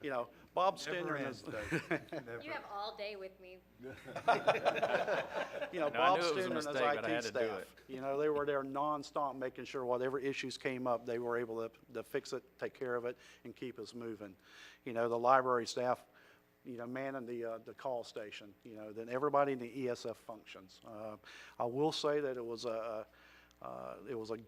You know, Bob Stender is. You have all day with me. You know, No, I Bob knew it was a Stender and his mistake, but I had IT to do staff, it. you know, they were there nonstop making sure whatever issues came up, they were able to fix it, take care of it, and keep us moving. You know, the library staff, you know, manning the call station, you know, then everybody in the ESF functions. I will say that it was a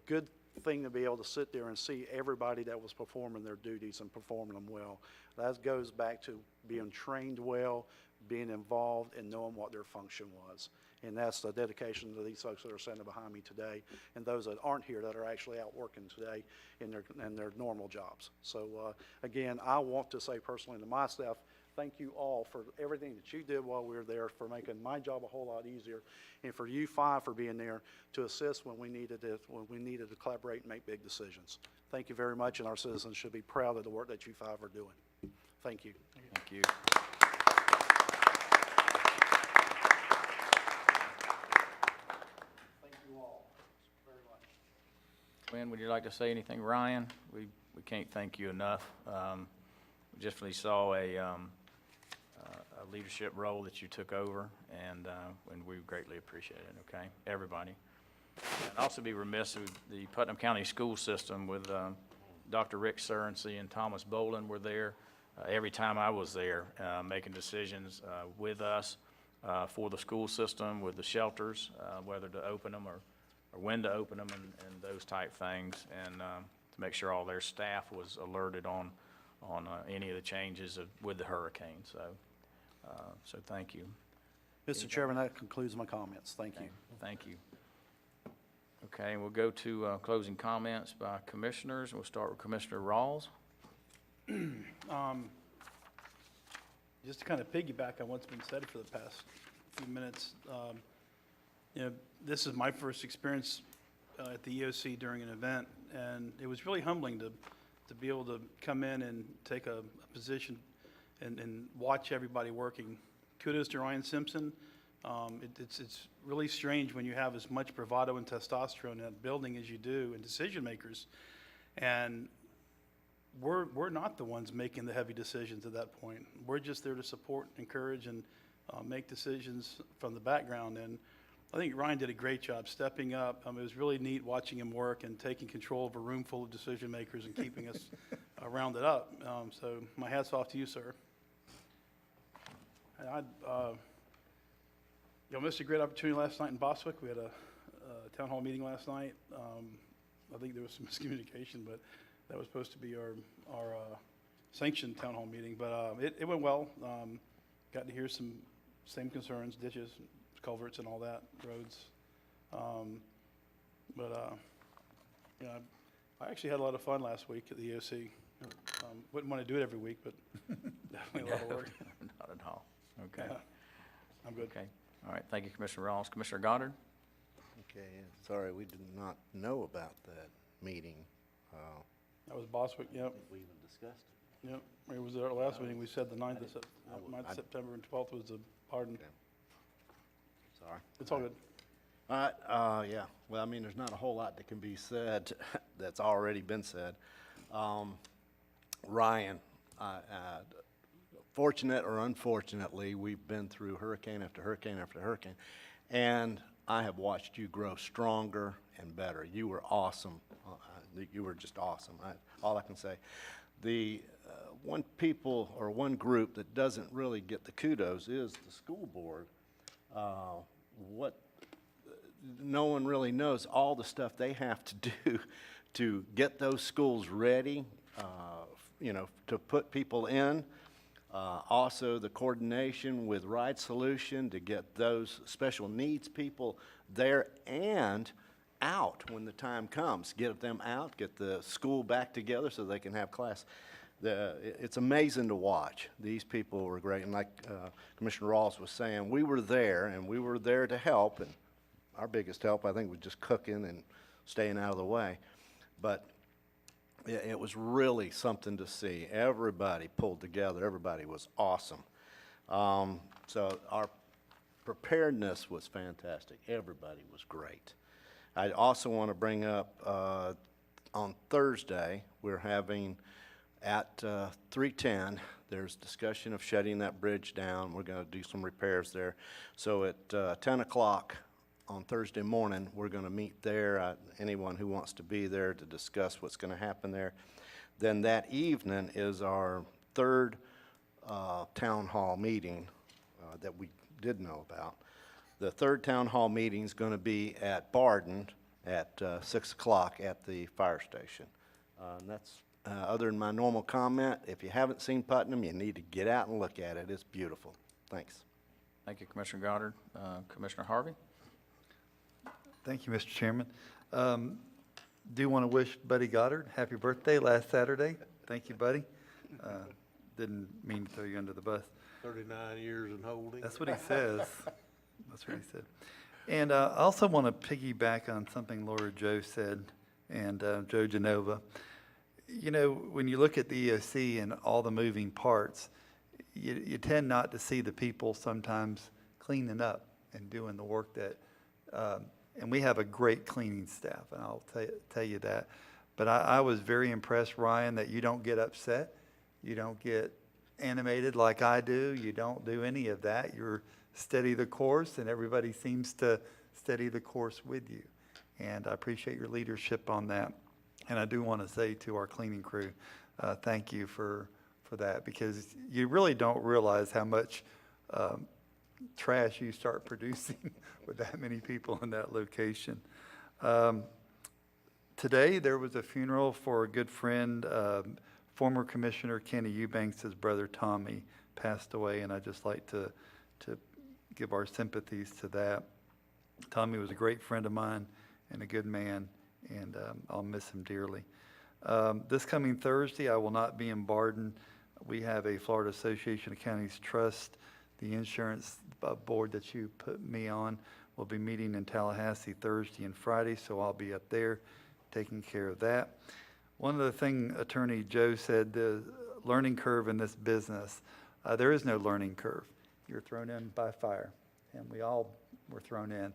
good thing to be able to sit there and see everybody that was performing their duties and performing them well. That goes back to being trained well, being involved, and knowing what their function was. And that's the dedication to these folks that are standing behind me today, and those that aren't here that are actually out working today in their normal jobs. So again, I want to say personally to my staff, thank you all for everything that you did while we were there, for making my job a whole lot easier, and for you 5 for being there to assist when we needed to collaborate and make big decisions. Thank you very much, and our citizens should be proud of the work that you 5 are doing. Thank you. Thank you. Thank you all very much. Quinn, would you like to say anything? Ryan, we can't thank you enough. We just really saw a leadership role that you took over, and we greatly appreciate it, okay? Everybody. And also be remiss with the Putnam County School System with Dr. Rick Surrency and Thomas Boland were there every time I was there, making decisions with us for the school system, with the shelters, whether to open them or when to open them and those type things, and to make sure all their staff was alerted on any of the changes with the hurricane. So thank you. Mr. Chairman, that concludes my comments. Thank you. Thank you. Okay, and we'll go to closing comments by commissioners. We'll start with Commissioner Rawls. Just to kind of piggyback on what's been said for the past few minutes, this is my first experience at the EOC during an event, and it was really humbling to be able to come in and take a position and watch everybody working. Kudos to Ryan Simpson. It's really strange when you have as much bravado and testosterone in that building as you do, and decision makers, and we're not the ones making the heavy decisions at that point. We're just there to support, encourage, and make decisions from the background. And I think Ryan did a great job stepping up. It was really neat watching him work and taking control of a room full of decision makers and keeping us rounded up. So my hat's off to you, sir. And y'all missed a great opportunity last night in Boswick. We had a town hall meeting last night. I think there was some miscommunication, but that was supposed to be our sanctioned town hall meeting. But it went well. Got to hear some same concerns, ditches, culverts, and all that, roads. I actually had a lot of fun last week at the EOC. Wouldn't want to do it every week, but definitely a lot of work. Not at all. Okay. I'm good. Okay. All right. Thank you, Commissioner Rawls. Commissioner Goddard? Okay, sorry, we did not know about that meeting. That was Boswick, yep. We even discussed it. Yep. It was our last meeting. We said the 9th of September and 12th was the pardon. Sorry. It's all good. All right, yeah, well, I mean, there's not a whole lot that can be said that's already been said. Ryan, fortunate or unfortunately, we've been through hurricane after hurricane after hurricane, and I have watched you grow stronger and better. You were awesome. You were just awesome. All I can say. The one group that doesn't really get the kudos is the school board. No one really knows all the stuff they have to do to get those schools ready, to put people in. Also, the coordination with Ride Solution to get those special needs people there and out when the time comes. Get them out, get the school back together so they can have class. It's amazing to watch. These people were great. And like Commissioner Rawls was saying, we were there, and we were there to help. And our biggest help, I think, was just cooking and staying out of the way. But it was really something to see. Everybody pulled together. Everybody was awesome. So our preparedness was fantastic. Everybody was great. I also want to bring up on Thursday, we're having at 310, there's discussion of shutting that bridge down. We're going to do some repairs there. So at 10 o'clock on Thursday morning, we're going to meet there. Anyone who wants to be there to discuss what's going to happen there. Then that evening is our third town hall meeting that we did know about. The third town hall meeting is going to be at Barden at 6 o'clock at the fire station. And that's other than my normal comment. If you haven't seen Putnam, you need to get out and look at it. It's beautiful. Thanks. Thank you, Commissioner Goddard. Commissioner Harvey? Thank you, Mr. Chairman. Do want to wish Buddy Goddard happy birthday last Saturday. Thank you, Buddy. Didn't mean to throw you under the bus. 39 years and holding. That's what he says. That's what he said. And I also want to piggyback on something Laura Joe said and Joe Genova. You know, when you look at the EOC and all the moving parts, you tend not to see the people sometimes cleaning up and doing the work that, and we have a great cleaning staff, and I'll tell you that. But I was very impressed, Ryan, that you don't get upset. You don't get animated like I do. You don't do any of that. You're steady the course, and everybody seems to steady the course with you. And I appreciate your leadership on that. And I do want to say to our cleaning crew, thank you for that, because you really don't realize how much trash you start producing with that many people in that location. Today, there was a funeral for a good friend, former Commissioner Kenny Eubanks' brother Tommy passed away, and I'd just like to give our sympathies to that. Tommy was a great friend of mine and a good man, and I'll miss him dearly. This coming Thursday, I will not be in Barden. We have a Florida Association of Counties Trust. The insurance board that you put me on will be meeting in Tallahassee Thursday and Friday, so I'll be up there taking care of that. One other thing Attorney Joe said, the learning curve in this business, there is no learning curve. You're thrown in by fire, and we all were thrown in.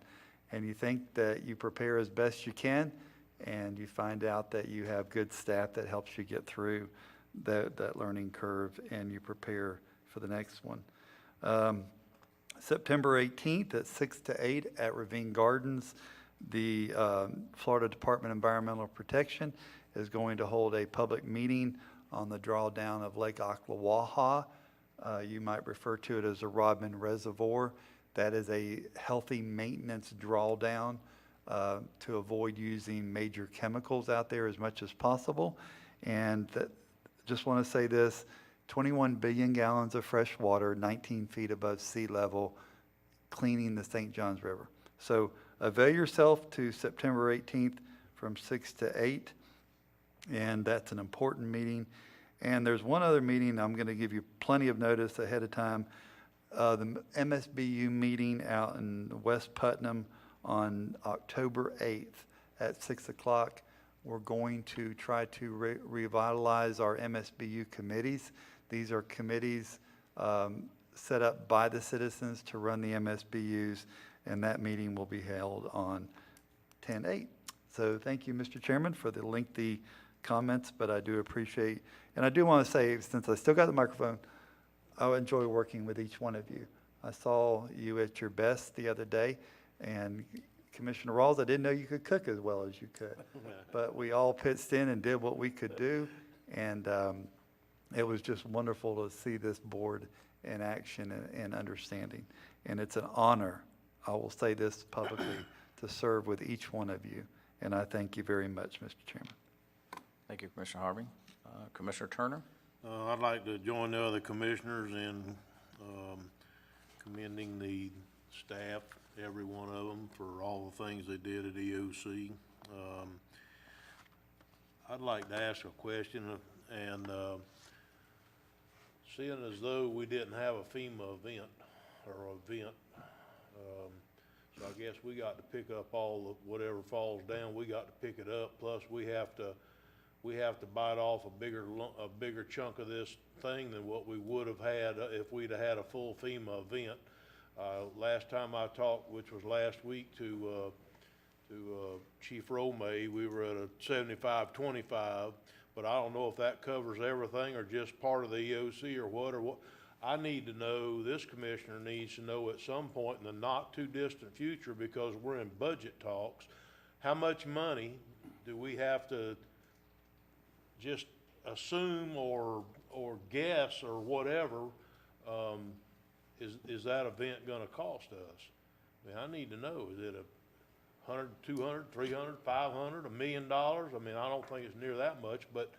And you think that you prepare as best you can, and you find out that you have good staff that helps you get through that learning curve, and you prepare for the next one. September 18th at 6 to 8 at Ravine Gardens, the Florida Department of Environmental Protection is going to hold a public meeting on the drawdown of Lake Ocklawaha. You might refer to it as a Rodman Reservoir. That is a healthy maintenance drawdown to avoid using major chemicals out there as much as possible. And just want to say this, 21 billion gallons of fresh water, 19 feet above sea level, cleaning the St. Johns River. So avail yourself to September 18th from 6 to 8, and that's an important meeting. And there's one other meeting, I'm going to give you plenty of notice ahead of time. The MSBU meeting out in West Putnam on October 8th at 6 o'clock. We're going to try to revitalize our MSBU committees. These are committees set up by the citizens to run the MSBUs, and that meeting will be held on 10/8. So thank you, Mr. Chairman, for the lengthy comments, but I do appreciate, and I do want to say, since I still got the microphone, I enjoy working with each one of you. I saw you at your best the other day, and Commissioner Rawls, I didn't know you could cook as well as you could. But we all pitched in and did what we could do, and it was just wonderful to see this board in action and understanding. And it's an honor, I will say this publicly, to serve with each one of you. And I thank you very much, Mr. Chairman. Thank you, Commissioner Harvey. Commissioner Turner? I'd like to join the other commissioners in commending the staff, every one of them, for all the things they did at EOC. I'd like to ask a question, and seeing as though we didn't have a FEMA event, so I guess we got to pick up all the, whatever falls down, we got to pick it up, plus we have to bite off a bigger chunk of this thing than what we would have had if we'd have had a full FEMA event. Last time I talked, which was last week, to Chief Romay, we were at a 75-25, but I don't know if that covers everything or just part of the EOC or what. I need to know, this commissioner needs to know at some point in the not too distant future, because we're in budget talks, how much money do we have to just assume or guess or whatever, is that event gonna cost us? I mean, I need to know, is it $100, $200, $300, $500, $1 million? I mean, I don't think it's near that much, but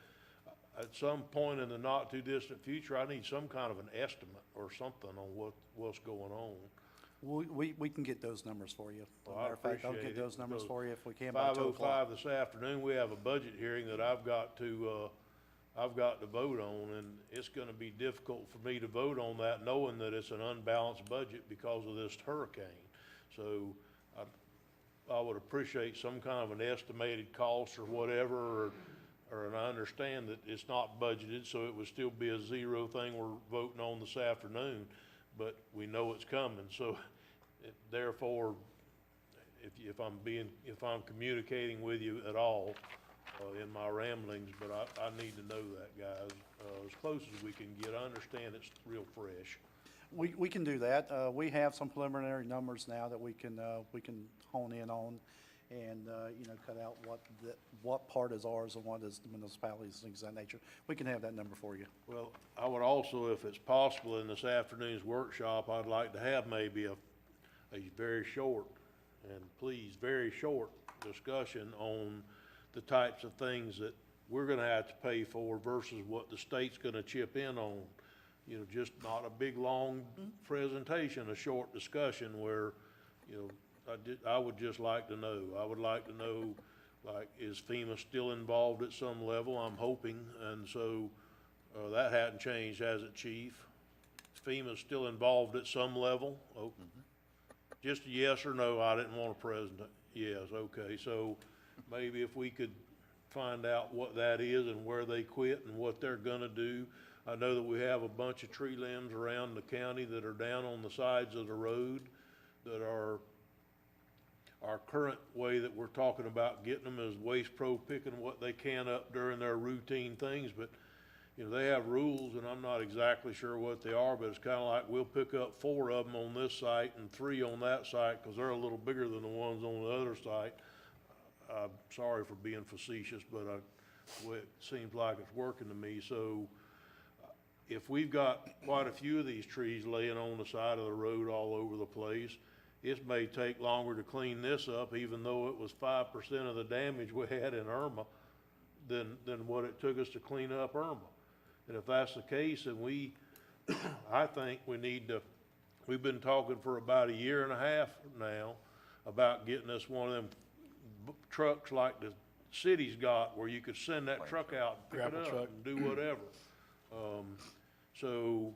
at some point in the not too distant future, I need some kind of an estimate or something on what's going on. We can get those numbers for you. Well, Matter I of fact, I'll appreciate get it, those numbers because for you if we can by 2 o'clock. 5:05 this afternoon, we have a budget hearing that I've got to vote on, and it's gonna be difficult for me to vote on that, knowing that it's an unbalanced budget because of this hurricane. So I would appreciate some kind of an estimated cost or whatever, or and I understand that it's not budgeted, so it would still be a zero thing we're voting on this afternoon, but we know it's coming, so therefore, if I'm communicating with you at all, in my ramblings, but I need to know that, guys, as close as we can get. I understand it's real fresh. We can do that. We have some preliminary numbers now that we can hone in on and, cut out what part is ours and what is the municipalities, things of that nature. We can have that number for you. Well, I would also, if it's possible in this afternoon's workshop, I'd like to have maybe a very short, and please, very short discussion on the types of things that we're gonna have to pay for versus what the state's gonna chip in on. Just not a big, long presentation, a short discussion where, I would just like to know. I would like to know, like, is FEMA still involved at some level? I'm hoping, and so, that hadn't changed, has it, Chief? FEMA's still involved at some level? Oh, just a yes or no, I didn't want a president. Yes, okay, so maybe if we could find out what that is and where they quit and what they're gonna do. I know that we have a bunch of tree limbs around the county that are down on the sides of the road that are our current way that we're talking about getting them is Waste Pro picking what they can up during their routine things, but they have rules, and I'm not exactly sure what they are, but it's kind of like we'll pick up 4 of them on this site and 3 on that site because they're a little bigger than the ones on the other site. I'm sorry for being facetious, but it seems like it's working to me. So if we've got quite a few of these trees laying on the side of the road all over the place, it may take longer to clean this up, even though it was 5% of the damage we had in Irma than what it took us to clean up Irma. And if that's the case, then I think we've been talking for about a year and a half now about getting us one of them trucks like the city's got, where you could send that truck out and pick it Grapple up truck. and do whatever. So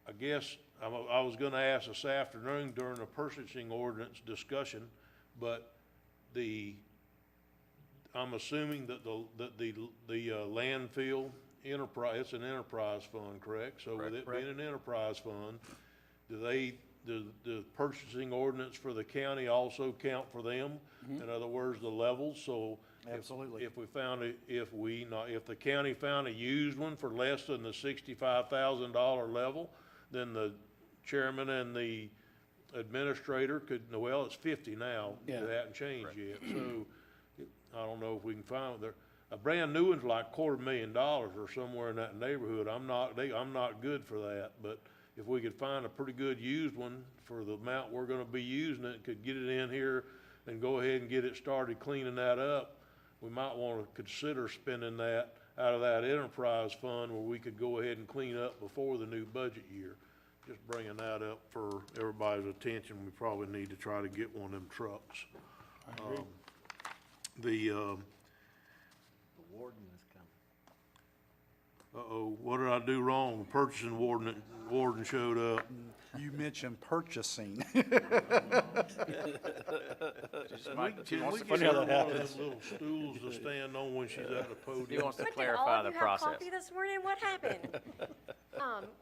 I guess I was gonna ask this afternoon during the purchasing ordinance discussion, but I'm assuming that the landfill enterprise, it's an enterprise fund, correct? So with it being an enterprise fund, the purchasing ordinance for the county also count for them? In other words, the levels, so. Absolutely. If the county found a used one for less than the $65,000 level, then the chairman and the administrator well, it's 50 now. Yeah. It hasn't changed yet, so I don't know if we can find it. A brand new one's like $250,000 or somewhere in that neighborhood. I'm not good for that, but if we could find a pretty good used one for the amount we're gonna be using it, could get it in here and go ahead and get it started cleaning that up, we might wanna consider spending that out of that enterprise fund where we could go ahead and clean up before the new budget year. Just bringing that up for everybody's attention, we probably need to try to get one of them trucks. I agree. The warden is coming. uh-oh, what did I do wrong? The purchasing warden showed up. You mentioned purchasing. Can we get her one of them little stools to stand on when she's at the podium? He wants to But did clarify all of the you have process. coffee this morning? What happened?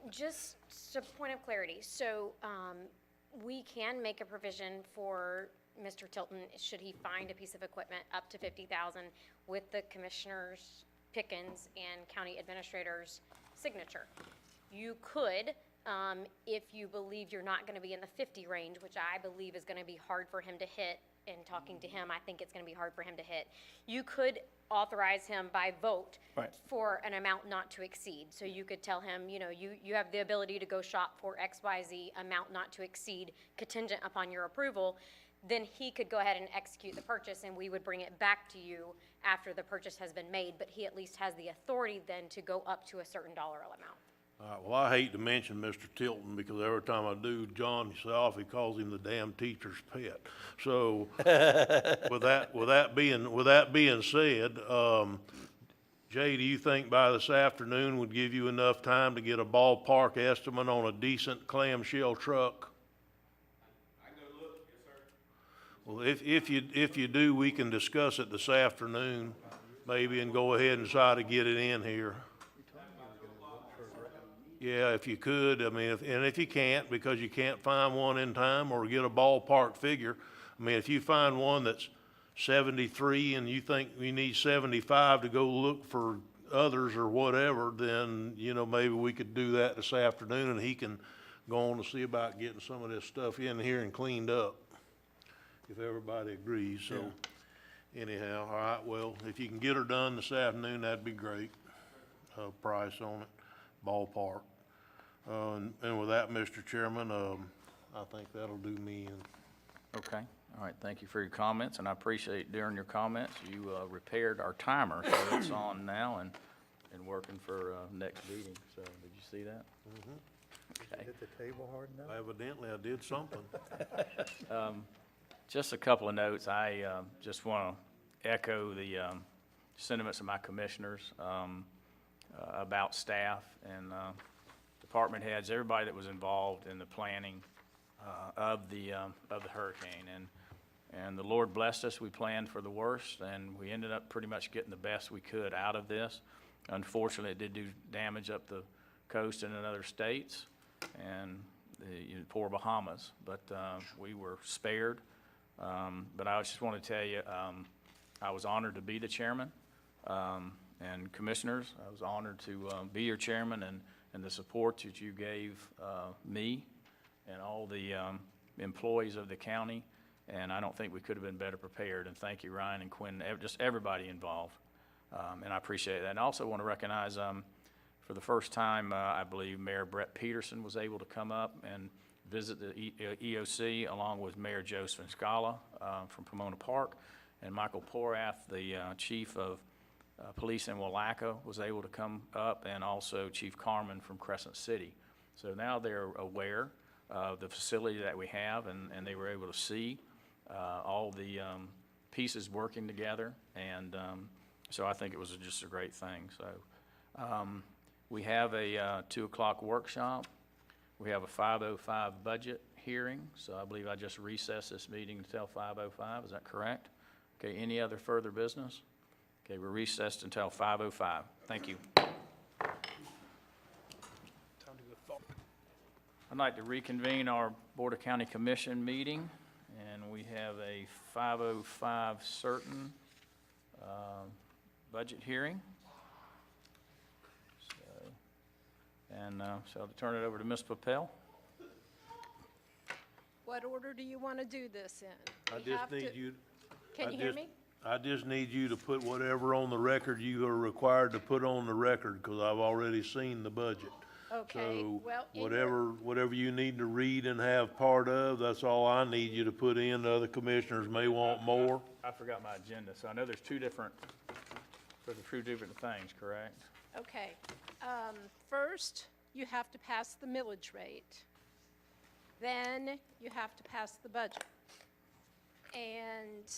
Just a point of clarity. So, we can make a provision for Mr. Tilton, should he find a piece of equipment up to 50,000 with the commissioner's Pickens and county administrator's signature. You could, if you believe you're not gonna be in the 50 range, which I believe is gonna be hard for him to hit, in talking to him, I think it's gonna be hard for him to hit. You could authorize him by vote Right. for an amount not to exceed. So you could tell him, you have the ability to go shop for XYZ amount not to exceed contingent upon your approval. Then he could go ahead and execute the purchase, and we would bring it back to you after the purchase has been made, but he at least has the authority then to go up to a certain dollar amount. All right, well, I hate to mention Mr. Tilton, because every time I do, John himself, he calls him the damn teacher's pet. So, with that being said, Jay, do you think by this afternoon would give you enough time to get a ballpark estimate on a decent clamshell truck? Well, if you do, we can discuss it this afternoon. maybe, and go ahead and try to get it in here. Yeah, if you could, I mean, and if you can't, because you can't find one in time or get a ballpark figure, I mean, if you find one that's 73 and you think you need 75 to go look for others or whatever, then, you know, maybe we could do that this afternoon and he can go on to see about getting some of this stuff in here and cleaned up, if everybody agrees, so. Anyhow, all right, well, if you can get her done this afternoon, that'd be great. Price on it, ballpark. And with that, Mr. Chairman, I think that'll do me in. Okay, all right, thank you for your comments, and I appreciate during your comments, you repaired our timer, so it's on now and working for next meeting, so did you see that? Okay. Hit the table hard enough? Evidently, I did something. Just a couple of notes. I just want to echo the sentiments of my commissioners about staff and department heads, everybody that was involved in the planning of the hurricane. And the Lord blessed us. We planned for the worst, and we ended up pretty much getting the best we could out of this. Unfortunately, it did do damage up the coast and in other states, and the poor Bahamas, but we were spared. But I just want to tell you, I was honored to be the chairman, and commissioners, I was honored to be your chairman, and the support that you gave me and all the employees of the county, and I don't think we could have been better prepared. And thank you, Ryan and Quinn, just everybody involved, and I appreciate that. And I also want to recognize, for the first time, I believe Mayor Brett Peterson was able to come up and visit the EOC along with Mayor Josephine Scala from Pomona Park, and Michael Porath, the chief of police in Willaca, was able to come up, and also Chief Carmen from Crescent City. So now they're aware of the facility that we have, and they were able to see all the pieces working together, and so I think it was just a great thing. So we have a 2 o'clock workshop. We have a 5:05 budget hearing, so I believe I just recessed this meeting until 5:05, is that correct? Okay, any other further business? Okay, we're recessed until 5:05. Thank you. I'd like to reconvene our Board of County Commission meeting, and we have a 5:05 certain budget hearing. So I'll turn it over to Ms. Papel. What order do you want to do this in? I We just have need to- you. Can you hear me? I just need you to put whatever on the record you are required to put on the record, because I've already seen the budget. Okay, So well, in your- whatever you need to read and have part of, that's all I need you to put in. The other commissioners may want more. I forgot my agenda, so I know there's two different things, correct? Okay. First, you have to pass the millage rate. Then you have to pass the budget. And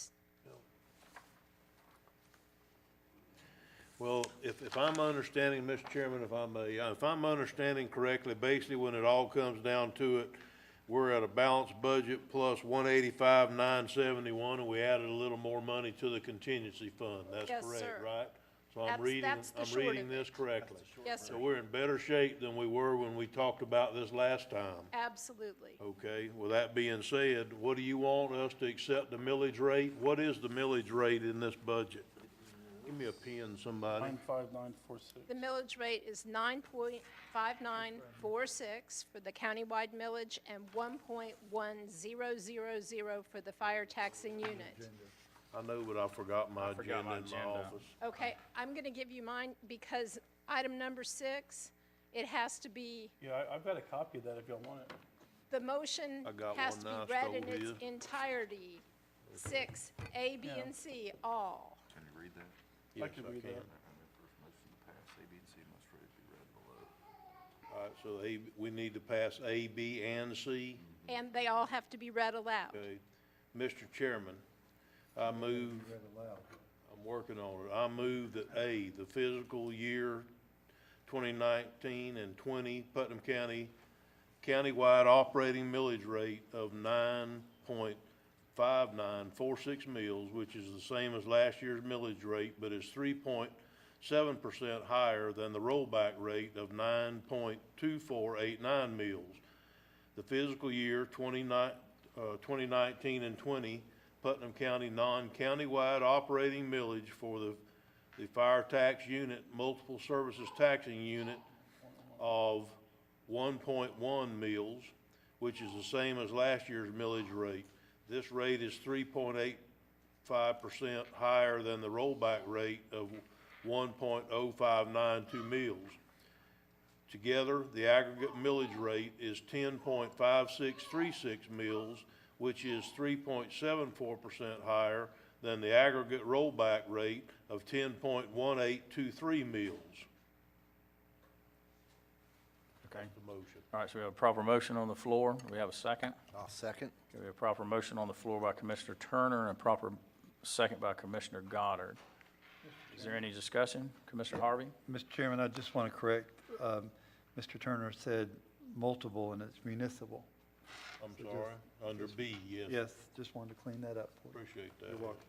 Well, if I'm understanding, Mr. Chairman, if I'm understanding correctly, basically when it all comes down to it, we're at a balanced budget plus 185,971, and we added a little more money to the contingency fund. That's Yes, correct, sir. right? So That's I'm reading the short of it. this correctly. Yes, sir. So we're in better shape than we were when we talked about this last time. absolutely. Okay, with that being said, what do you want us to accept the millage rate? What is the millage rate in this budget? Give me a pen, somebody. 95946. The millage rate is 9.5946 for the countywide millage and 1.1000 for the fire taxing unit. I know, but I forgot my forgot agenda my in my agenda. office. Okay, I'm going to give you mine because item number 6, it has to be, Yeah, I've got a copy of that if y'all want it. the motion I got has one to now, be read stole in its his. entirety. 6, A, B, and C, all. Can you read that? Yes, can I read can. that. All right, so we need to pass A, B, and C. And they all have to be read aloud. Okay. Mr. Chairman, I move, I'm working on it. I move that A, the fiscal year 2019 and 20 Putnam County countywide operating millage rate of 9.5946 .5946 mills, which is the same as last year's millage rate, but is 3.7% higher than the rollback rate of 9.2489 mills. The fiscal year 2019 and 20, Putnam County non-countywide operating millage for the fire tax unit, multiple services taxing unit of 1.1 mills, which is the same as last year's millage rate. This rate is 3.85% higher than the rollback rate of 1.0592 mills. Together, the aggregate millage rate is 10.5636 mills, which is 3.74% higher than the aggregate rollback rate of 10.1823 mills. Okay. The motion. All right, so we have a proper motion on the floor. Do we have a second? I'll second. Okay, we have a proper motion on the floor by Commissioner Turner and a proper second by Commissioner Goddard. Is there any discussion? Commissioner Harvey? Mr. Chairman, I just want to correct, Mr. Turner said multiple and it's municipal. I'm sorry, under B, yes. Yes, just wanted to clean that up for you. Appreciate that. You're welcome.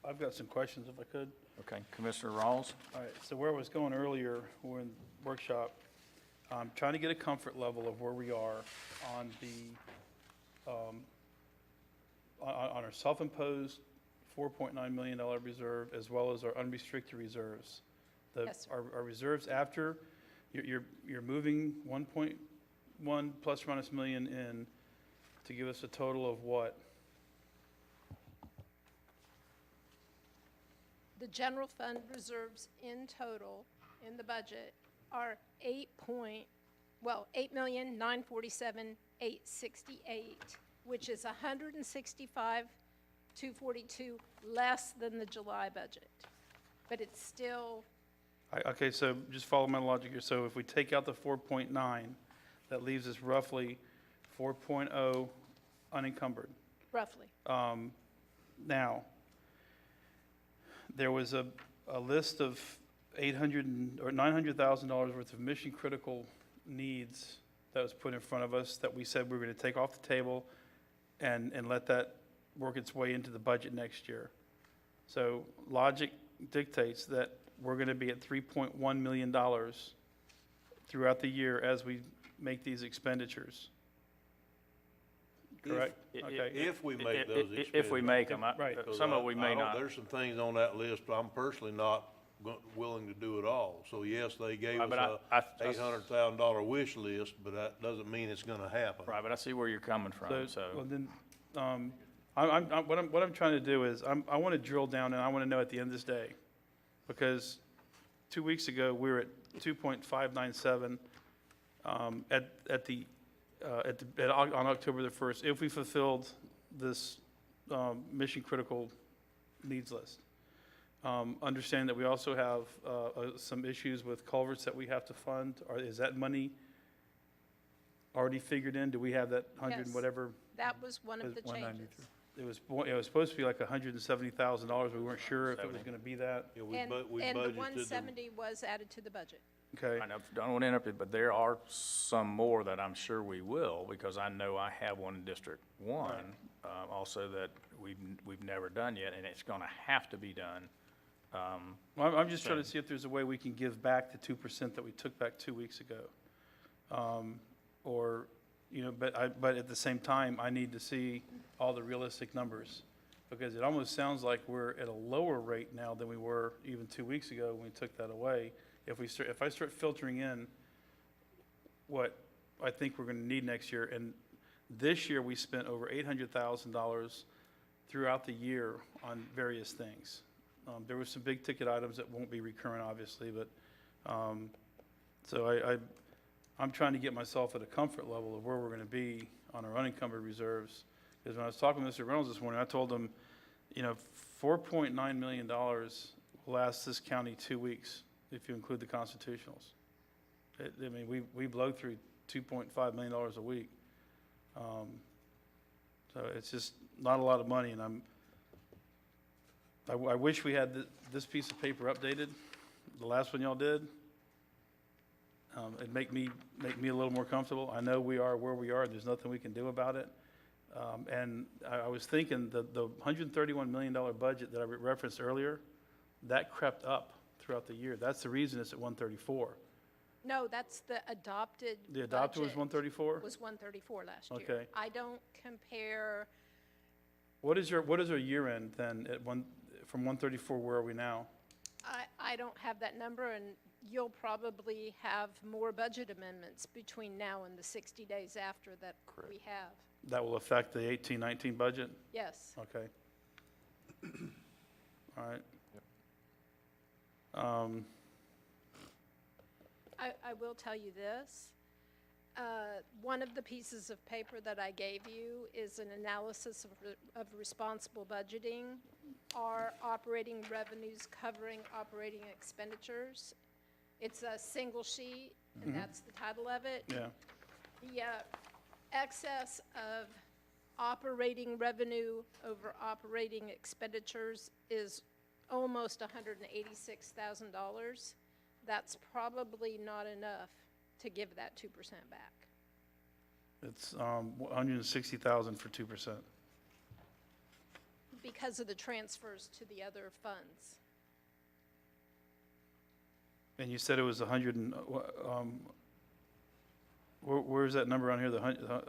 I've got some questions if I could. Okay, Commissioner Rawls? All right, so where I was going earlier, we're in the workshop, I'm trying to get a comfort level of where we are on the, on our self-imposed $4.9 million reserve, as well as our unrestricted reserves. Yes, sir. Our reserves after, you're moving 1.1 plus or minus million in to give us a total of what? The general fund reserves in total in the budget are $8,947,868, which is $165,242 less than the July budget. But it's still, Okay, so just follow my logic here. So if we take out the 4.9, that leaves us roughly 4.0 unencumbered. roughly. Now, there was a list of $900,000 worth of mission-critical needs that was put in front of us that we said we were going to take off the table and let that work its way into the budget next year. So logic dictates that we're going to be at $3.1 million throughout the year as we make these expenditures. Correct? Okay. If we make those expenditures. If we make them, Right. some of we may not. There's some things on that list, but I'm personally not willing to do it all. So yes, they gave Right, us but a $800,000 wish list, but that doesn't mean it's gonna happen. Right, but I see where you're coming from, Well, so. then, what I'm trying to do is, I want to drill down, and I want to know at the end of this day, because 2 weeks ago, we were at 2.597 on October the 1st, if we fulfilled this mission-critical needs list. Understand that we also have some issues with culverts that we have to fund. Is that money already figured in? Do we have that 100 and Yes. whatever? That was one of the 193. changes. It was supposed to be like $170,000. We weren't sure if it was going to be that. Yeah, And we the budgeted 170 was added to the budget. Okay. I know, don't want to interrupt you, but there are some more that I'm sure we will, because I know I have one in District 1, also that we've never done yet, and it's going to have to be done. Well, I'm just trying to see if there's a way we can give back the 2% that we took back 2 weeks ago. Or, but at the same time, I need to see all the realistic numbers. Because it almost sounds like we're at a lower rate now than we were even 2 weeks ago when we took that away. If I start filtering in what I think we're gonna need next year, and this year we spent over $800,000 throughout the year on various things. There were some big ticket items that won't be recurrent, obviously, but, so I'm trying to get myself at a comfort level of where we're gonna be on our unencumbered reserves. Because when I was talking to Mr. Reynolds this morning, I told him, $4.9 million will last this county 2 weeks, if you include the constitutionals. We blow through $2.5 million a week. So it's just not a lot of money, and I wish we had this piece of paper updated, the last one y'all did. It'd make me a little more comfortable. I know we are where we are, there's nothing we can do about it. And I was thinking the $131 million budget that I referenced earlier, that crept up throughout the year. That's the reason it's at 134. No, that's the adopted The adopted was budget 134? Was 134 last year. Okay. I don't compare, What is our year end then from 134, where are we now? I don't have that number, and you'll probably have more budget amendments between now and the 60 days after that we have. That will affect the 18-19 budget? Yes. Okay. All right. I will tell you this. One of the pieces of paper that I gave you is an analysis of responsible budgeting. Are operating revenues covering operating expenditures? It's a single sheet, and that's the title of it. Yeah. The excess of operating revenue over operating expenditures is almost $186,000. That's probably not enough to give that 2% back. It's 160,000 for 2%. Because of the transfers to the other funds. And you said it was 100 and, where's that number on here?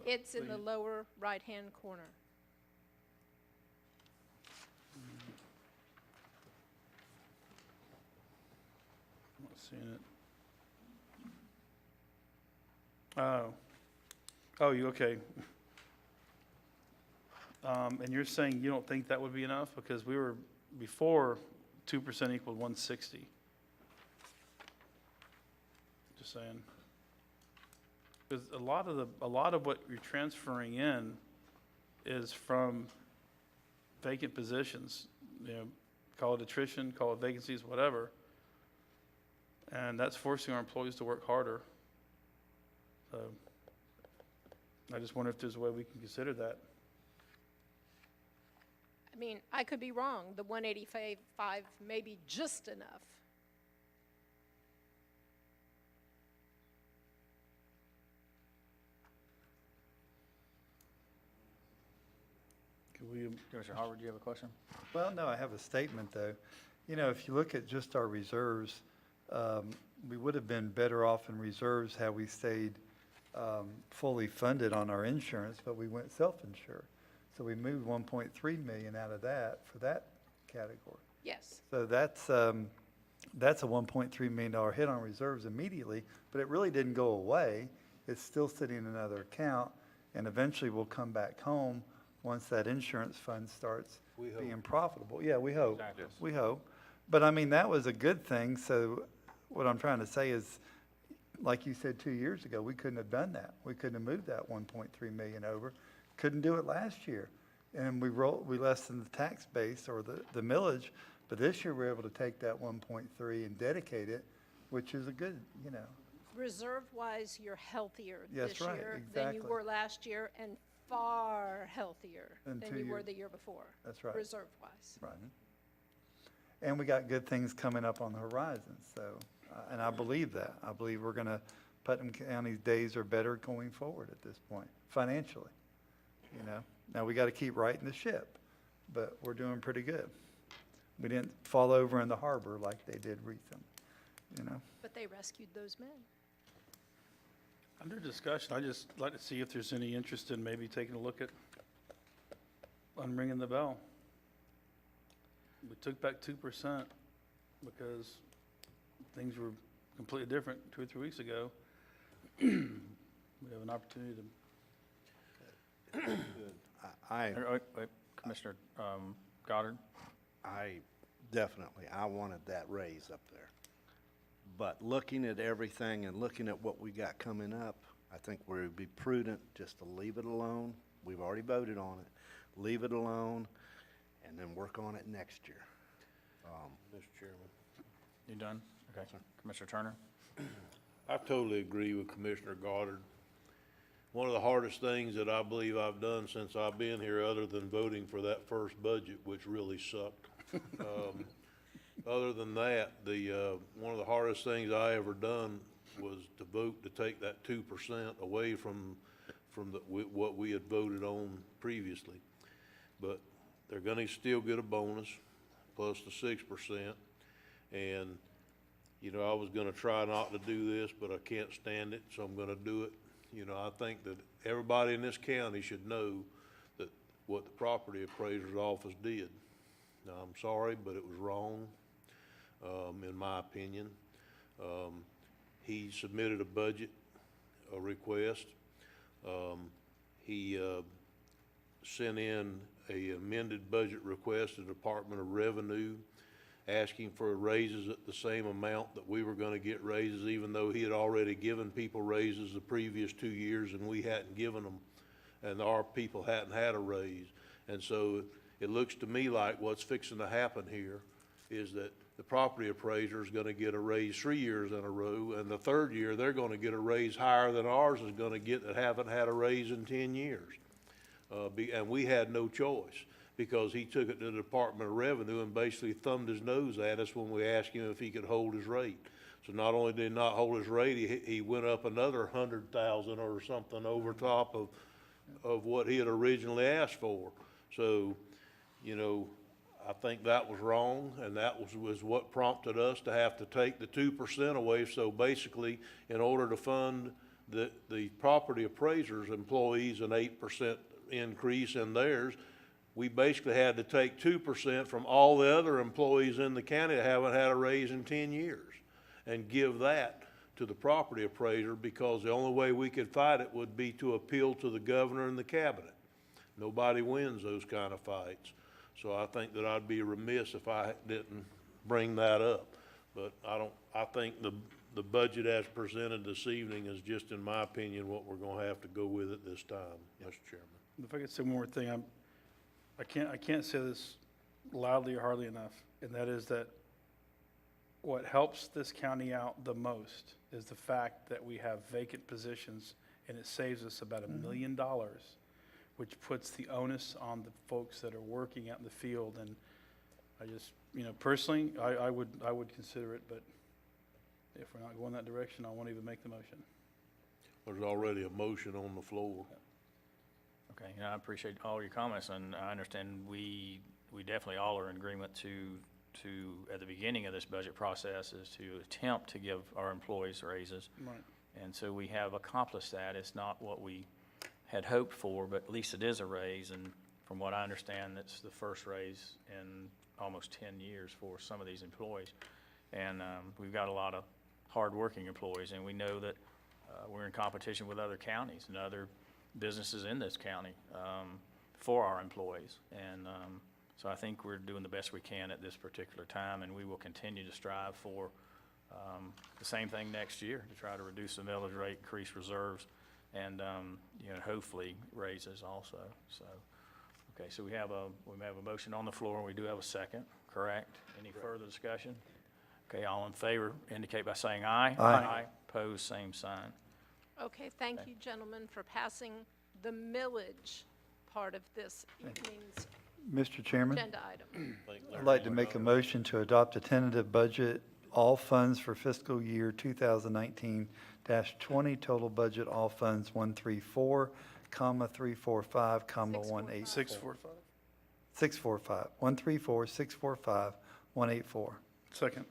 It's in the lower right-hand corner. I'm not seeing it. Oh, you, okay. And you're saying you don't think that would be enough? Because we were, before, 2% equaled 160. Just saying. Because a lot of what you're transferring in is from vacant positions, call it attrition, call it vacancies, whatever. And that's forcing our employees to work harder. So I just wonder if there's a way we can consider that. I mean, I could be wrong. The 185 may be just enough. Commissioner Harvard, do you have a question? Well, no, I have a statement, though. If you look at just our reserves, we would have been better off in reserves had we stayed fully funded on our insurance, but we went self-insured. So we moved 1.3 million out of that for that category. Yes. So that's a $1.3 million hit on reserves immediately, but it really didn't go away. It's still sitting in another account, and eventually we'll come back home once that insurance fund starts being profitable. Yeah, we hope. Exactly. We hope. But I mean, that was a good thing. So what I'm trying to say is, like you said 2 years ago, we couldn't have done that. We couldn't have moved that 1.3 million over. Couldn't do it last year. And we lessened the tax base or the millage, but this year we're able to take that 1.3 and dedicate it, which is a good, Reserve-wise, you're healthier That's this right, year than you exactly. were last year, and far healthier Than than 2 you were years. the year before. That's right. Reserve-wise. Right. And we got good things coming up on the horizon, so, and I believe that. I believe we're gonna, Putnam County's days are better going forward at this point, financially, Now, we gotta keep righting the ship, but we're doing pretty good. We didn't fall over in the harbor like they did recently, But they rescued those men. Under discussion, I'd just like to see if there's any interest in maybe taking a look at unringing the bell. We took back 2% because things were completely different 2 or 3 weeks ago. We have an opportunity to. Wait, Commissioner Goddard? I wanted that raise up there. But looking at everything and looking at what we got coming up, I think we would be prudent just to leave it alone. We've already voted on it. Leave it alone and then work on it next year. Mr. Chairman. You done? Okay. Commissioner Turner? I totally agree with Commissioner Goddard. One of the hardest things that I believe I've done since I've been here, other than voting for that first budget, which really sucked. Other than that, one of the hardest things I ever done was to vote to take that 2% away from from what we had voted on previously. But they're gonna still get a bonus, plus the 6%. And, you know, I was gonna try not to do this, but I can't stand it, so I'm gonna do it. You know, I think that everybody in this county should know that what the property appraiser's office did. Now, I'm sorry, but it was wrong, in my opinion. He submitted a budget, a request. He sent in a amended budget request to the Department of Revenue, asking for raises at the same amount that we were gonna get raises, even though he had already given people raises the previous 2 years and we hadn't given them, and our people hadn't had a raise. And so it looks to me like what's fixing to happen here is that the property appraiser is gonna get a raise 3 years in a row, and the third year, they're gonna get a raise higher than ours is gonna get that haven't had a raise in 10 years. And we had no choice, because he took it to the Department of Revenue and basically thumbed his nose at us when we asked him if he could hold his rate. So not only did he not hold his rate, he went up another 100,000 or something over top of what he had originally asked for. So, you know, I think that was wrong, and that was what prompted us to have to take the 2% away. So basically, in order to fund the property appraiser's employees an 8% increase in theirs, we basically had to take 2% from all the other employees in the county that haven't had a raise in 10 years and give that to the property appraiser, because the only way we could fight it would be to appeal to the governor and the cabinet. Nobody wins those kind of fights. So I think that I'd be remiss if I didn't bring that up. But I think the budget as presented this evening is just, in my opinion, what we're gonna have to go with at this time, Mr. Chairman. If I could say one more thing, I can't say this loudly or hardly enough, and that is that what helps this county out the most is the fact that we have vacant positions, and it saves us about $1 million, which puts the onus on the folks that are working out in the field. And I just, you know, personally, I would consider it, but if we're not going that direction, I won't even make the motion. There's already a motion on the floor. Okay, I appreciate all your comments, and I understand we definitely all are in agreement to, at the beginning of this budget process, is to attempt to give our employees raises. Right. And so we have accomplished that. It's not what we had hoped for, but at least it is a raise, and from what I understand, it's the first raise in almost 10 years for some of these employees. And we've got a lot of hardworking employees, and we know that we're in competition with other counties and other businesses in this county for our employees. And so I think we're doing the best we can at this particular time, and we will continue to strive for the same thing next year, to try to reduce the millage rate, increase reserves, and you know, hopefully raises also. So, okay, so we have a motion on the floor. We do have a second, correct? Any further discussion? Okay, all in favor indicate by saying aye. Aye. Opposed, same sign. Okay, thank you, gentlemen, for passing the millage part of this evening's Mr. Chairman, agenda item. I'd like to make a motion to adopt a tentative budget, all funds for fiscal year 2019-20, total budget, all funds 134, 345, 184. 645. 645, 134, 645, 184. Second.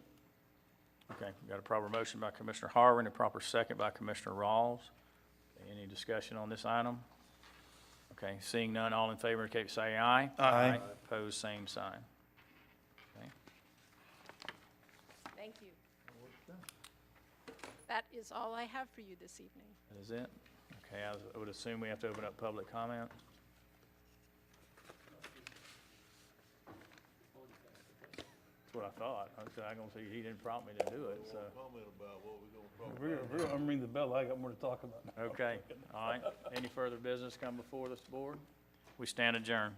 Okay, we got a proper motion by Commissioner Harvin, a proper second by Commissioner Rawls. Any discussion on this item? Okay, seeing none, all in favor indicate by saying aye. Aye. Opposed, same sign. Okay. Thank you. That is all I have for you this evening. That is it? Okay, I would assume we have to open up public comment. That's what I thought. I was gonna say, he didn't prompt me to do it, so. Comment about what we're gonna talk about. I'm ringing the bell. I got more to talk about. Okay, all right. Any further business come before this board? We stand adjourned.